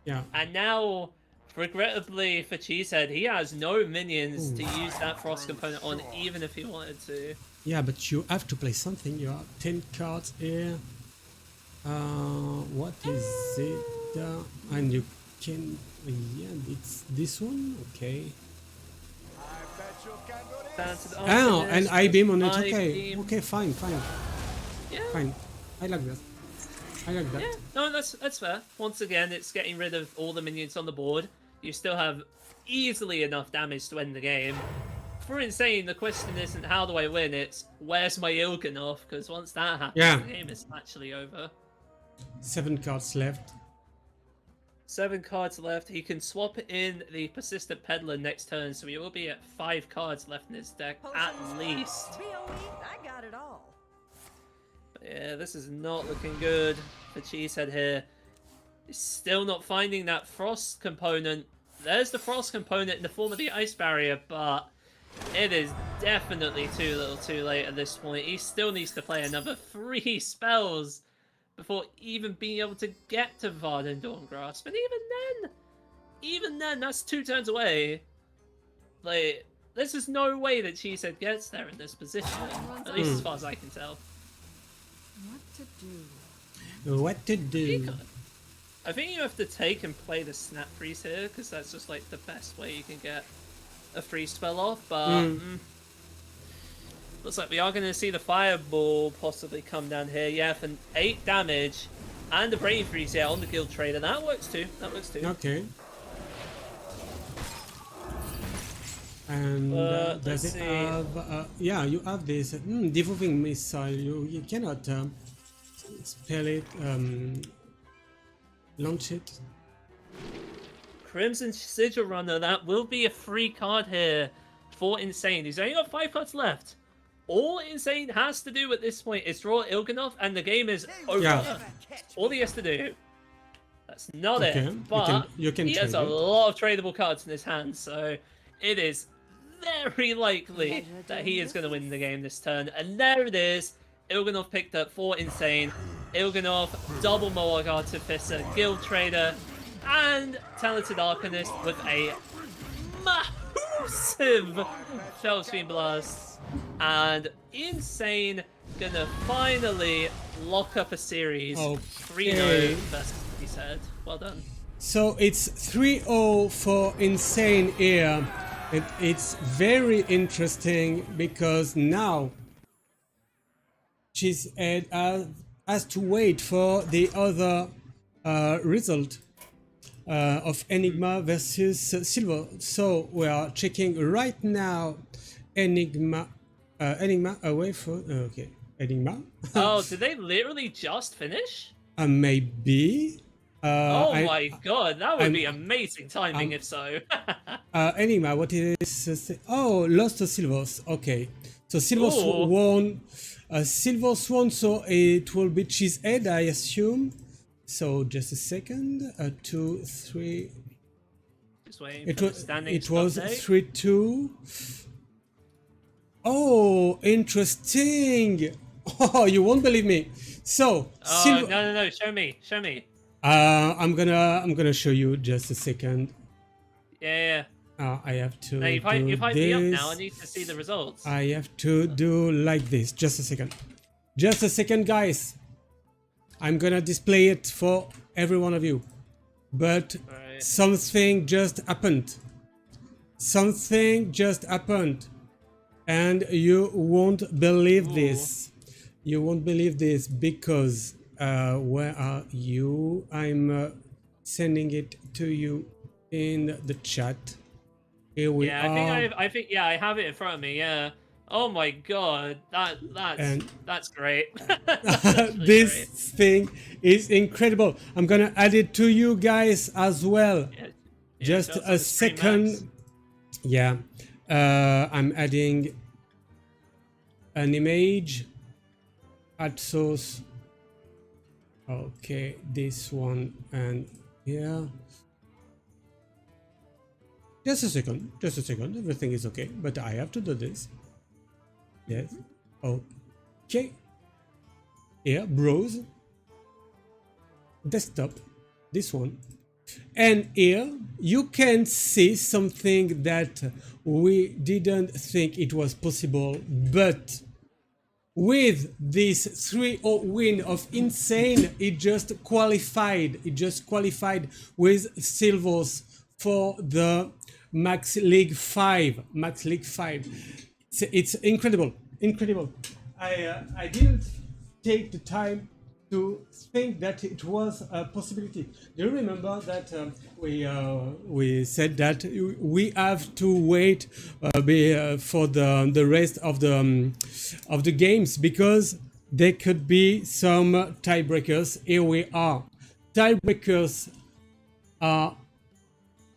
Yeah. And now regrettably for Cheesehead, he has no minions to use that frost component on, even if he wanted to. Yeah, but you have to play something. You have 10 cards here. What is it? And you can... Yeah, it's this one? Okay. Down to the Oh, and Arcanist, I-beam on it. I Okay. beam. Okay, fine. Yeah. Fine. I like that. I like that. Yeah, no, that's fair. Once again, it's getting rid of all the minions on the board. You still have easily enough damage to end the game. For Insane, the question isn't how do I win, it's where's my Ilganov, because once that happens, Yeah. the game is actually over. 7 cards left. 7 cards left. He can swap in the Persistent Peddler next turn, so he will be at 5 cards left in his deck at least. BOE, I got it all. Yeah, this is not looking good for Cheesehead here. He's still not finding that frost component. There's the frost component in the form of the ice barrier, but it is definitely too little too late at this point. He still needs to play another 3 spells before even being able to get to Varden Dawngrasp. And even then, that's 2 turns away. Like, there's just no way that Cheesehead gets there in this position, at least as far as I can tell. What to do? What to do? I think you have to take and play the Snap Freeze here, because that's just like the best way you can get a free spell off, but looks like we are going to see the Fireball possibly come down here. Yeah, for 8 damage and the Brain Freeze, yeah, on the Guild Trader. That works too. Okay. And does let's it see. have... yeah, you have this devolving missile. You cannot spell it, launch it. Crimson Sigil Runner, that will be a free card here for Insane. He's only got 5 cards left. All Insane has to do at this point is draw Ilganov, and the game is over. Yeah. All he has to do. That's not Okay, it, but you can he has a trade it. lot of tradable cards in his hand, so it is very likely that he is going to win the game this turn. And there it is. Ilganov picked up for Insane. Ilganov, double Moog Artificer, Guild Trader, and Talented Arcanist with a massive Feldsfiend Blast. And Insane gonna finally lock up a series. 3-0 versus Cheesehead. Well done. So it's 3-0 for Insane here. It's very interesting because now Cheesehead has to wait for the other result of En1gma versus Silver. So we are checking right now En1gma away for... okay, En1gma. Oh, did they literally just finish? Maybe. Oh my god, that would be amazing timing if so. En1gma, what is... oh, lost to Silvors. Okay. So Silvors Ooh. won. Silvors won, so it will be Cheesehead, I assume. So just a second. 2, 3... Just waiting for the standings It was update. 3-2. Oh, interesting. Oh, you won't believe me. So, Oh, no, show me. I'm gonna show you just a second. Yeah. I have to Now you've do hyped me up this. now, I need to see the results. I have to do like this. Just a second. Just a second, guys. I'm gonna display it for every one of you. But Right. something just happened. Something just happened. And you won't believe this. You won't believe this because where are you? I'm sending it to you in the chat. Here we are. I think I have it in front of me, yeah. Oh my god, that's great. That's actually This great. thing is incredible. I'm gonna add it to you guys as well. Yeah, Just show us a on the screen, second. Max. Yeah, I'm adding an image. Add source. Okay, this one and here. Just a second. Just a second. Everything is okay, but I have to do this. Yes. Okay. Here, browse. Desktop. This one. And here you can see something that we didn't think it was possible, but with this 3-0 win of Insane, it just qualified. It just qualified with Silvors for the Max League 5. Max League 5. It's incredible. Incredible. I didn't take the time to think that it was a possibility. Do you remember that we said that we have to wait for the rest of the games because there could be some tiebreakers. Here we are. Tiebreakers are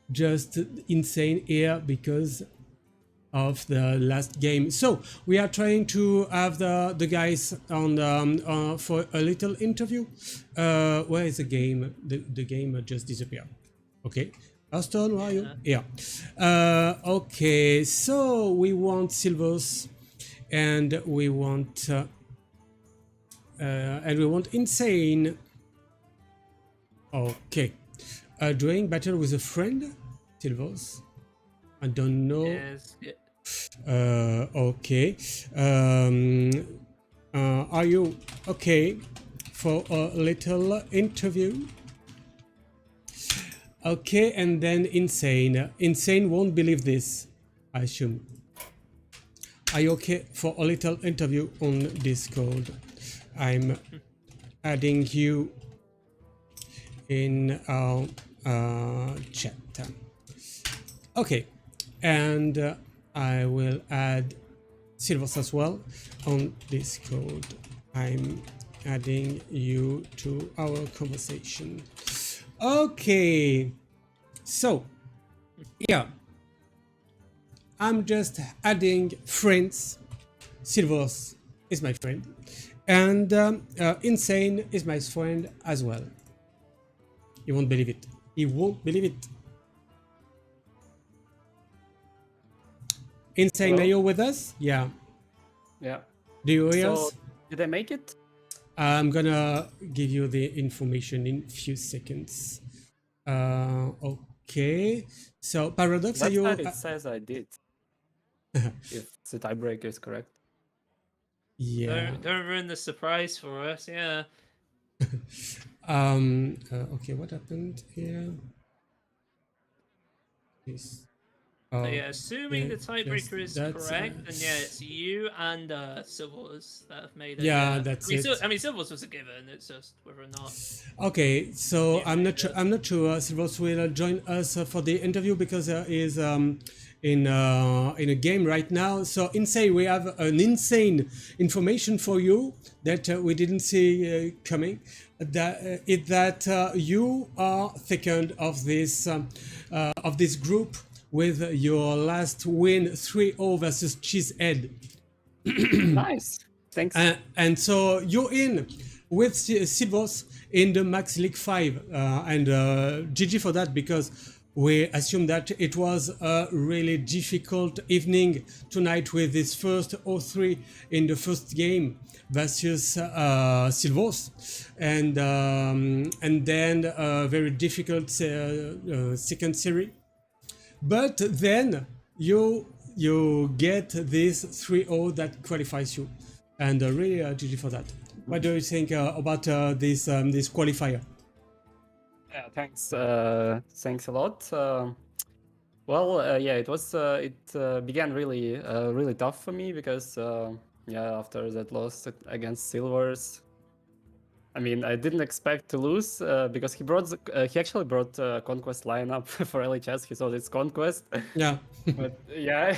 just insane here because of the last game. So we are trying to have the guys on for a little interview. Where is the game? The game just disappeared. Okay, Aston, where are you? Yeah. Okay, so we want Silvors, and we want Insane. Okay, doing battle with a friend, Silvors. I don't know. Yes. Okay. Are you okay for a little interview? Okay, and then Insane. Insane won't believe this, I assume. Are you okay for a little interview on Discord? I'm adding you in our chat. Okay, and I will add Silvors as well on Discord. I'm adding you to our conversation. Okay, so yeah, I'm just adding friends. Silvors is my friend, and Insane is my friend as well. You won't believe it. You won't believe it. Insane, Hello? are you with us? Yeah. Yeah. Do you hear So, us? did I make it? I'm gonna give you the information in a few seconds. Okay. So Paradox, are you? Website it says I did. If the tiebreaker is correct. Yeah. Don't ruin the surprise for us. Yeah. Okay. What happened here? This. So yeah, assuming yeah, the tiebreaker is that's, correct, then yeah, it's you and Silvors that have made it. Yeah, that's it. I mean, Silvors was a given. It's just whether or not. Okay, so Yeah, I'm not sure. yes. I'm not sure Silvers will join us for the interview because he's in a game right now. So Insane, we have an insane information for you that we didn't see coming. That you are second of this group with your last win 3-0 versus Cheesehead. Nice. Thanks. And so you're in with Silvors in the Max League 5. And GG for that, because we assume that it was a really difficult evening tonight with this first 0-3 in the first game versus Silvors. And then a very difficult second series. But then you get this 3-0 that qualifies you, and really GG for that. What do you think about this qualifier? Yeah, thanks. Thanks a lot. Yeah, it was. It began really tough for me because yeah, after that loss against Silvers, I mean, I didn't expect to lose because he actually brought Conquest lineup for LHS. He thought it's Conquest, Yeah. but yeah,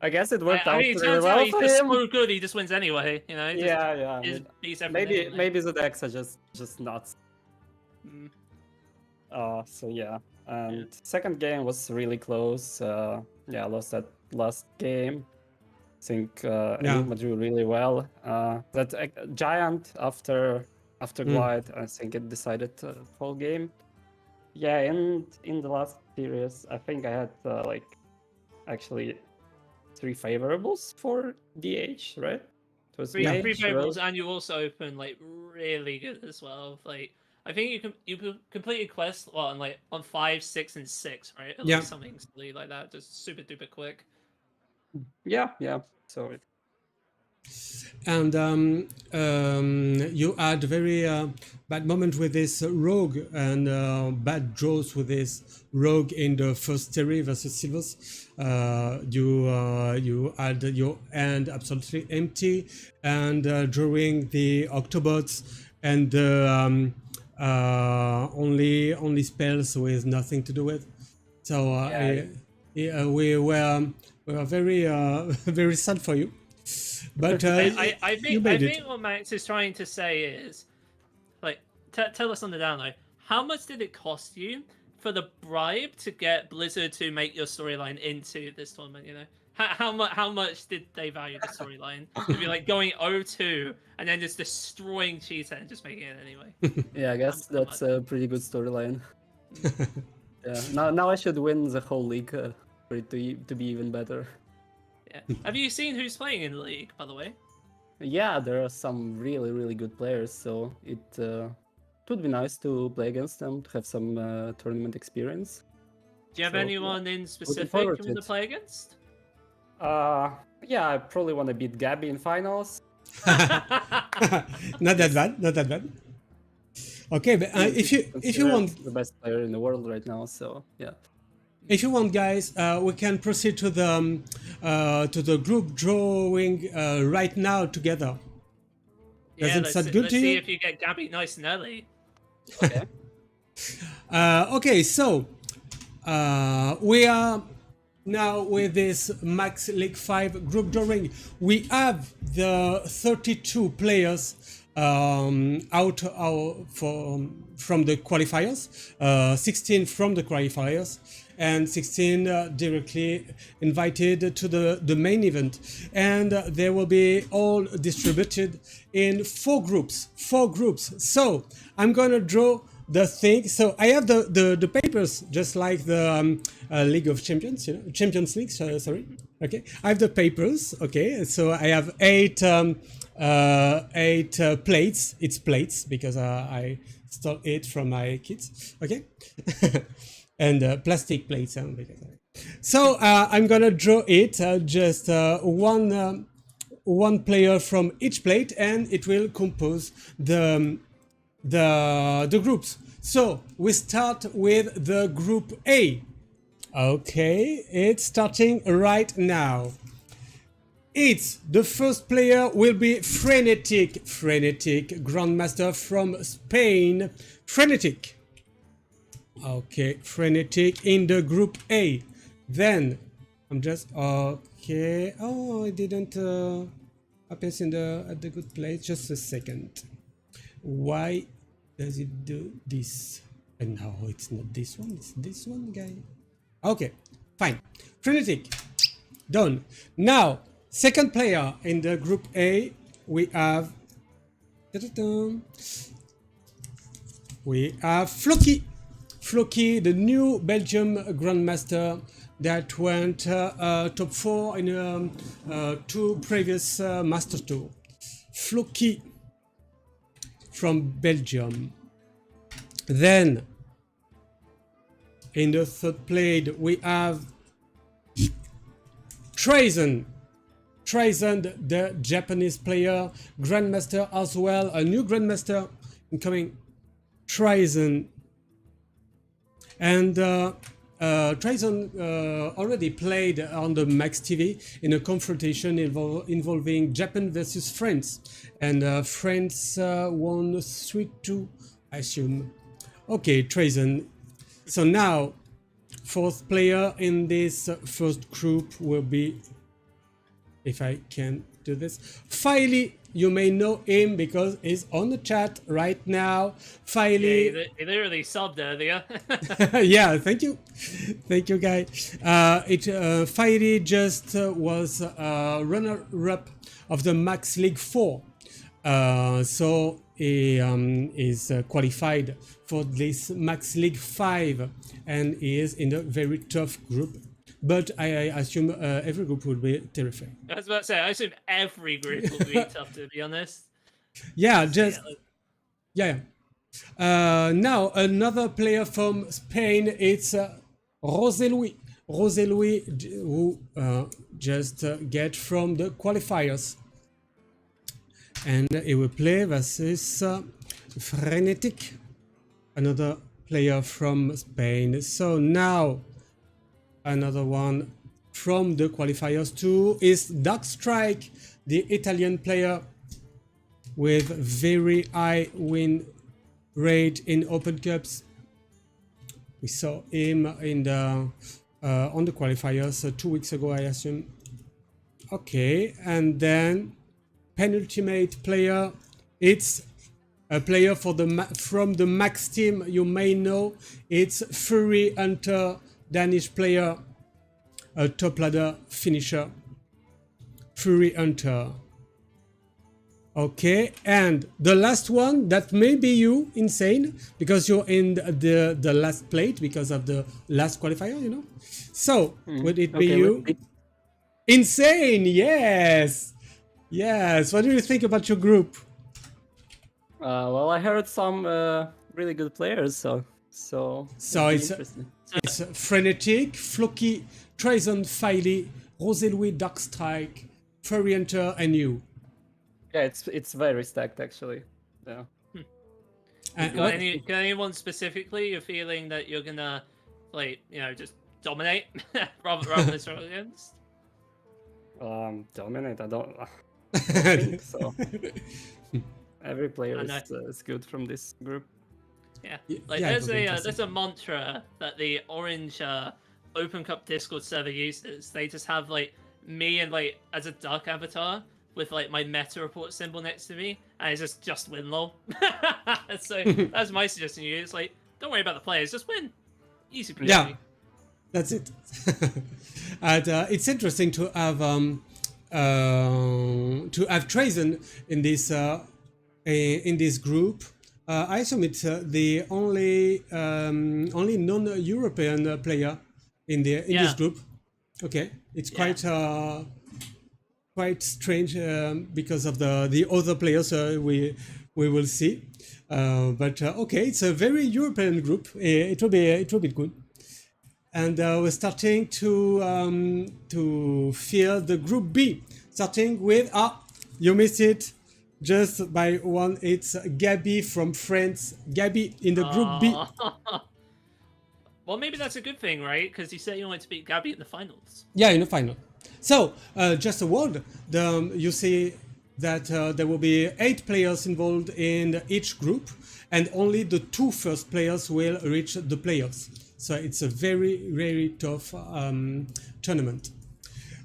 I guess it worked I out mean, it really turns well out he's for just him. so good. He just wins anyway. You know. He just, Yeah. he just beats everything anyway. Maybe the decks are just nuts. Mm. So yeah, and second game was really close. Yeah, I lost that last game. I think En1gma drew really well. That giant after Glide, I think it decided whole game. Yeah, and in the last series, I think I had like actually 3 favorables for DH, right? It was Three Mage, favorables, Rogue. and you also open like really good as well. Like I think you completed quests on 5, 6, and 6, right? At Yeah. least something silly like that, just super duper quick. Yeah. So And you had very bad moment with this rogue and bad draws with this rogue in the first series versus Silvors. You had your hand absolutely empty, and during the Octobots and only spells with nothing to do with. So we were very very sad for you. But I you made it. think what Max is trying to say is, like, tell us on the down low, how much did it cost you for the bribe to get Blizzard to make your storyline into this tournament? You know, how much did they value the storyline to be like going 0-2 and then just destroying Cheesehead and just making it anyway? yeah, I guess that's a pretty good storyline. Yeah. Now I should win the whole league for it to be even better. Yeah. Have you seen who's playing in the league, by the way? Yeah, there are some really good players, so it would be nice to play against them, to have some tournament experience. Do you have So, anyone in specific forward you to want to it. play against? Yeah, I probably want to beat Gabby in finals. Not that bad. Not that bad. Okay, but if you Considered want, the best player in the world right now, so yeah. if you want, guys, we can proceed to the group drawing right now together. Does Yeah, it let's, sound good let's to see you? if you get Gabby nice and early. Okay. Okay, so we are now with this Max League 5 group drawing. We have the 32 players from the qualifiers, 16 from the qualifiers, and 16 directly invited to the main event. And they will be all distributed in 4 groups. So I'm gonna draw the thing. So I have the papers, just like the League of Champions, Champions League. Sorry. Okay, I have the papers. Okay, so I have 8 plates. It's plates because I stole it from my kids. Okay, and plastic plates. So I'm gonna draw it. Just one player from each plate, and it will compose the groups. So we start with the group A. Okay, it's starting right now. It's the first player will be Frenetic Grandmaster from Spain. Frenetic. Okay, Frenetic in the group A. Then I'm just okay. Oh, I didn't appear in at the good place. Just a second. Why does it do this? And no, it's not this one. It's this one, guy. Okay, fine. Frenetic. Done. Now, second player in the group A, we have Floki. Floki, the new Belgium Grandmaster that went top 4 in 2 previous Master Tour. Floki from Belgium. Then, in the third plate, we have Trazen, the Japanese player, Grandmaster as well, a new Grandmaster incoming, Trazen. And Trazen already played on the Max TV in a confrontation involving Japan versus France. And France won 3-2, I assume. Okay, Trazen. So now, fourth player in this first group will be, if I can do this, Filey. You may know him because he's on the chat right now. Filey. Yeah, he literally subbed earlier. Yeah, thank you, guy. Filey just was runner-up of the Max League 4, so he is qualified for this Max League 5, and he is in a very tough group. But I assume every group would be terrifying. I was about to say, I assume every group will be tough, to be honest. Yeah, just yeah. Now another player from Spain. It's José Luis. José Luis, who just get from the qualifiers, and he will play versus Frenetic, another player from Spain. So now another one from the qualifiers too is Dark Strike, the Italian player with very high win rate in Open Cups. We saw him in the on the qualifiers 2 weeks ago, I assume. Okay, and then penultimate player. It's a player for from the Max team. You may know it's Fury Hunter, Danish player, a top ladder finisher. Fury Hunter. Okay, and the last one, that may be you, Insane, because you're in the last plate because of the last qualifier, you know. So, would it be you? Insane, yes! Yes, what do you think about your group? Well, I heard some really good players, so it's Frenetic, Floki, Trizon, Filey, José Luis, Dark Strike, Fury Hunter, and you. Yeah, it's very stacked actually. Yeah. Got anyone specifically you're feeling that you're gonna, like, just dominate rather than struggle against? Dominate. I don't think so. Every player is good from this group. Yeah, there's a mantra that the Orange Open Cup Discord server uses. They just have like me and like as a duck avatar with like my meta report symbol next to me, and it's just win lol. So that's my suggestion to you. It's like, don't worry about the players, just win. Easy peasy. Yeah, that's it. And it's interesting to have Trizon in this group. I assume it's the only non-European player in this group. Okay, it's quite strange because of the other players we will see. But okay, it's a very European group. It will be good. And we're starting to fill the group B, starting with you missed it just by one. It's Gabby from France. Gabby in the group B. Well, maybe that's a good thing, right? Because you said you wanted to beat Gabby in the finals. Yeah, in the final. So, just a word. You see that there will be 8 players involved in each group, and only the 2 first players will reach the playoffs. So it's a very, very tough tournament.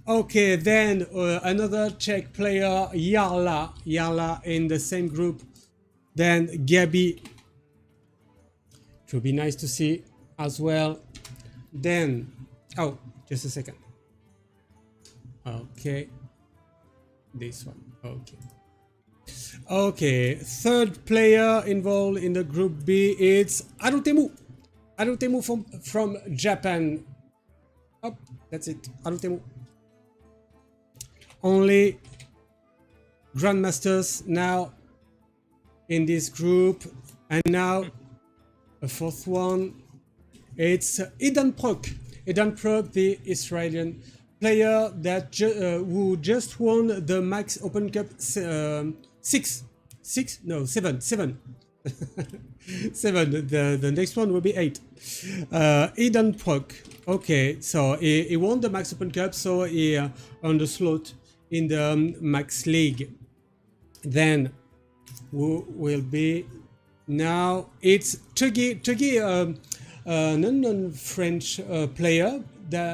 Okay, then another Czech player, Jarla. Jarla in the same group. Then Gabby. It would be nice to see as well. Then, just a second. Okay, this one. Okay, third player involved in the group B. It's Arutemu from Japan. That's it. Arutemu. Only grandmasters now in this group, and now a fourth one. It's Idan Prok, the Israeli player that who just won the Max Open Cup 7. The next one will be 8. Idan Prok. Okay, so he won the Max Open Cup, so he on the slot in the Max League. Then who will be now? It's Tuggy, non-French player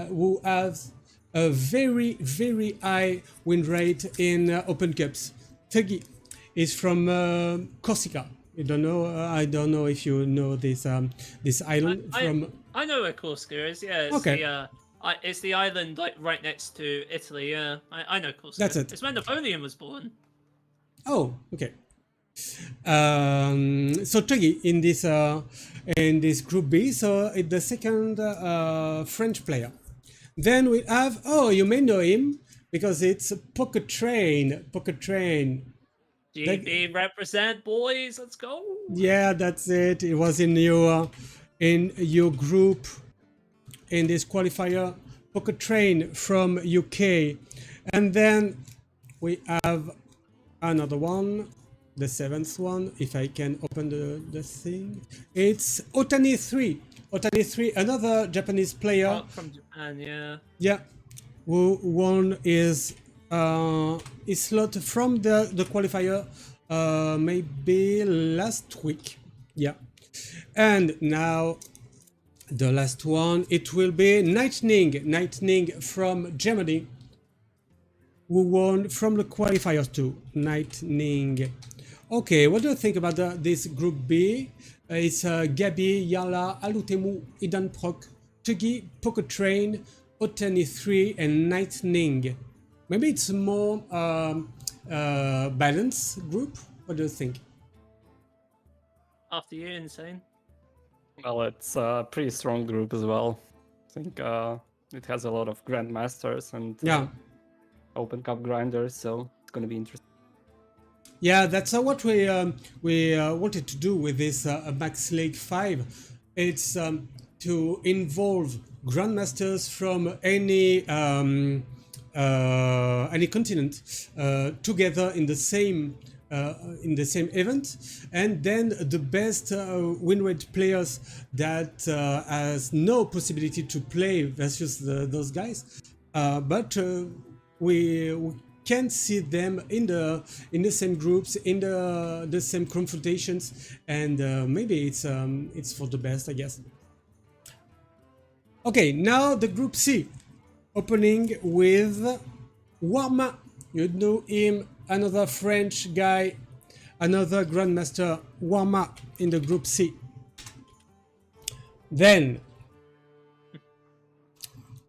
who has a very, very high win rate in Open Cups. Tuggy is from Corsica. I don't know if you know this island. I know where Corsica is. Yeah. It's the island like right next to Italy. Yeah, I know Corsica. That's it. It's where Napoleon was born. Oh, okay. So Tuggy in this group B. So it's the second French player. Then we have, you may know him because it's Pocket Train. GB represent, boys. Let's go. Yeah, that's it. It was in your group in this qualifier. Poker Train from UK, and then we have another one, the 7th one. If I can open the thing, it's Otani3. Otani3, another Japanese player. Oh, from Japan, yeah. Yeah, who won his slot from the qualifier maybe last week. Yeah, and now the last one, it will be Lightning from Germany, who won from the qualifiers too. Lightning. Okay, what do you think about this group B? It's Gabi, Yala, Alutemu, Eden Proc, Tugi, Poker Train, Otani3, and Lightning. Maybe it's a more balanced group. What do you think? After you, Insane. Well, it's a pretty strong group as well. I think it has a lot of grandmasters and Yeah. open cup grinders, so it's going to be interesting. Yeah, that's what we wanted to do with this Max League 5. It's to involve grandmasters from any continent together in the same event, and then the best win rate players that has no possibility to play versus those guys, but we can see them in the same groups, in the same confrontations, and maybe it's for the best, I guess. Okay, now the group C, opening with Warma. You know him, another French guy, another grandmaster, Warma in the group C. Then,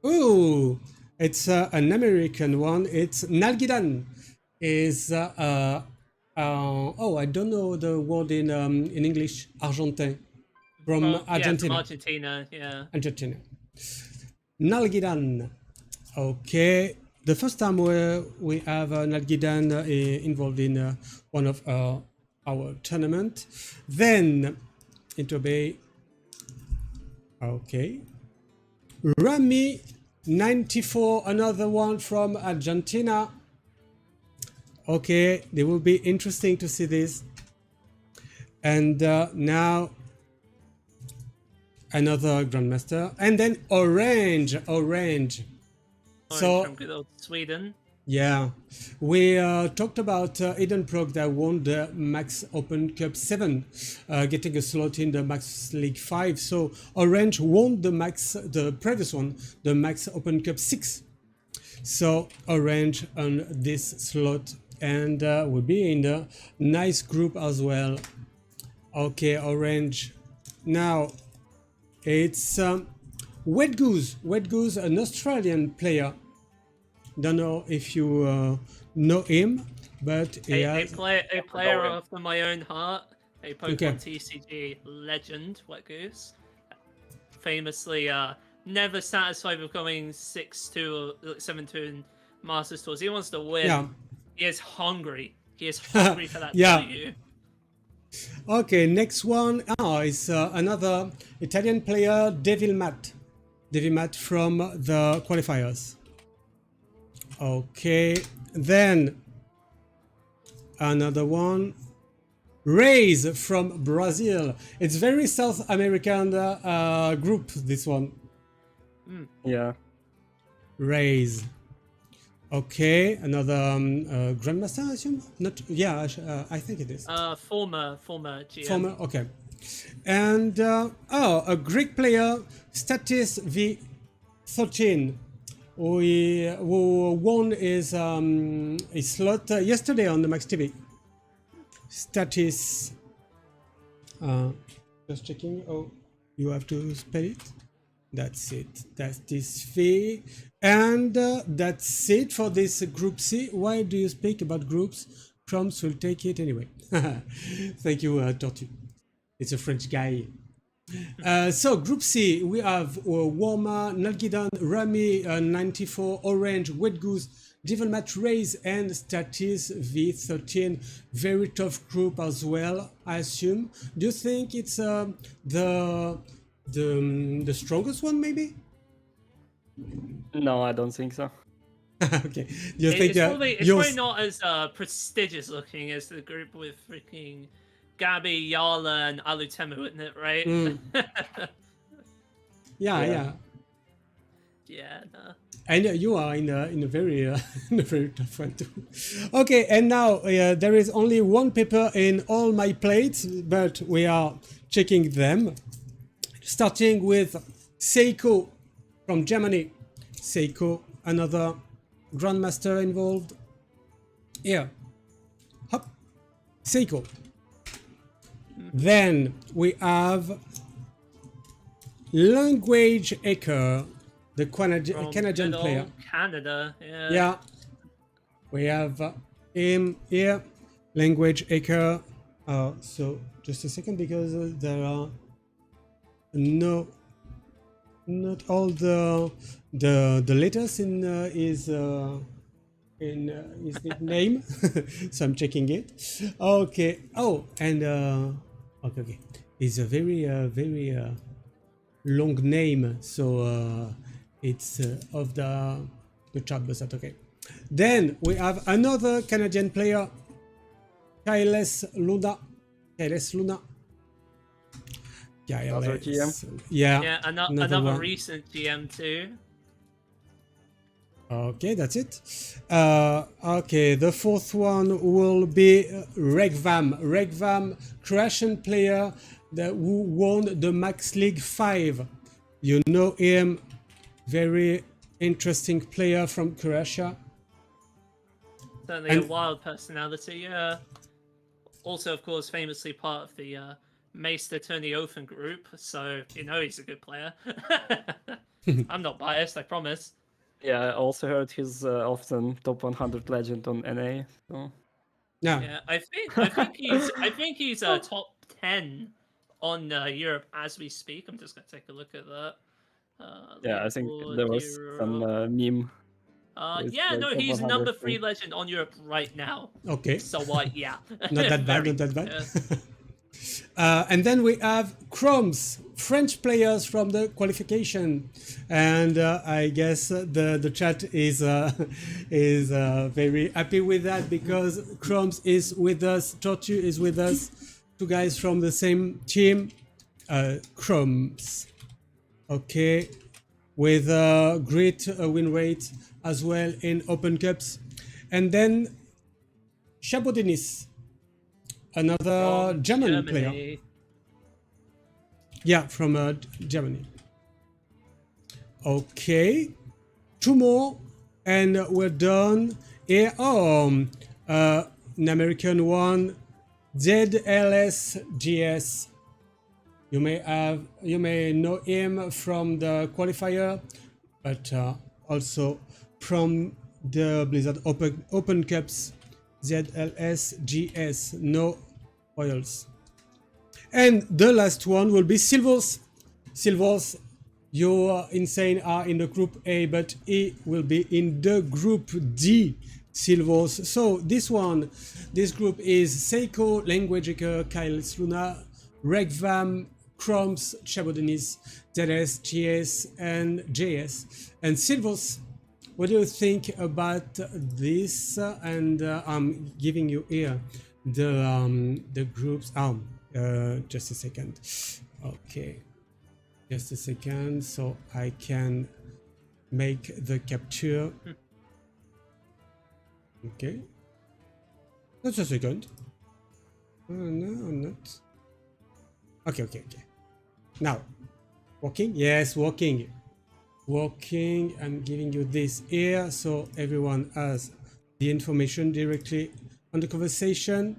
ooh, it's an American one. It's Nalgidan. Is oh, I don't know the word in English. Argentin, from Yeah, Argentina. from Argentina, yeah. Argentina. Nalgidan. Okay. The first time we have Nalgidan involved in one of our tournament. Then into Bay. Okay. Rami 94, another one from Argentina. Okay, they will be interesting to see this. And now another grandmaster, and then orange. So From good old Sweden. yeah, we talked about Eden Proc that won the Max Open Cup 7, getting a slot in the Max League 5. So Orange won the previous one, the Max Open Cup 6. So Orange on this slot, and will be in the nice group as well. Okay, Orange. Now it's Wet Goose, an Australian player. Don't know if you know him, but A player after my own heart, a Pokemon Okay. TCG legend, Wet Goose. Famously, never satisfied with going 6-2 or 7-2 in Masters Tours. He wants to win. Yeah. He is hungry. He is hungry for that Yeah. W. Okay, next one is another Italian player, Devil Matt from the qualifiers. Okay, then another one, Rays from Brazil. It's very South American group, this one. Yeah. Rays. Okay, another grandmaster, I assume. Not, yeah, I think it is. Former GM. Former, okay. And a Greek player, Statis V13, who won his slot yesterday on the Max TV. Statis, just checking. Oh, you have to spell it. That's it. That's this V. And that's it for this group C. Why do you speak about groups? Crumbs will take it anyway. Thank you, Tortue. It's a French guy. So group C, we have Warma, Nalgidan, Rami 94, Orange, Wet Goose, Devil Match Race and Statis V13. Very tough group as well, I assume. Do you think it's the strongest one, maybe? No, I don't think so. Okay. Do you think It's probably not as prestigious looking as the group with freaking Gabby, Yala, and Alutemu, isn't it? Right? Yeah. Yeah. No. And you are in a very in a very tough one too. Okay, and now there is only one paper in all my plates, but we are checking them. Starting with Seiko from Germany. Seiko, another grandmaster involved. Here, hop, Seiko. Then we have Language Acre, the Canadian good player. old Canada, yeah. Yeah. We have him here, Language Acre. So just a second, because there are not all the letters in his name. So I'm checking it. Okay. Oh, and okay. It's a very long name, so it's of the chart, but that's okay. Then we have another Canadian player, Kailes Luna. Another GM? Yeah, another one. recent GM too. Okay, that's it. Okay, the fourth one will be Regvam, Croatian player who won the Max League 5. You know him, very interesting player from Croatia. Certainly a wild personality, yeah. Also, of course, famously part of the Meister Tony Open group, so you know he's a good player. I'm not biased, I promise. Yeah, I also heard he's often top 100 legend on NA. So. Yeah, I think he's top 10 on Europe as we speak. I'm just gonna take a look at that. Yeah, I think there was some meme. Yeah, no, he's number 3 legend on Europe right now. Okay. So what? Yeah. Not that bad. And then we have Chromes, French players from the qualification, and I guess the chat is very happy with that, because Chromes is with us, Tortu is with us, two guys from the same team. Chromes, okay, with a great win rate as well in Open Cups. And then Chabot-Denis, another German player. Yeah, from Germany. Okay, 2 more and we're done. Here, an American one, ZLSGS. You may know him from the qualifier, but also from the Blizzard Open Cups. ZLSGS, no oils. And the last one will be Silvors. Silvors, you Insane are in the group A, but he will be in the group D. Silvors. So this group is Seiko, Language Acre, Kailes Luna, Regvam, Chromes, Chabot-Denis, ZS, GS, and JS. And Silvors, what do you think about this? And I'm giving you here the groups. Just a second. Okay, just a second, so I can make the capture. Okay, just a second. No, I'm not. Okay. Now, working? Yes, working. I'm giving you this here, so everyone has the information directly on the conversation.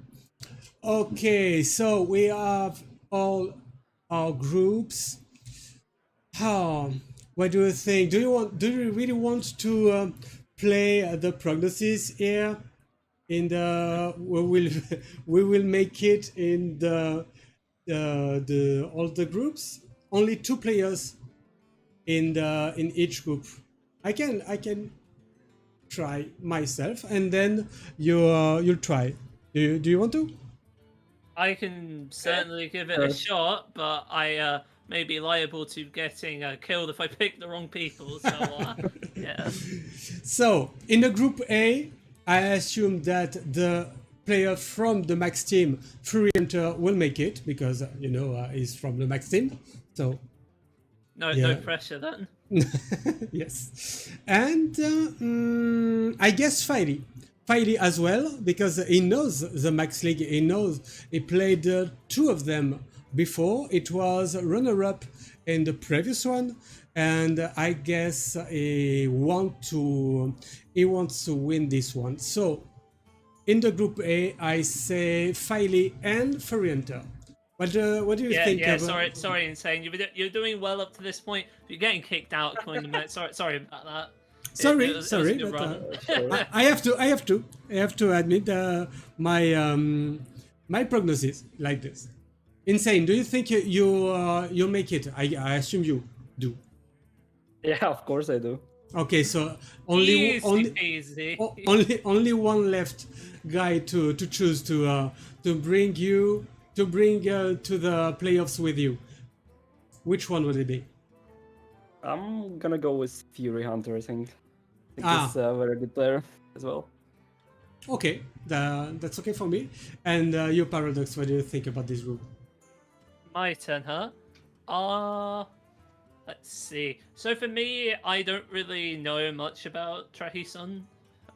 Okay, so we have all our groups. What do you think? Do you really want to play the prognosis here? In the we will make it in the all the groups. Only 2 players in each group. I can try myself, and then you'll try. Do you want to? I can certainly give it a shot, but I may be liable to getting killed if I pick the wrong people. So yeah. So in the group A, I assume that the player from the Max team, Fury Hunter, will make it because he's from the Max team. So No, yeah. no pressure then. Yes, and I guess Filey as well, because he knows the Max League. He played two of them before. It was runner-up in the previous one, and I guess he wants to win this one. So in the group A, I say Filey and Furienter. What do you think? Yeah. About... Sorry, insane. You're doing well up to this point. You're getting kicked out. Coming to minute. Sorry about that. Sorry, it was a good but run. I have to admit my prognosis like this. Insane. Do you think you'll make it? I assume you do. Yeah, of course I do. Okay, so Easy. only one left guy to choose to bring to the playoffs with you. Which one would it be? I'm gonna go with Fury Hunter. I think he's a very good player as well. Okay, that's okay for me. And you, Paradox, what do you think about this group? My turn, huh? Let's see. So for me, I don't really know much about Trahisun,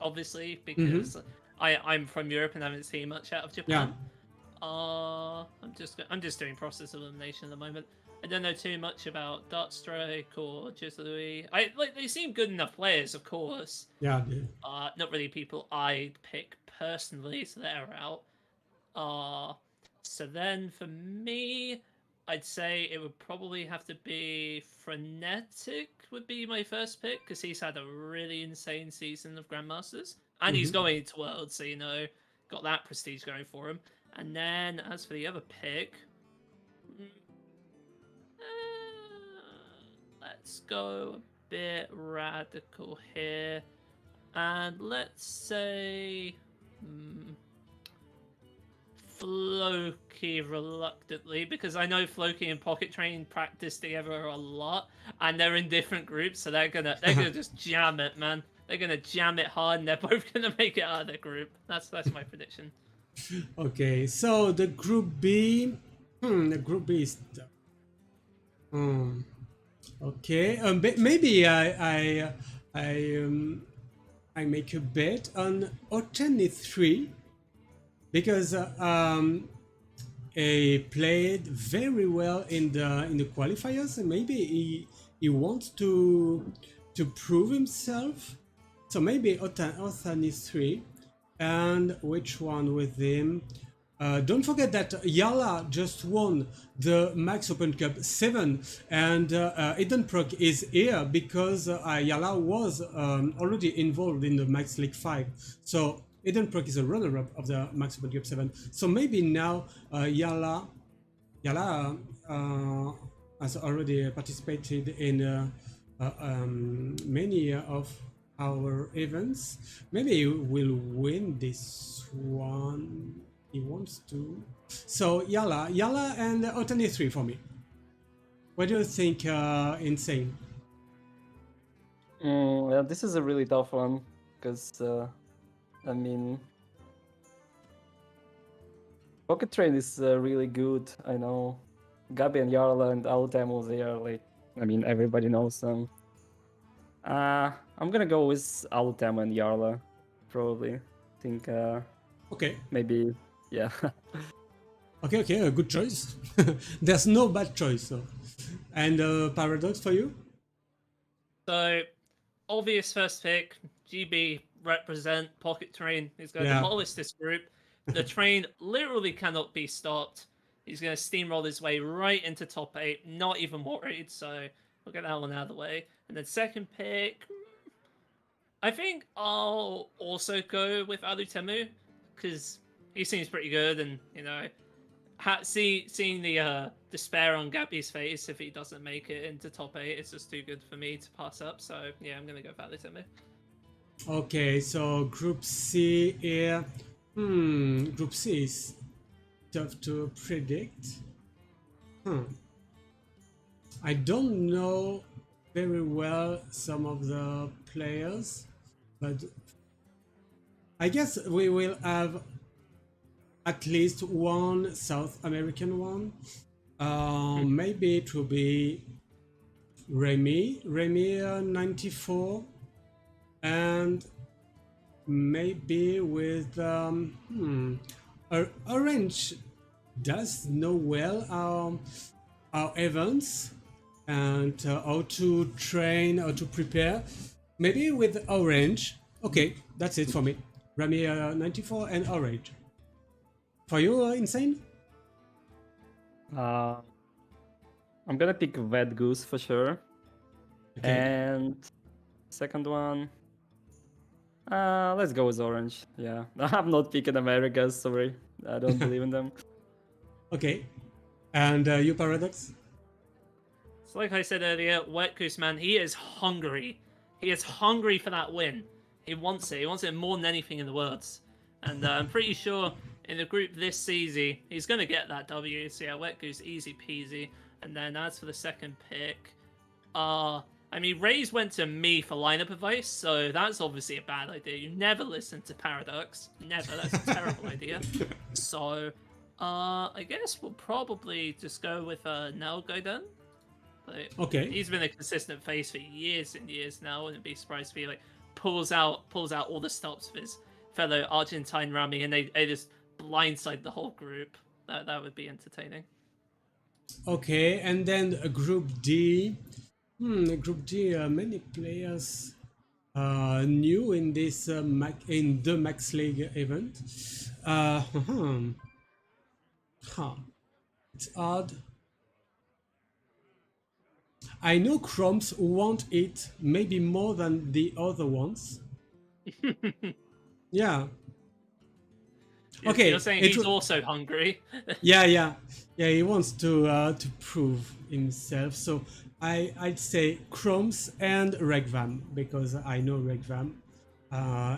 obviously, because I'm from Europe and haven't seen much out of Japan. I'm just doing process elimination at the moment. I don't know too much about Darkstrike or Jizui. They seem good enough players, of course. Yeah. Not really people I'd pick personally, so they're out. So then for me, I'd say it would probably have to be Frenetic would be my first pick, because he's had a really insane season of Grandmasters. And he's going to Worlds, so got that prestige going for him. And then as for the other pick, let's go a bit radical here. And let's say Floki reluctantly, because I know Floki and Pocket Train practice together a lot, and they're in different groups, so they're gonna just jam it, man. They're gonna jam it hard, and they're both gonna make it out of their group. That's my prediction. Okay, so the group B. The group B is. Okay, maybe I make a bet on En1gma, because he played very well in the qualifiers, and maybe he wants to prove himself. So maybe En1gma. And which one with him? Don't forget that Yala just won the Max Open Cup 7, and Eden Proc is here because Yala was already involved in the Max League 5. So Eden Proc is a runner-up of the Max Open Cup 7. So maybe now Yala has already participated in many of our events. Maybe he will win this one. He wants to. So Yala and En1gma for me. What do you think, Insane? Yeah, this is a really tough one because I mean, Pocket Train is really good. I know Gabi and Yarla and Altemo, they are everybody knows them. I'm gonna go with Altemo and Yarla, probably. I think. Okay. Maybe. Yeah. Okay, a good choice. There's no bad choice. So. And Paradox for you? So, obvious first pick, GB represent Pocket Train. He's going to demolish this group. The train literally cannot be stopped. He's going to steamroll his way right into top 8, not even worried, so we'll get that one out of the way. And then second pick, I think I'll also go with Alutemu, because he seems pretty good, and, seeing the despair on Gabi's face if he doesn't make it into top 8 is just too good for me to pass up, so yeah, I'm going to go with Alutemu. Okay, so Group C here. Group C is tough to predict. I don't know very well some of the players, but I guess we will have at least one South American one. Maybe it will be Remy 94, and maybe with Orange does know well our events and how to train, how to prepare. Maybe with Orange. Okay, that's it for me. Remy 94 and Orange. For you, Insane? Uh, I'm gonna pick Red Goose for sure. Okay. And second one, let's go with Orange. Yeah, I'm not picking Americas. Sorry, I don't believe in them. Okay. And you, Paradox? So like I said earlier, Wet Goose, man, he is hungry. He is hungry for that win. He wants it. He wants it more than anything in the world. And I'm pretty sure in the group this easy, he's going to get that W. So yeah, Wet Goose, easy peasy. And then as for the second pick, I mean, Raze went to me for lineup advice, so that's obviously a bad idea. You never listen to Paradox. Never. That's a terrible idea. So, I guess we'll probably just go with Nelgo then. Like, Okay. he's been a consistent face for years and years now. Wouldn't be surprised if he like pulls out all the stops of his fellow Argentine Rami, and they just blindside the whole group. That would be entertaining. Okay, and then Group D. Group D, many players new in this in the Max League event. It's odd. I know Crumbs want it maybe more than the other ones. Yeah. Okay. You're saying he's also hungry. Yeah. He wants to prove himself. So I'd say Crumbs and Regvam, because I know Regvam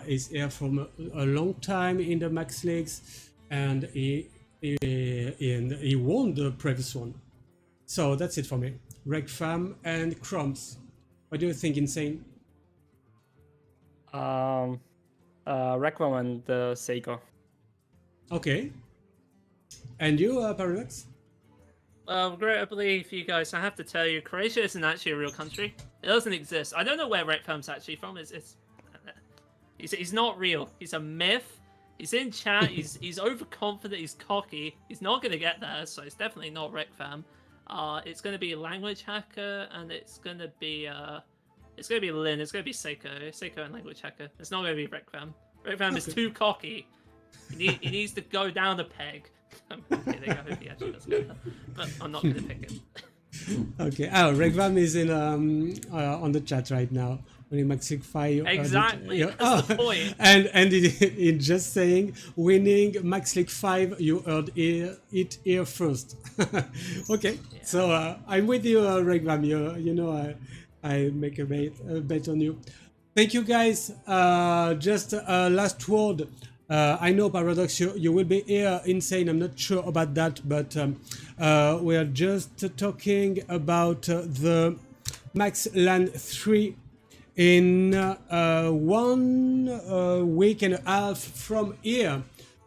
is here from a long time in the Max Leagues, and he won the previous one. So that's it for me. Regvam and Crumbs. What do you think, Insane? Requiem and Seiko. Okay. And you, Paradox? Well, regrettably for you guys, I have to tell you, Croatia isn't actually a real country. It doesn't exist. I don't know where Rekfam's actually from. He's not real. He's a myth. He's in chat. He's overconfident. He's cocky. He's not going to get there, so it's definitely not Rekfam. It's going to be Language Hacker, and it's going to be Lin. It's going to be Seiko and Language Hacker. It's not going to be Rekfam. Rekfam is too cocky. He needs to go down a peg. I'm kidding. I hope he actually does go there. But I'm not going to pick him. Okay. Oh, Regvam is in on the chat right now. When you Maxify Exactly. That's the point. And it just saying winning Max League 5. You heard it here first. Okay. Yeah. So I'm with you, Regvam. You know I make a bet on you. Thank you, guys. Just a last word. I know, Paradox, you will be here, Insane. I'm not sure about that, but we are just talking about the Max LAN 3 in 1 week and a half from here.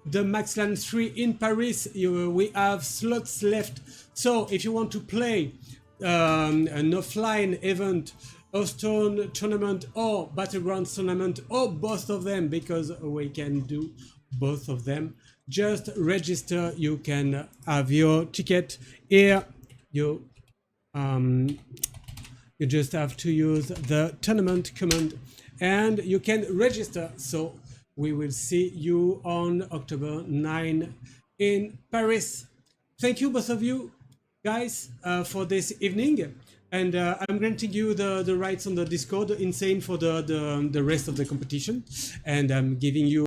The Max LAN 3 in Paris, we have slots left. So if you want to play an offline event, Hearthstone tournament or Battlegrounds tournament, or both of them, because we can do both of them, just register. You can have your ticket here. You just have to use the tournament command and you can register. So we will see you on October 9 in Paris. Thank you, both of you guys, for this evening. And I'm granting you the rights on the Discord, Insane, for the rest of the competition. And I'm giving you